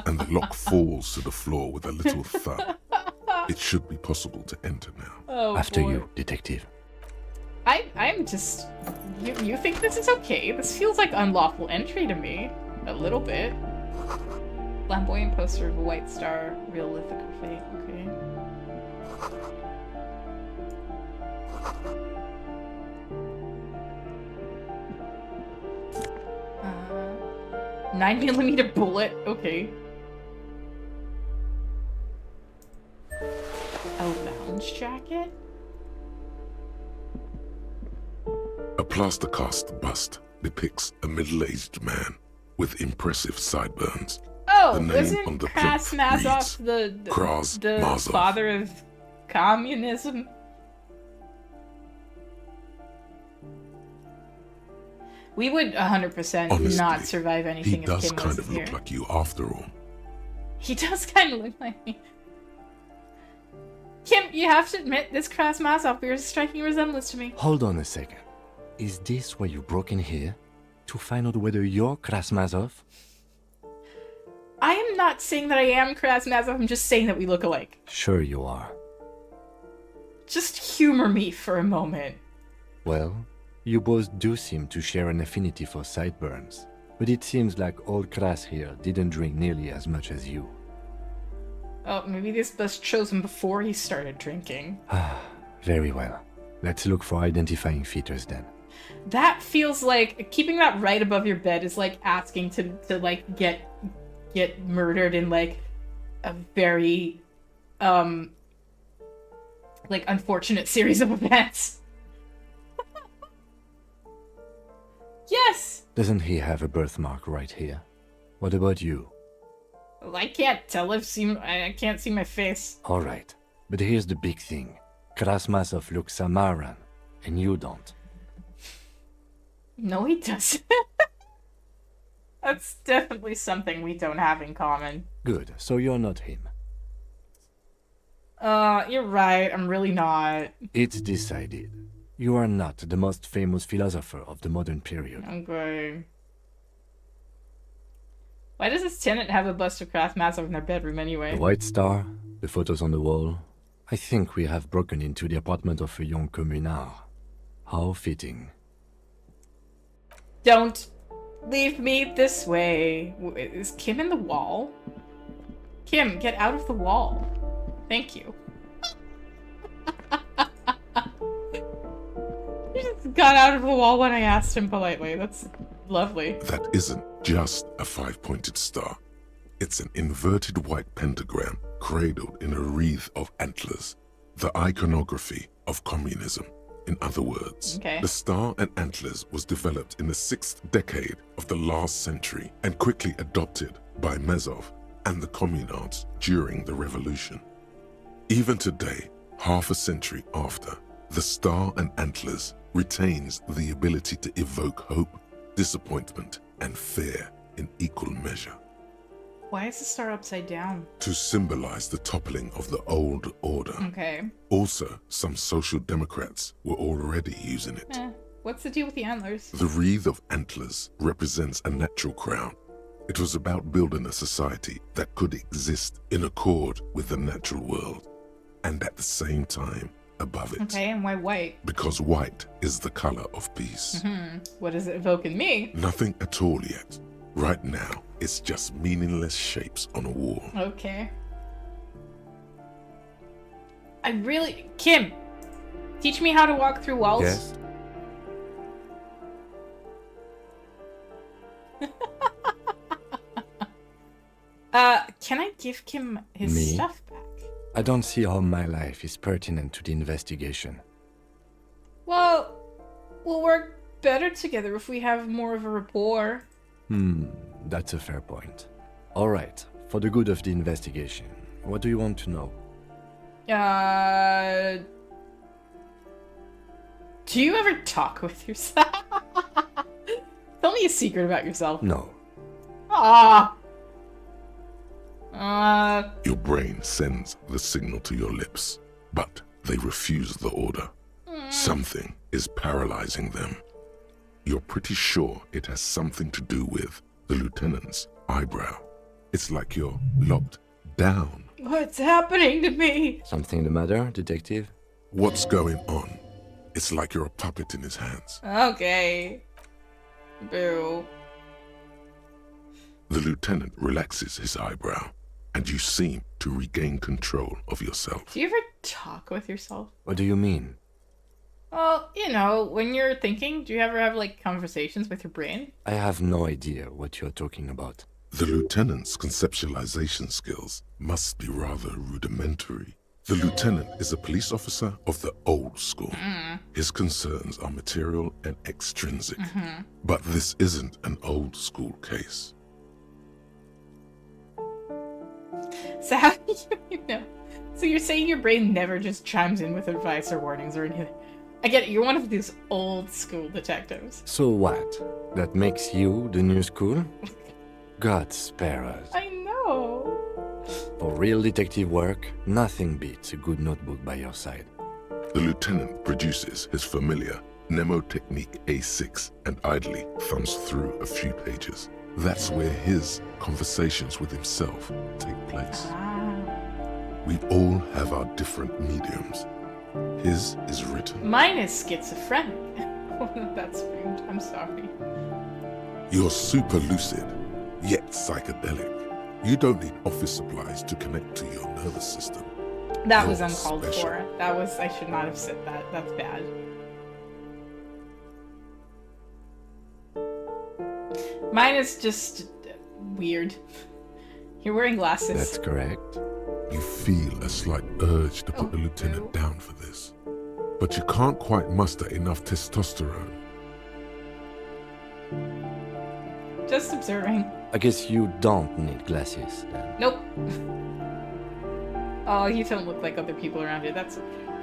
and the lock falls to the floor with a little thud. It should be possible to enter now. Oh, After boy. you, Detective. I'm just... You think this is okay? This feels like unlawful entry to me. A little bit. Flamboyant poster of a white star, real lithical fate. Okay. 9mm bullet. Okay. A lounge jacket? A plaster cast bust depicts a middle-aged man with impressive sideburns. Oh, The name wasn't on the Kras plinth Mazov reads Kras the Mazov. father of communism? We would 100% Honestly, not survive anything He if does Kim kind wasn't of look here. like you after all. He does kind of look like me. Kim, you have to admit, this Krasmazov bears a striking resemblance to me. Hold on a second. Is this why you broke in here? To find out whether you're Krasmazov? I am not saying that I am Krasmazov, I'm just saying that we look alike. Sure you are. Just humor me for a moment. Well, you both do seem to share an affinity for sideburns, but it seems like old Kras here didn't drink nearly as much as you. Oh, maybe this bus chose him before he started drinking. Very well. Let's look for identifying features then. That feels like keeping that right above your bed is like asking to like get murdered in like a very like unfortunate series of events. Yes. Doesn't he have a birthmark right here? What about you? Well, I can't tell. I can't see my face. All right, but here's the big thing. Krasmazov looks Samaran, and you don't. No, he doesn't. That's definitely something we don't have in common. Good, so you're not him. You're right. I'm really not. It's decided. You are not the most famous philosopher of the modern period. Okay. Why does this tenant have a bust of Krasmazov in their bedroom anyway? The White Star, the photos on the wall. I think we have broken into the apartment of a young communard. How fitting. Don't leave me this way. Is Kim in the wall? Kim, get out of the wall. Thank you. He just got out of the wall when I asked him politely. That's lovely. That isn't just a five-pointed star. It's an inverted white pentagram cradled in a wreath of antlers. The iconography of communism. In other words, the star and antlers was developed in the 6th decade of the last century and quickly adopted by Mezov and the communards during the revolution. Even today, half a century after, the star and antlers retains the ability to evoke hope, disappointment, and fear in equal measure. Why is the star upside down? To symbolize the toppling of the old order. Okay. Also, some social democrats were already using it. What's the deal with the antlers? The wreath of antlers represents a natural crown. It was about building a society that could exist in accord with the natural world, and at the same time, above it. Okay, and why white? Because white is the color of peace. What does it evoke in me? Nothing at all yet. Right now, it's just meaningless shapes on a wall. Okay. Kim, teach me how to walk through walls. Yes. Can I give Kim his Me? stuff back? I don't see how my life is pertinent to the investigation. Well, we'll work better together if we have more of a rapport. That's a fair point. All right, for the good of the investigation, what do you want to know? Do you ever talk with yourself? Tell me a secret about yourself. No. Your brain sends the signal to your lips, but they refuse the order. Something is paralyzing them. You're pretty sure it has something to do with the lieutenant's eyebrow. It's like you're locked down. What's happening to me? Something the matter, detective? What's going on? It's like you're a puppet in his hands. Okay. Boo. The lieutenant relaxes his eyebrow, and you seem to regain control of yourself. Do you ever talk with yourself? What do you mean? Well, you know, when you're thinking, do you ever have, like, conversations with your brain? I have no idea what you're talking about. The lieutenant's conceptualization skills must be rather rudimentary. The lieutenant is a police officer of the old school. His concerns are material and extrinsic. But this isn't an old school case. So how do you know? So you're saying your brain never just chimes in with advice or warnings or anything? I get it, you're one of these old school detectives. So what? That makes you the new school? God spare us. I know. For real detective work, nothing beats a good notebook by your side. The lieutenant produces his familiar mnemotechnique A6 and idly thumbs through a few pages. That's where his conversations with himself take place. We all have our different mediums. His is written. Mine is schizophrenic. That's rude. I'm sorry. You're super lucid, yet psychedelic. You don't need office supplies to connect to your nervous system. That You're was uncalled special. for. That was. I should not have said that. That's bad. Mine is just weird. You're wearing glasses. That's correct. You feel a slight urge to put the lieutenant down for this, but you can't quite muster enough testosterone. Just observing. I guess you don't need glasses then. Nope. Oh, you don't look like other people around here. That's.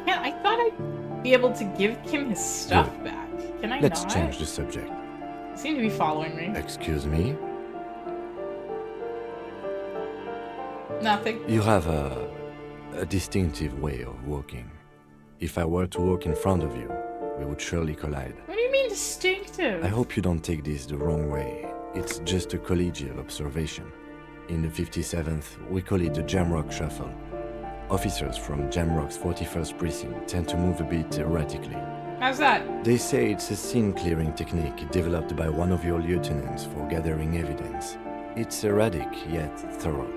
Yeah, I thought I'd be able to give Kim his stuff back. Can I Let's not? change the subject. You seem to be following me. Excuse me? Nothing. You have a distinctive way of walking. If I were to walk in front of you, we would surely collide. What do you mean distinctive? I hope you don't take this the wrong way. It's just a collegial observation. In the 57th, we call it the Jamrock Shuffle. Officers from Jamrock's 41st precinct tend to move a bit erratically. How's that? They say it's a scene-clearing technique developed by one of your lieutenants for gathering evidence. It's erratic, yet thorough.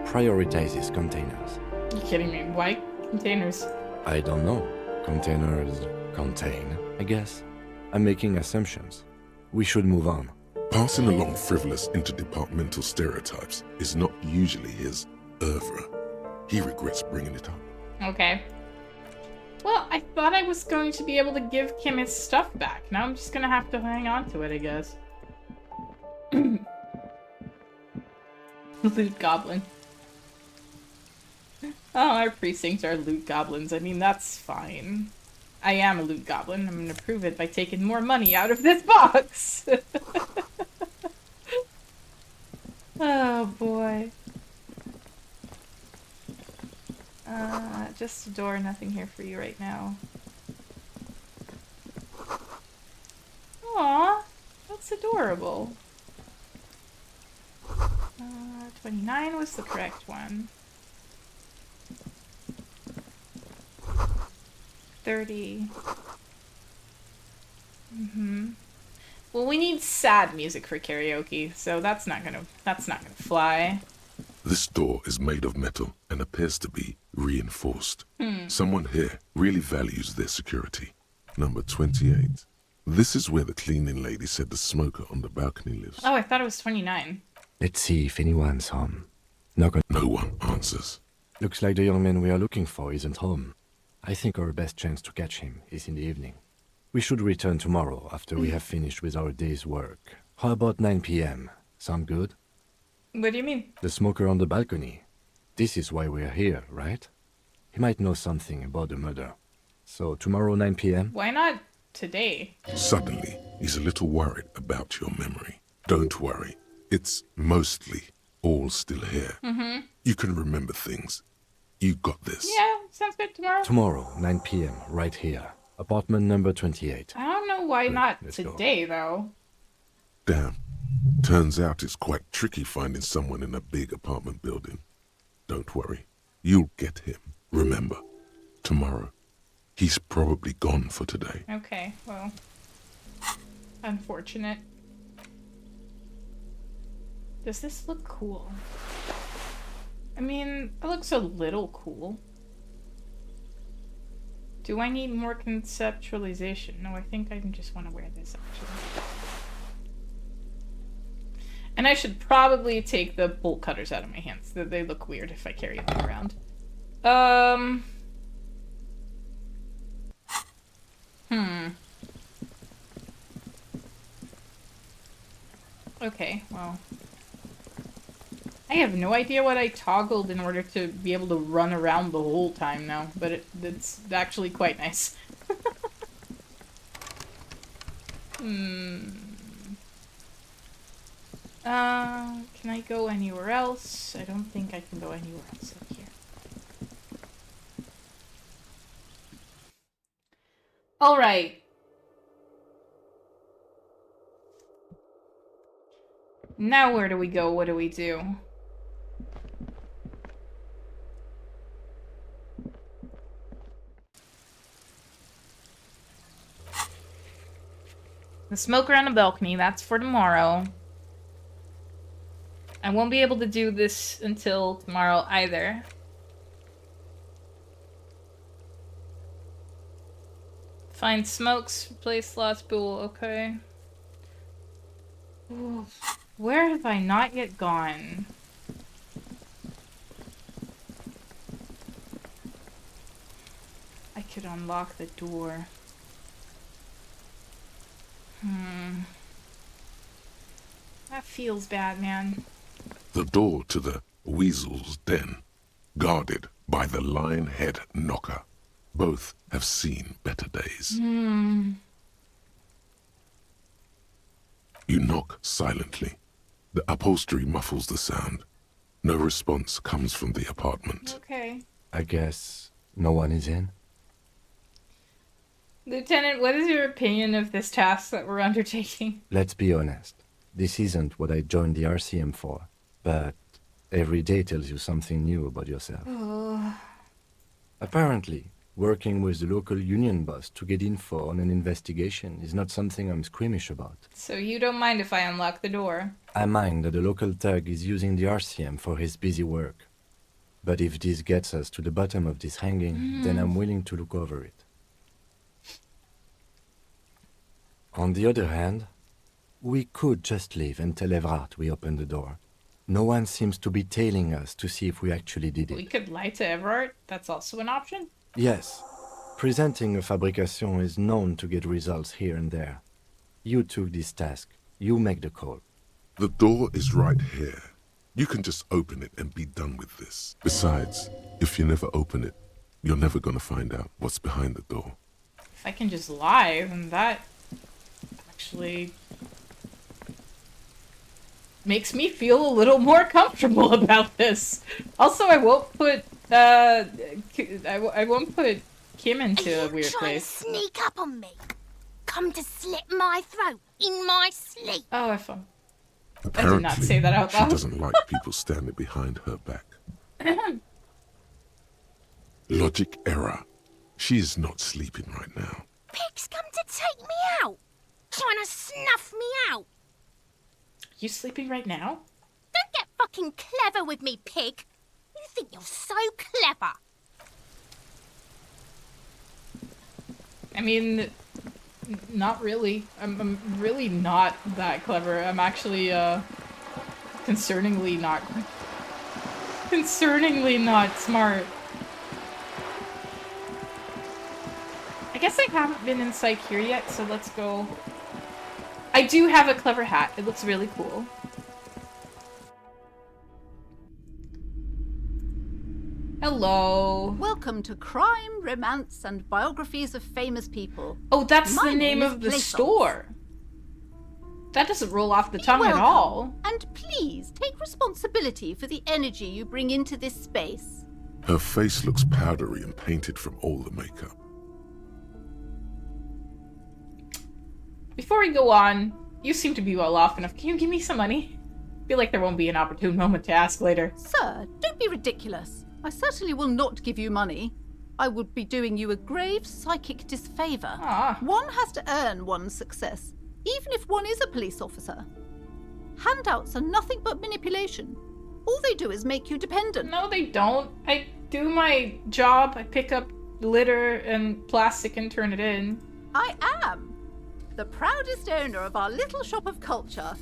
Prioritizes containers. You kidding me? Why containers? I don't know. Containers contain, I guess. I'm making assumptions. We should move on. Passing along frivolous interdepartmental stereotypes is not usually his oeuvre. He regrets bringing it up. Okay. Well, I thought I was going to be able to give Kim his stuff back. Now I'm just gonna have to hang on to it, I guess. Loot goblin. Oh, our precincts are loot goblins. I mean, that's fine. I am a loot goblin. I'm gonna prove it by taking more money out of this box. Oh, boy. Just a door, nothing here for you right now. Aw, that's adorable. 29 was the correct one. 30. Well, we need sad music for karaoke, so that's not gonna fly. This door is made of metal and appears to be reinforced. Someone here really values their security. Number 28. This is where the cleaning lady said the smoker on the balcony lives. Oh, I thought it was 29. Let's see if anyone's home. Knock on. No one answers. Looks like the young man we are looking for isn't home. I think our best chance to catch him is in the evening. We should return tomorrow after we have finished with our day's work. How about 9 p.m.? Sound good? What do you mean? The smoker on the balcony. This is why we're here, right? He might know something about the murder. So tomorrow 9 p.m.? Why not today? Suddenly, he's a little worried about your memory. Don't worry. It's mostly all still here. You can remember things. You got this. Yeah, sounds good. Tomorrow? Tomorrow, 9 p.m., right here. Apartment number 28. I don't know why not let's go. today, though. Damn. Turns out it's quite tricky finding someone in a big apartment building. Don't worry. You'll get him. Remember, tomorrow. He's probably gone for today. Okay, well. Unfortunate. Does this look cool? I mean, it looks a little cool. Do I need more conceptualization? No, I think I just want to wear this, actually. And I should probably take the bolt cutters out of my hands. They look weird if I carry them around. Okay, well. I have no idea what I toggled in order to be able to run around the whole time now, but it's actually quite nice. Can I go anywhere else? I don't think I can go anywhere else up here. Alright. Now where do we go? What do we do? The smoker on the balcony, that's for tomorrow. I won't be able to do this until tomorrow either. Find smokes, replace slots, pool, okay. Ooh, where have I not yet gone? I could unlock the door. That feels bad, man. The door to the Weasel's den, guarded by the Lionhead Knocker. Both have seen better days. You knock silently. The upholstery muffles the sound. No response comes from the apartment. Okay. I guess no one is in. Lieutenant, what is your opinion of this task that we're undertaking? Let's be honest. This isn't what I joined the RCM for, but every day tells you something new about yourself. Oh. Apparently, working with the local union boss to get info on an investigation is not something I'm squeamish about. So you don't mind if I unlock the door? I mind that the local thug is using the RCM for his busy work. But if this gets us to the bottom of this hanging, then I'm willing to look over it. On the other hand, we could just leave and tell Evrart we opened the door. No one seems to be tailing us to see if we actually did it. We could lie to Everard. That's also an option. Yes. Presenting a fabrication is known to get results here and there. You took this task. You make the call. The door is right here. You can just open it and be done with this. Besides, if you never open it, you're never gonna find out what's behind the door. If I can just lie, then that actually makes me feel a little more comfortable about this. Also, I won't put I won't put Kim into a weird place. Are you trying to sneak up on me? Come to slit my throat in my sleep? Oh, I did Apparently, not say that out she loud. doesn't like people standing behind her back. Logic error. She is not sleeping right now. Pig's come to take me out. Trying to snuff me out. You sleeping right now? Don't get fucking clever with me, pig. You think you're so clever. I mean, not really. I'm really not that clever. I'm actually, concerningly not smart. I guess I haven't been in psych here yet, so let's go. I do have a clever hat. It looks really cool. Hello. Welcome to Crime, Romance, and Biographies of Famous People. Oh, that's My the name is of the Plaisance. store. That doesn't roll off the tongue at Welcome, all. And please take responsibility for the energy you bring into this space. Her face looks powdery and painted from all the makeup. Before we go on, you seem to be well off enough. Can you give me some money? I feel like there won't be an opportune moment to ask later. Sir, don't be ridiculous. I certainly will not give you money. I would be doing you a grave psychic disfavor. One has to earn one's success, even if one is a police officer. Handouts are nothing but manipulation. All they do is make you dependent. No, they don't. I do my job. I pick up litter and plastic and turn it in. I am the proudest owner of our little shop of culture.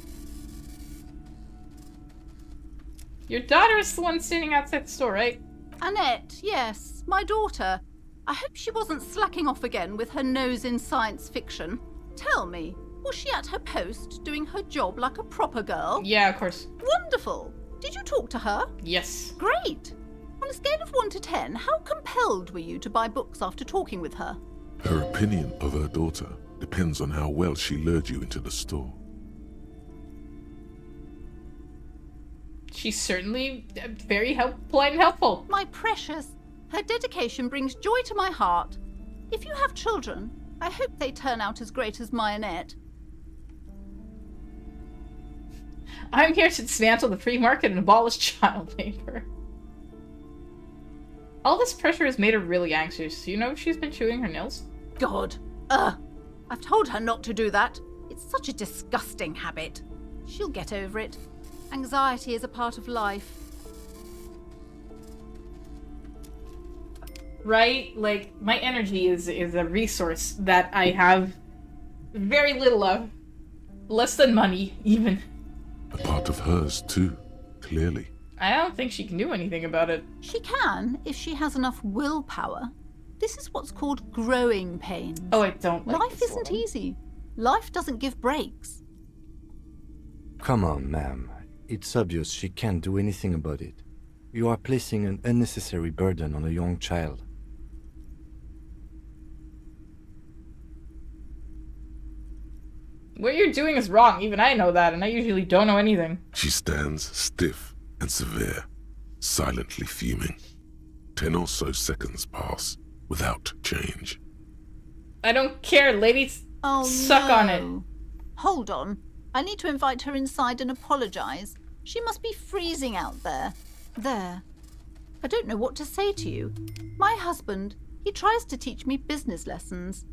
Your daughter is the one standing outside the store, right? Annette, yes, my daughter. I hope she wasn't slacking off again with her nose in science fiction. Tell me, was she at her post doing her job like a proper girl? Yeah, of course. Wonderful. Did you talk to her? Yes. Great. On a scale of 1 to 10, how compelled were you to buy books after talking with her? Her opinion of her daughter depends on how well she lured you into the store. She's certainly very polite and helpful. My precious, her dedication brings joy to my heart. If you have children, I hope they turn out as great as my Annette. I'm here to dismantle the free market and abolish child labor. All this pressure has made her really anxious. You know she's been chewing her nails? God. I've told her not to do that. It's such a disgusting habit. She'll get over it. Anxiety is a part of life. Right? Like, my energy is a resource that I have very little of. Less than money, even. A part of hers, too, clearly. I don't think she can do anything about it. She can, if she has enough willpower. This is what's called growing pains. Oh, I don't like Life isn't easy. Life doesn't give breaks. Come on, ma'am. It's obvious she can't do anything about it. You are placing an unnecessary burden on a young child. What you're doing is wrong. Even I know that, and I usually don't know anything. She stands stiff and severe, silently fuming. 10 or so seconds pass without change. I don't care, ladies. Oh, Suck no. on it. Hold on. I need to invite her inside and apologize. She must be freezing out there. There. I don't know what to say to you. My husband, he tries to teach me business lessons.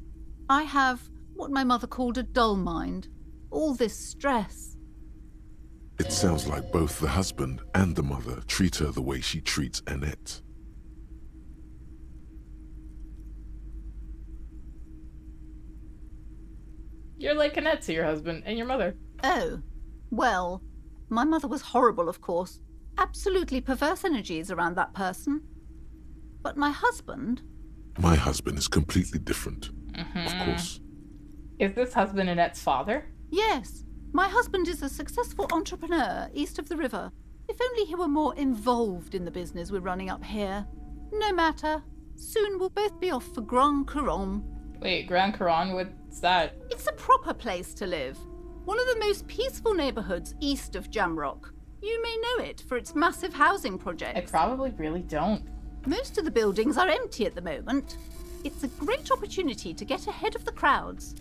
I have what my mother called a dull mind. All this stress. It sounds like both the husband and the mother treat her the way she treats Annette. You're like Annette to your husband and your mother. Oh. Well, my mother was horrible, of course. Absolutely perverse energies around that person. But my husband... My husband is completely different, of course. Is this husband Annette's father? Yes. My husband is a successful entrepreneur east of the river. If only he were more involved in the business we're running up here. No matter. Soon we'll both be off for Grand Couronne. Wait, Grand Couronne? What's that? It's a proper place to live. One of the most peaceful neighborhoods east of Jamrock. You may know it for its massive housing projects. I probably really don't. Most of the buildings are empty at the moment. It's a great opportunity to get ahead of the crowds.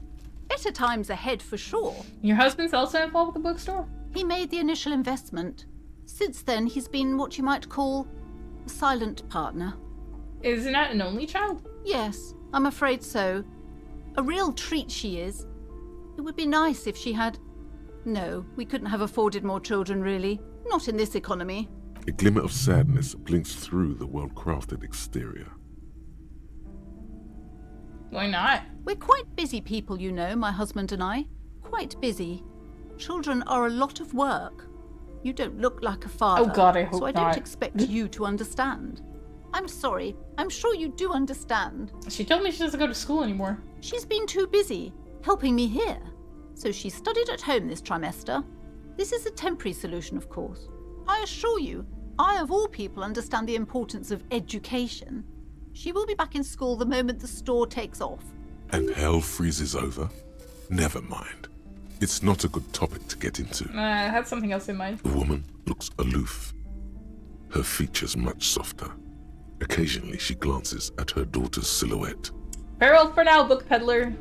Better times ahead for sure. Your husband's also involved with the bookstore? He made the initial investment. Since then, he's been what you might call a silent partner. Is Annette an only child? Yes, I'm afraid so. A real treat she is. It would be nice if she had... No, we couldn't have afforded more children, really. Not in this economy. A glimmer of sadness blinks through the well-crafted exterior. Why not? We're quite busy people, you know, my husband and I. Quite busy. Children are a lot of work. You don't look like a father. Oh God, I hope so I not. don't expect you to understand. I'm sorry. I'm sure you do understand. She told me she doesn't go to school anymore. She's been too busy helping me here. So she studied at home this trimester. This is a temporary solution, of course. I assure you, I of all people understand the importance of education. She will be back in school the moment the store takes off. And hell freezes over? Never mind. It's not a good topic to get into. I had something else in mind. The woman looks aloof. Her features much softer. Occasionally she glances at her daughter's silhouette. Farewell for now, book peddler.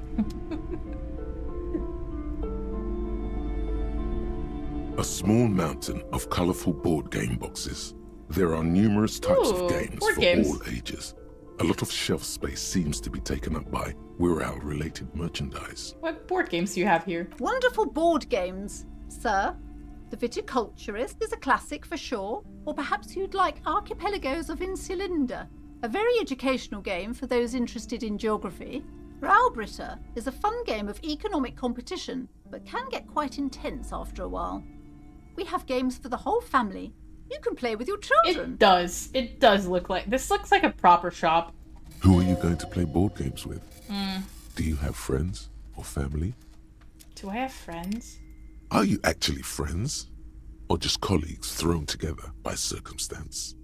A small mountain of colorful board game boxes. There are numerous types of games board for games. all ages. A lot of shelf space seems to be taken up by Wirral-related merchandise. What board games do you have here? Wonderful board games, sir. The Viticulturist is a classic for sure, or perhaps you'd like Archipelagos of Insulinda, a very educational game for those interested in geography. Raubritter is a fun game of economic competition, but can get quite intense after a while. We have games for the whole family. You can play with your children. It does. It does look like... This looks like a proper shop. Who are you going to play board games with? Mm. Do you have friends or family? Do I have friends? Are you actually friends? Or just colleagues thrown together by circumstance?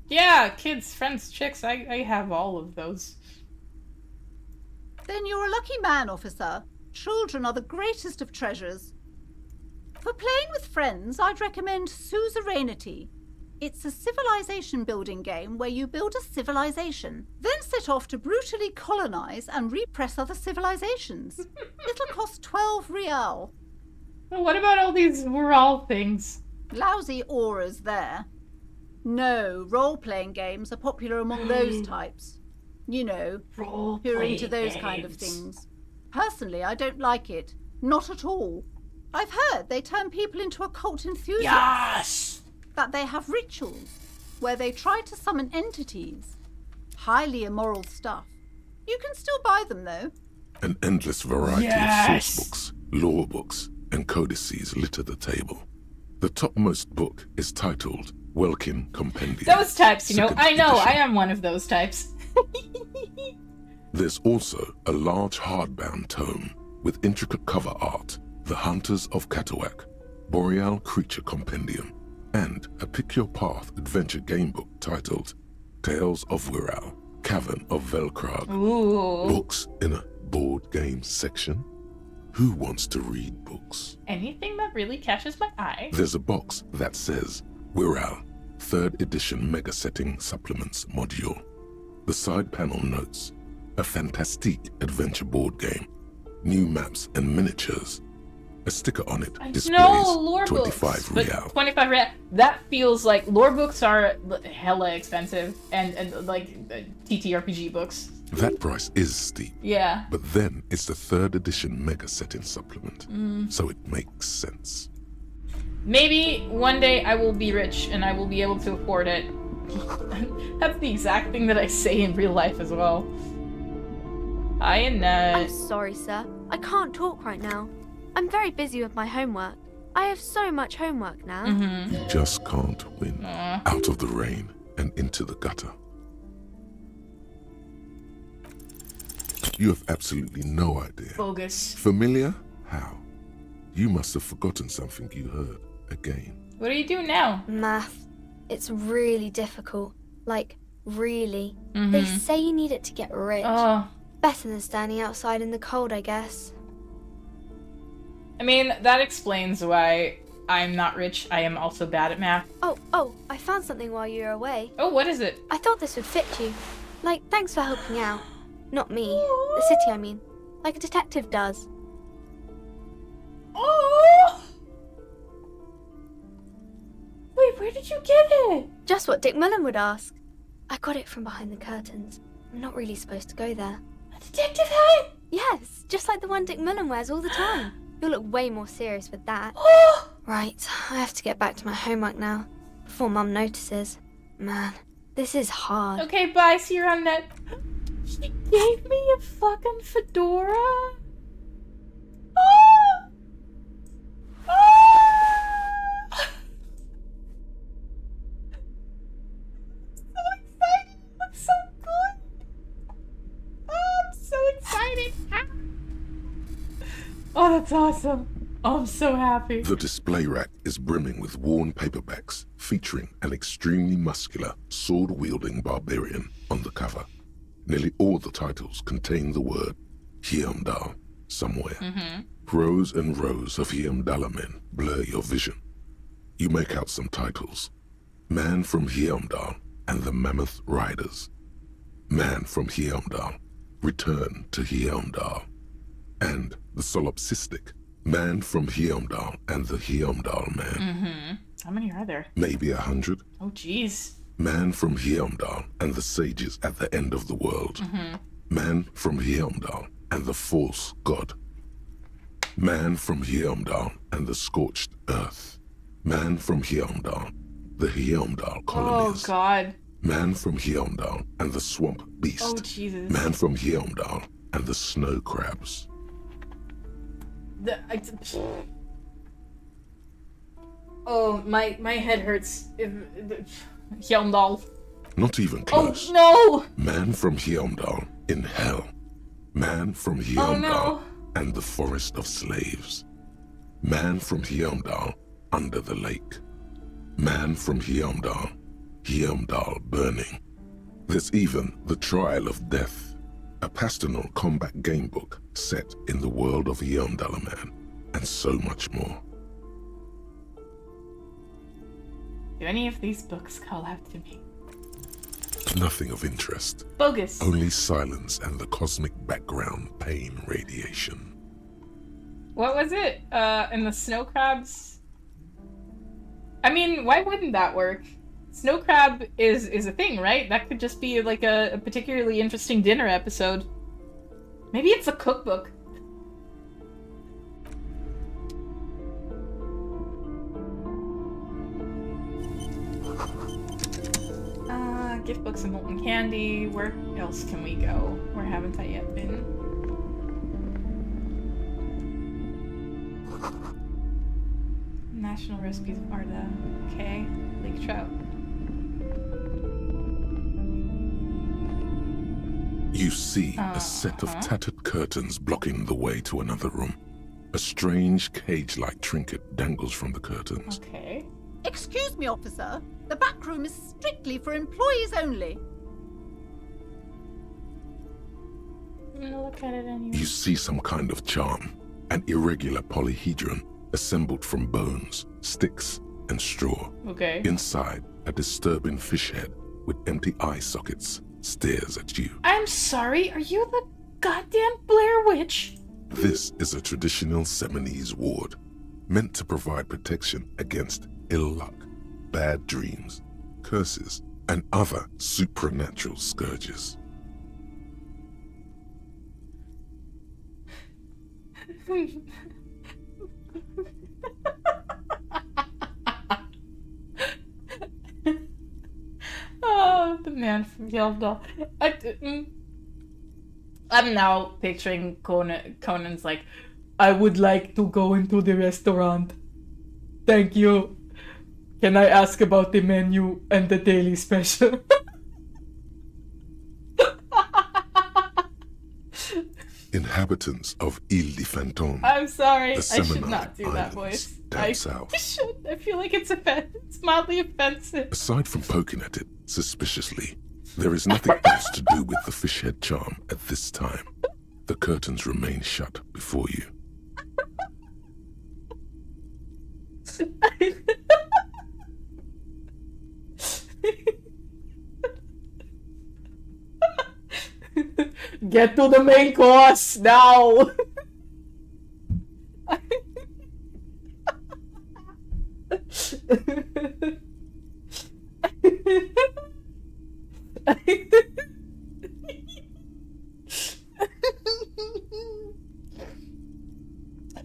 Yeah, kids, friends, chicks. I have all of those. Then you're a lucky man, officer. Children are the greatest of treasures. For playing with friends, I'd recommend Suzerainty. It's a civilization building game where you build a civilization, then set off to brutally colonize and repress other civilizations. It'll cost 12 real. What about all these Rural things? Lousy auras there. No, role-playing games are popular among those types. You know, who are into those kind of things. Personally, I don't like it. Not at all. I've heard they turn people into occult enthusiasts. Yes! That they have rituals where they try to summon entities. Highly immoral stuff. You can still buy them, though. An endless variety of source books, lore books, and codices litter the table. The topmost book is titled Welkin Compendium. Those types, you know. Second I know, edition. I am one of those types. There's also a large hardbound tome with intricate cover art, The Hunters of Katawak, Boreal Creature Compendium, and a pick-your-path adventure game book titled Tales of Wirral, Cavern of Velkrag. Ooh. Books in a board game section? Who wants to read books? Anything that really catches my eye. There's a box that says Wirral, 3rd edition Mega Setting Supplements Module. The side panel notes, a fantastique adventure board game, new maps and miniatures. A sticker on it displays lore 25 books, but real. 25 real. That feels like lore books are hella expensive, and like TTRPG books. That price is steep. Yeah. But then it's the 3rd edition Mega Setting Supplement, so it makes sense. Maybe one day I will be rich and I will be able to afford it. That's the exact thing that I say in real life as well. Hi, Annette. I'm sorry, sir. I can't talk right now. I'm very busy with my homework. I have so much homework now. You just can't win. Out of the rain and into the gutter. You have absolutely no idea. Bogus. Familiar? How? You must have forgotten something you heard again. What are you doing now? Math. It's really difficult. Like, really. They say you need it to get rich. Oh. Better than standing outside in the cold, I guess. I mean, that explains why I'm not rich. I am also bad at math. Oh, I found something while you were away. Oh, what is it? I thought this would fit you. Like, thanks for helping out. Not me. The city, I mean. Like a detective does. Oh! Wait, where did you get it? Just what Dick Mullen would ask. I got it from behind the curtains. I'm not really supposed to go there. A detective hat? Yes, just like the one Dick Mullen wears all the time. You'll look way more serious with that. Right, I have to get back to my homework now. Before Mum notices. Man, this is hard. Okay, bye. See you around net. She gave me a fucking fedora? Oh! Oh! So excited. It looks so good. Oh, I'm so excited. Oh, that's awesome. Oh, I'm so happy. The display rack is brimming with worn paperbacks featuring an extremely muscular, sword-wielding barbarian on the cover. Nearly all the titles contain the word Heimdall somewhere. Rows and rows of Heimdall men blur your vision. You make out some titles. Man from Heimdall and the Mammoth Riders. Man from Heimdall, Return to Heimdall. And the solipsistic Man from Heimdall and the Heimdall Man. How many are there? Maybe 100. Oh, jeez. Man from Heimdall and the sages at the end of the world. Man from Heimdall and the false god. Man from Heimdall and the scorched earth. Man from Heimdall, the Heimdall colonies. Oh, God. Man from Heimdall and the swamp beast. Oh, Jesus. Man from Heimdall and the snow crabs. Oh, my head hurts. Heimdall. Not even close. Oh, no! Man from Heimdall in hell. Man from Heimdall no. and the forest of slaves. Man from Heimdall under the lake. Man from Heimdall, Heimdall burning. There's even the Trial of Death, a pastoral combat game book set in the world of Heimdall Man, and so much more. any of these books call out to me? Nothing of interest. Bogus. Only silence and the cosmic background pain radiation. What was it? And the snow crabs? I mean, why wouldn't that work? Snow crab is a thing, right? That could just be like a particularly interesting dinner episode. Maybe it's a cookbook. Gift books and molten candy. Where else can we go? Where haven't I yet been? National recipes of Arda. Okay. Lake trout. You see a set of tattered curtains blocking the way to another room. A strange cage-like trinket dangles from the curtains. Okay. Excuse me, officer. The back room is strictly for employees only. I'm gonna look at it anyway. You see some kind of charm, an irregular polyhedron assembled from bones, sticks, and straw. Okay. Inside, a disturbing fish head with empty eye sockets stares at you. I'm sorry, are you the goddamn Blair Witch? This is a traditional Seminese ward, meant to provide protection against ill luck, bad dreams, curses, and other supernatural scourges. Oh, the man from Yelda. I'm now picturing Conan's like, I would like to go into the restaurant. Thank you. Can I ask about the menu and the daily special? Inhabitants of Ile de Fantôme. I'm sorry, the I should Seminole not do that Islands, voice. down south. I feel like it's it's mildly offensive. Aside from poking at it suspiciously, there is nothing else to do with the fish head charm at this time. The curtains remain shut before you. Get to the main course now.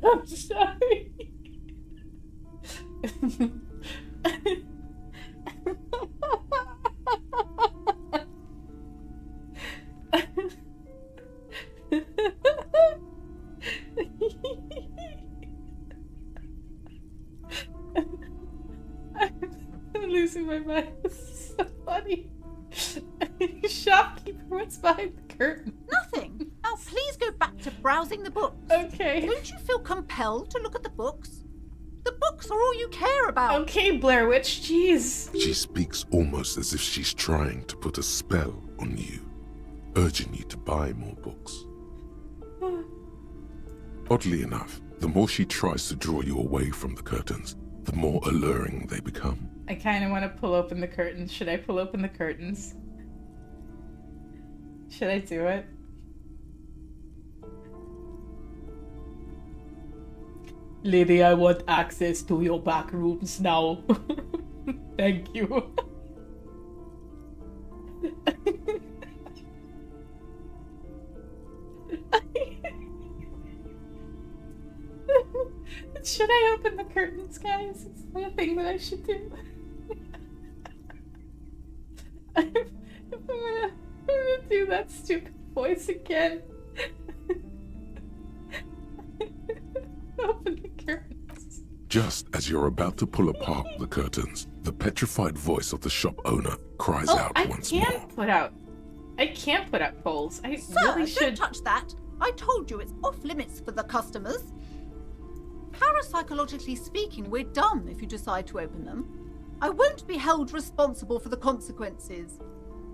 I'm sorry. I'm losing my mind. This is so funny. Shopkeeper, what's behind the curtain? Nothing. Now please go back to browsing the books. Okay. Don't you feel compelled to look at the books? The books are all you care about. Okay, Blair Witch, jeez. She speaks almost as if she's trying to put a spell on you, urging you to buy more books. Oddly enough, the more she tries to draw you away from the curtains, the more alluring they become. I kind of want to pull open the curtains. Should I pull open the curtains? Should I do it? Lady, I want access to your back rooms now. Thank you. Should I open the curtains, guys? Is that a thing that I should do? I'm gonna do that stupid voice again. Open the curtains. Just as you're about to pull apart the curtains, the petrified voice of the shop owner cries out once more. I can't put out polls. I Sir, really should. don't touch that. I told you it's off limits for the customers. Parapsychologically speaking, we're done if you decide to open them. I won't be held responsible for the consequences.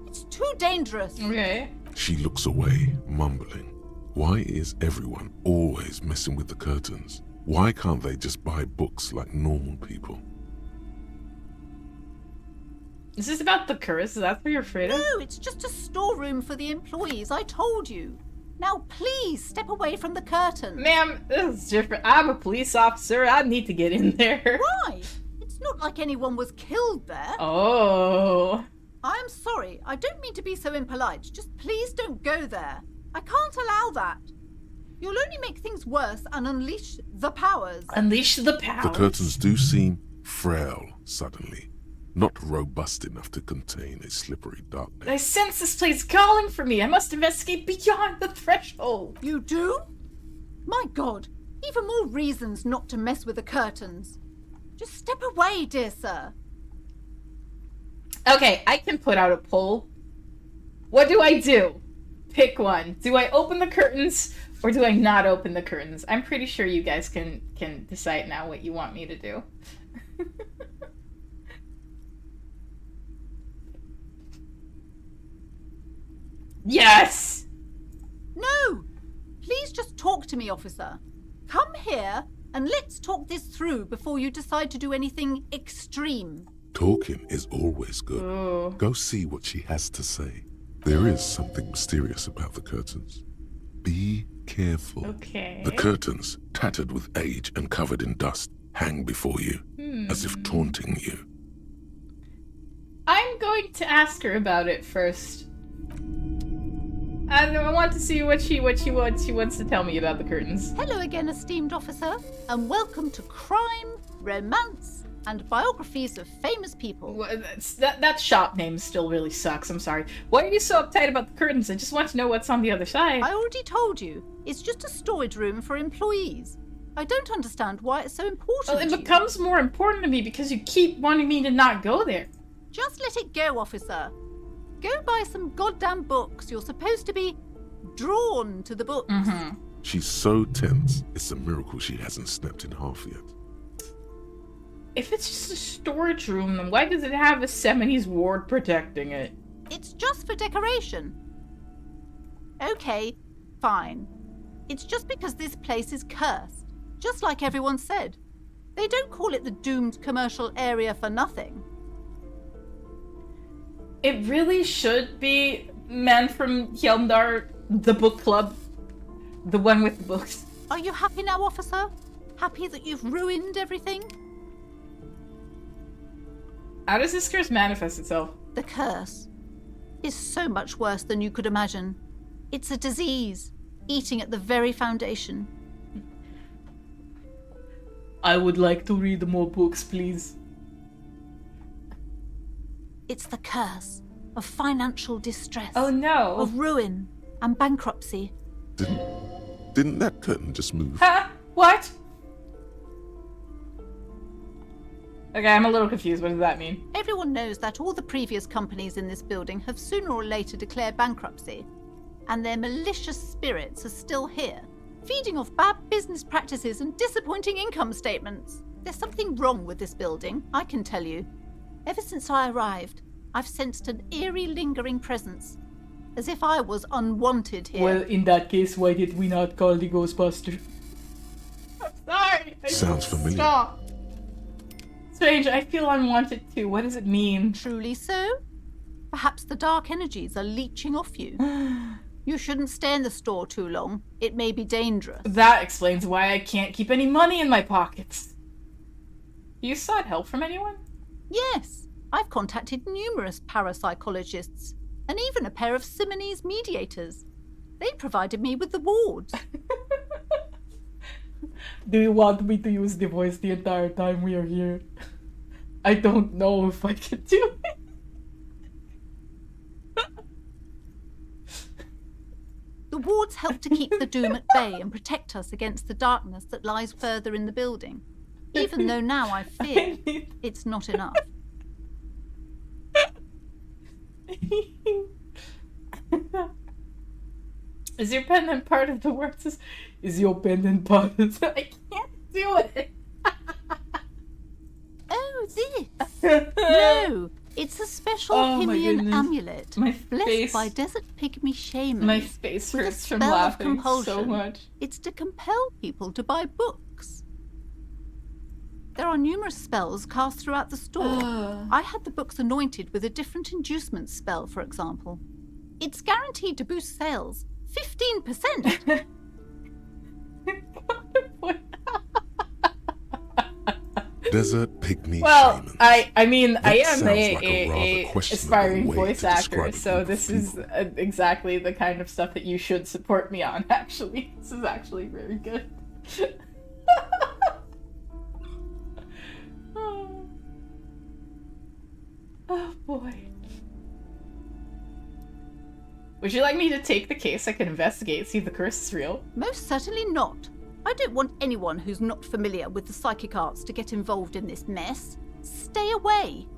It's too dangerous. Okay. She looks away, mumbling. Why is everyone always messing with the curtains? Why can't they just buy books like normal people? Is this about the curse? Is that what you're afraid of? No, it's just a storeroom for the employees, I told you. Now please step away from the curtain. Ma'am, this is different. I'm a police officer. I need to get in there. Why? It's not like anyone was killed there. Oh. I'm sorry. I don't mean to be so impolite. Just please don't go there. I can't allow that. You'll only make things worse and unleash the powers. Unleash the powers. The curtains do seem frail suddenly, not robust enough to contain a slippery darkness. I sense this place calling for me. I must investigate beyond the threshold. You do? My God, even more reasons not to mess with the curtains. Just step away, dear sir. Okay, I can put out a poll. What do I do? Pick one. Do I open the curtains or do I not open the curtains? I'm pretty sure you guys can decide now what you want me to do. Yes! No! Please just talk to me, officer. Come here and let's talk this through before you decide to do anything extreme. Talking is always good. Ooh. Go see what she has to say. There is something mysterious about the curtains. Be careful. Okay. The curtains, tattered with age and covered in dust, hang before you, as if taunting you. I'm going to ask her about it first. I want to see what she wants to tell me about the curtains. Hello again, esteemed officer, and welcome to Crime, Romance, and Biographies of Famous People. Well, that shop name still really sucks, I'm sorry. Why are you so uptight about the curtains? I just want to know what's on the other side. I already told you. It's just a storage room for employees. I don't understand why it's so important Well, it becomes more important to me because you keep wanting me to not go there. Just let it go, officer. Go buy some goddamn books. You're supposed to be drawn to the books. She's so tense, it's a miracle she hasn't slept in half yet. If it's just a storage room, then why does it have a 70s ward protecting it? It's just for decoration. Okay, fine. It's just because this place is cursed, just like everyone said. They don't call it the doomed commercial area for nothing. It really should be Man from Hjelmdar, the book club. The one with the books. Are you happy now, officer? Happy that you've ruined everything? How does this curse manifest itself? The curse is so much worse than you could imagine. It's a disease, eating at the very foundation. I would like to read more books, please. It's the curse of financial distress. Oh no. Of ruin and bankruptcy. Didn't that curtain just move? Huh? What? Okay, I'm a little confused. What does that mean? Everyone knows that all the previous companies in this building have sooner or later declared bankruptcy, and their malicious spirits are still here, feeding off bad business practices and disappointing income statements. There's something wrong with this building, I can tell you. Ever since I arrived, I've sensed an eerie, lingering presence, as if I was unwanted here. Well, in that case, why did we not call the Ghostbuster? I'm sorry. Sounds familiar. Stop. Strange, I feel unwanted too. What does it mean? Truly so? Perhaps the dark energies are leeching off you. You shouldn't stay in the store too long. It may be dangerous. That explains why I can't keep any money in my pockets. You sought help from anyone? Yes, I've contacted numerous parapsychologists and even a pair of Simonese mediators. They provided me with the wards. Do you want me to use the voice the entire time we are here? I don't know if I can do it. The wards help to keep the doom at bay and protect us against the darkness that lies further in the building, even though now I fear it's not enough. Is your pendant part of the works? Is your pendant part of the... I can't do it! Oh, this? No, it's a special Himian amulet, blessed face. by desert pygmy shamans. My face with a hurts from spell of laughing compulsion. so much. It's to compel people to buy books. There are numerous spells cast throughout the store. I had the books anointed with a different inducement spell, for example. It's guaranteed to boost sales 15%. Desert pygmy Well, shamans. I mean, That I am sounds like a rather a questionable aspiring way voice to actor, describe a so group of this is exactly the kind of stuff that you should support me on, actually. This is actually very good. Oh boy. Would you like me to take the case? I can investigate, see if the curse is real. Most certainly not. I don't want anyone who's not familiar with the psychic arts to get involved in this mess. Stay away.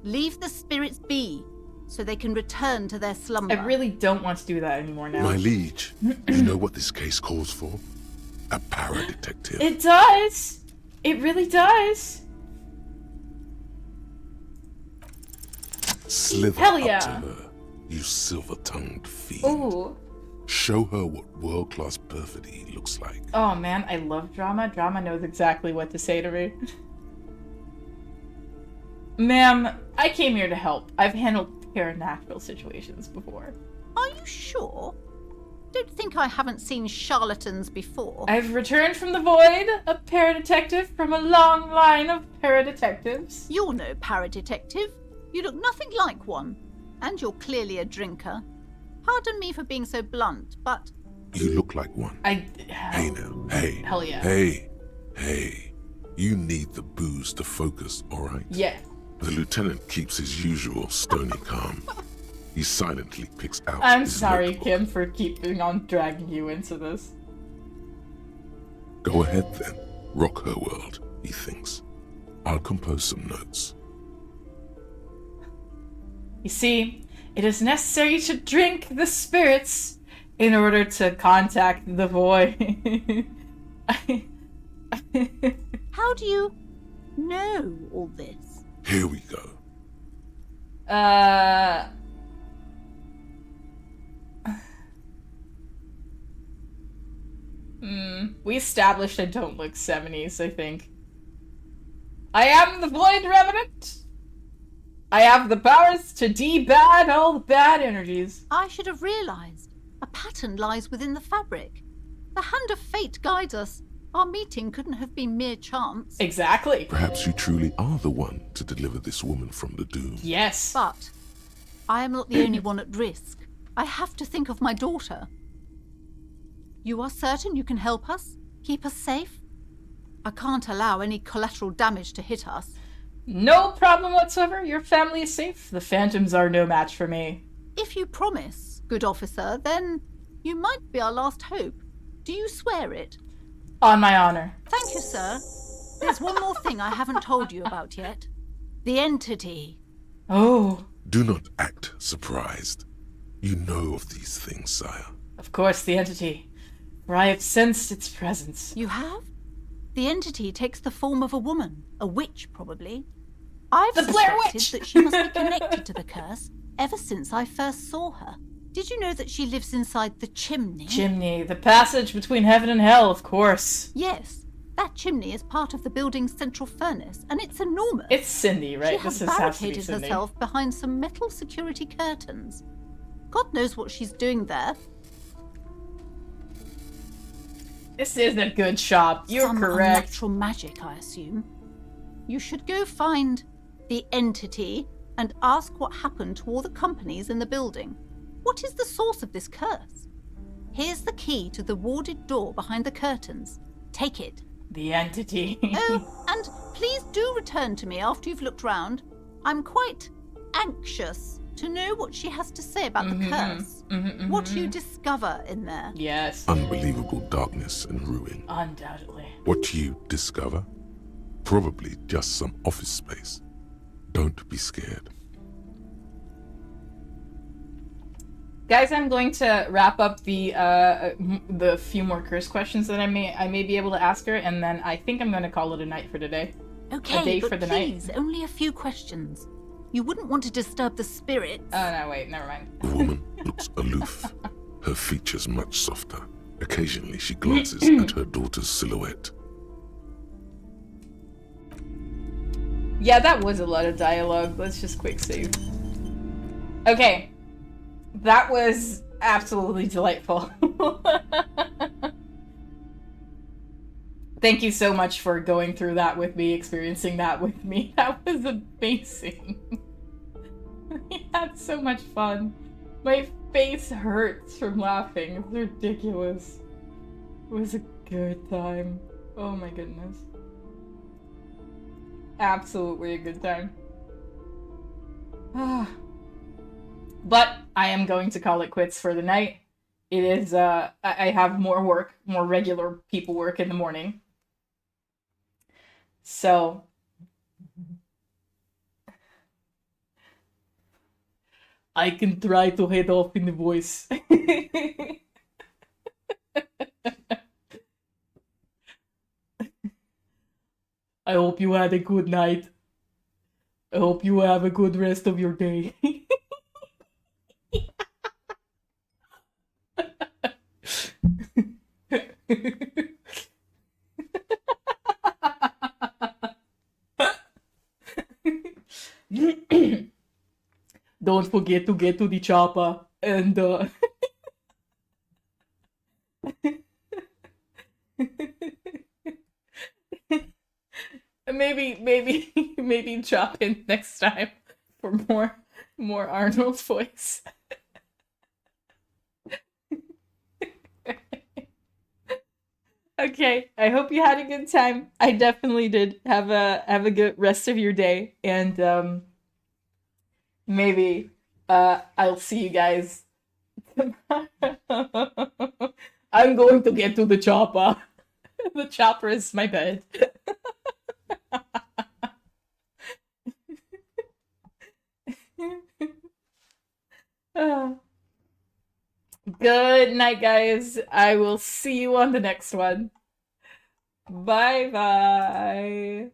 Leave the spirits be, so they can return to their slumber. I really don't want to do that anymore now. My liege, you know what this case calls for? A para-detective. It does! It really does! Slither Hell up yeah. to her, you silver-tongued fiend. Ooh. Show her what world-class perfidy looks like. Oh man, I love drama. Drama knows exactly what to say to me. Ma'am, I came here to help. I've handled paranatural situations before. Are you sure? Don't think I haven't seen charlatans before. I've returned from the void, a paradetective from a long line of paradetectives. You're no paradetective. You look nothing like one. And you're clearly a drinker. Pardon me for being so blunt, but... You look like one. Hey now, hey. Hell yeah. Hey. You need the booze to focus, alright? Yeah. The lieutenant keeps his usual stony calm. He silently picks out I'm his sorry, notebook. Kim, for keeping on dragging you into this. Go ahead then. Rock her world, he thinks. I'll compose some notes. You see, it is necessary to drink the spirits in order to contact the void. How do you know all this? Here we go. We established I don't look 70s, I think. I am the Void Revenant! I have the powers to debad all the bad energies. I should have realized. A pattern lies within the fabric. The hand of fate guides us. Our meeting couldn't have been mere chance. Exactly. Perhaps you truly are the one to deliver this woman from the doom. Yes. But I am not the only one at risk. I have to think of my daughter. You are certain you can help us? Keep us safe? I can't allow any collateral damage to hit us. No problem whatsoever. Your family is safe. The phantoms are no match for me. If you promise, good officer, then you might be our last hope. Do you swear it? On my honor. Thank you, sir. There's one more thing I haven't told you about yet. The entity. Oh. Do not act surprised. You know of these things, sire. Of course, the entity. For I have sensed its presence. You have? The entity takes the form of a woman. A witch, probably. I've The Blair suspected Witch! that she must be connected to the curse ever since I first saw her. Did you know that she lives inside the chimney? Chimney. The passage between heaven and hell, of course. Yes. That chimney is part of the building's central furnace, and it's enormous. It's Cindy, right? She This has has to be barricaded Cindy. herself behind some metal security curtains. God knows what she's doing there. This is a good shop. You're Some correct. unnatural magic, I assume. You should go find the entity and ask what happened to all the companies in the building. What is the source of this curse? Here's the key to the warded door behind the curtains. Take it. The entity. Oh, and please do return to me after you've looked round. I'm quite anxious to know what she has to say about the curse. What you discover in there. Yes. Unbelievable darkness and ruin. Undoubtedly. What you discover? Probably just some office space. Don't be scared. Guys, I'm going to wrap up the few more curse questions that I may be able to ask her, and then I think I'm going to call it a night for today. Okay, a day but for the please, night. only a few questions. You wouldn't want to disturb the spirits. Oh no, wait, never mind. The woman looks aloof, her features much softer. Occasionally she glances at her daughter's silhouette. Yeah, that was a lot of dialogue. Let's just quick save. Okay. That was absolutely delightful. Thank you so much for going through that with me, experiencing that with me. That was amazing. We had so much fun. My face hurts from laughing. It's ridiculous. It was a good time. Oh my goodness. Absolutely a good time. But I am going to call it quits for the night. It is, I have more work, more regular people work in the morning. So, I can try to head off in the voice. I hope you had a good night. I hope you have a good rest of your day. Don't forget to get to the chopper and maybe drop in next time for more Arnold's voice. Okay, I hope you had a good time. I definitely did. Have a good rest of your day, and maybe I'll see you guys tomorrow. I'm going to get to the chopper. The chopper is my bed. Good night, guys. I will see you on the next one. Bye bye.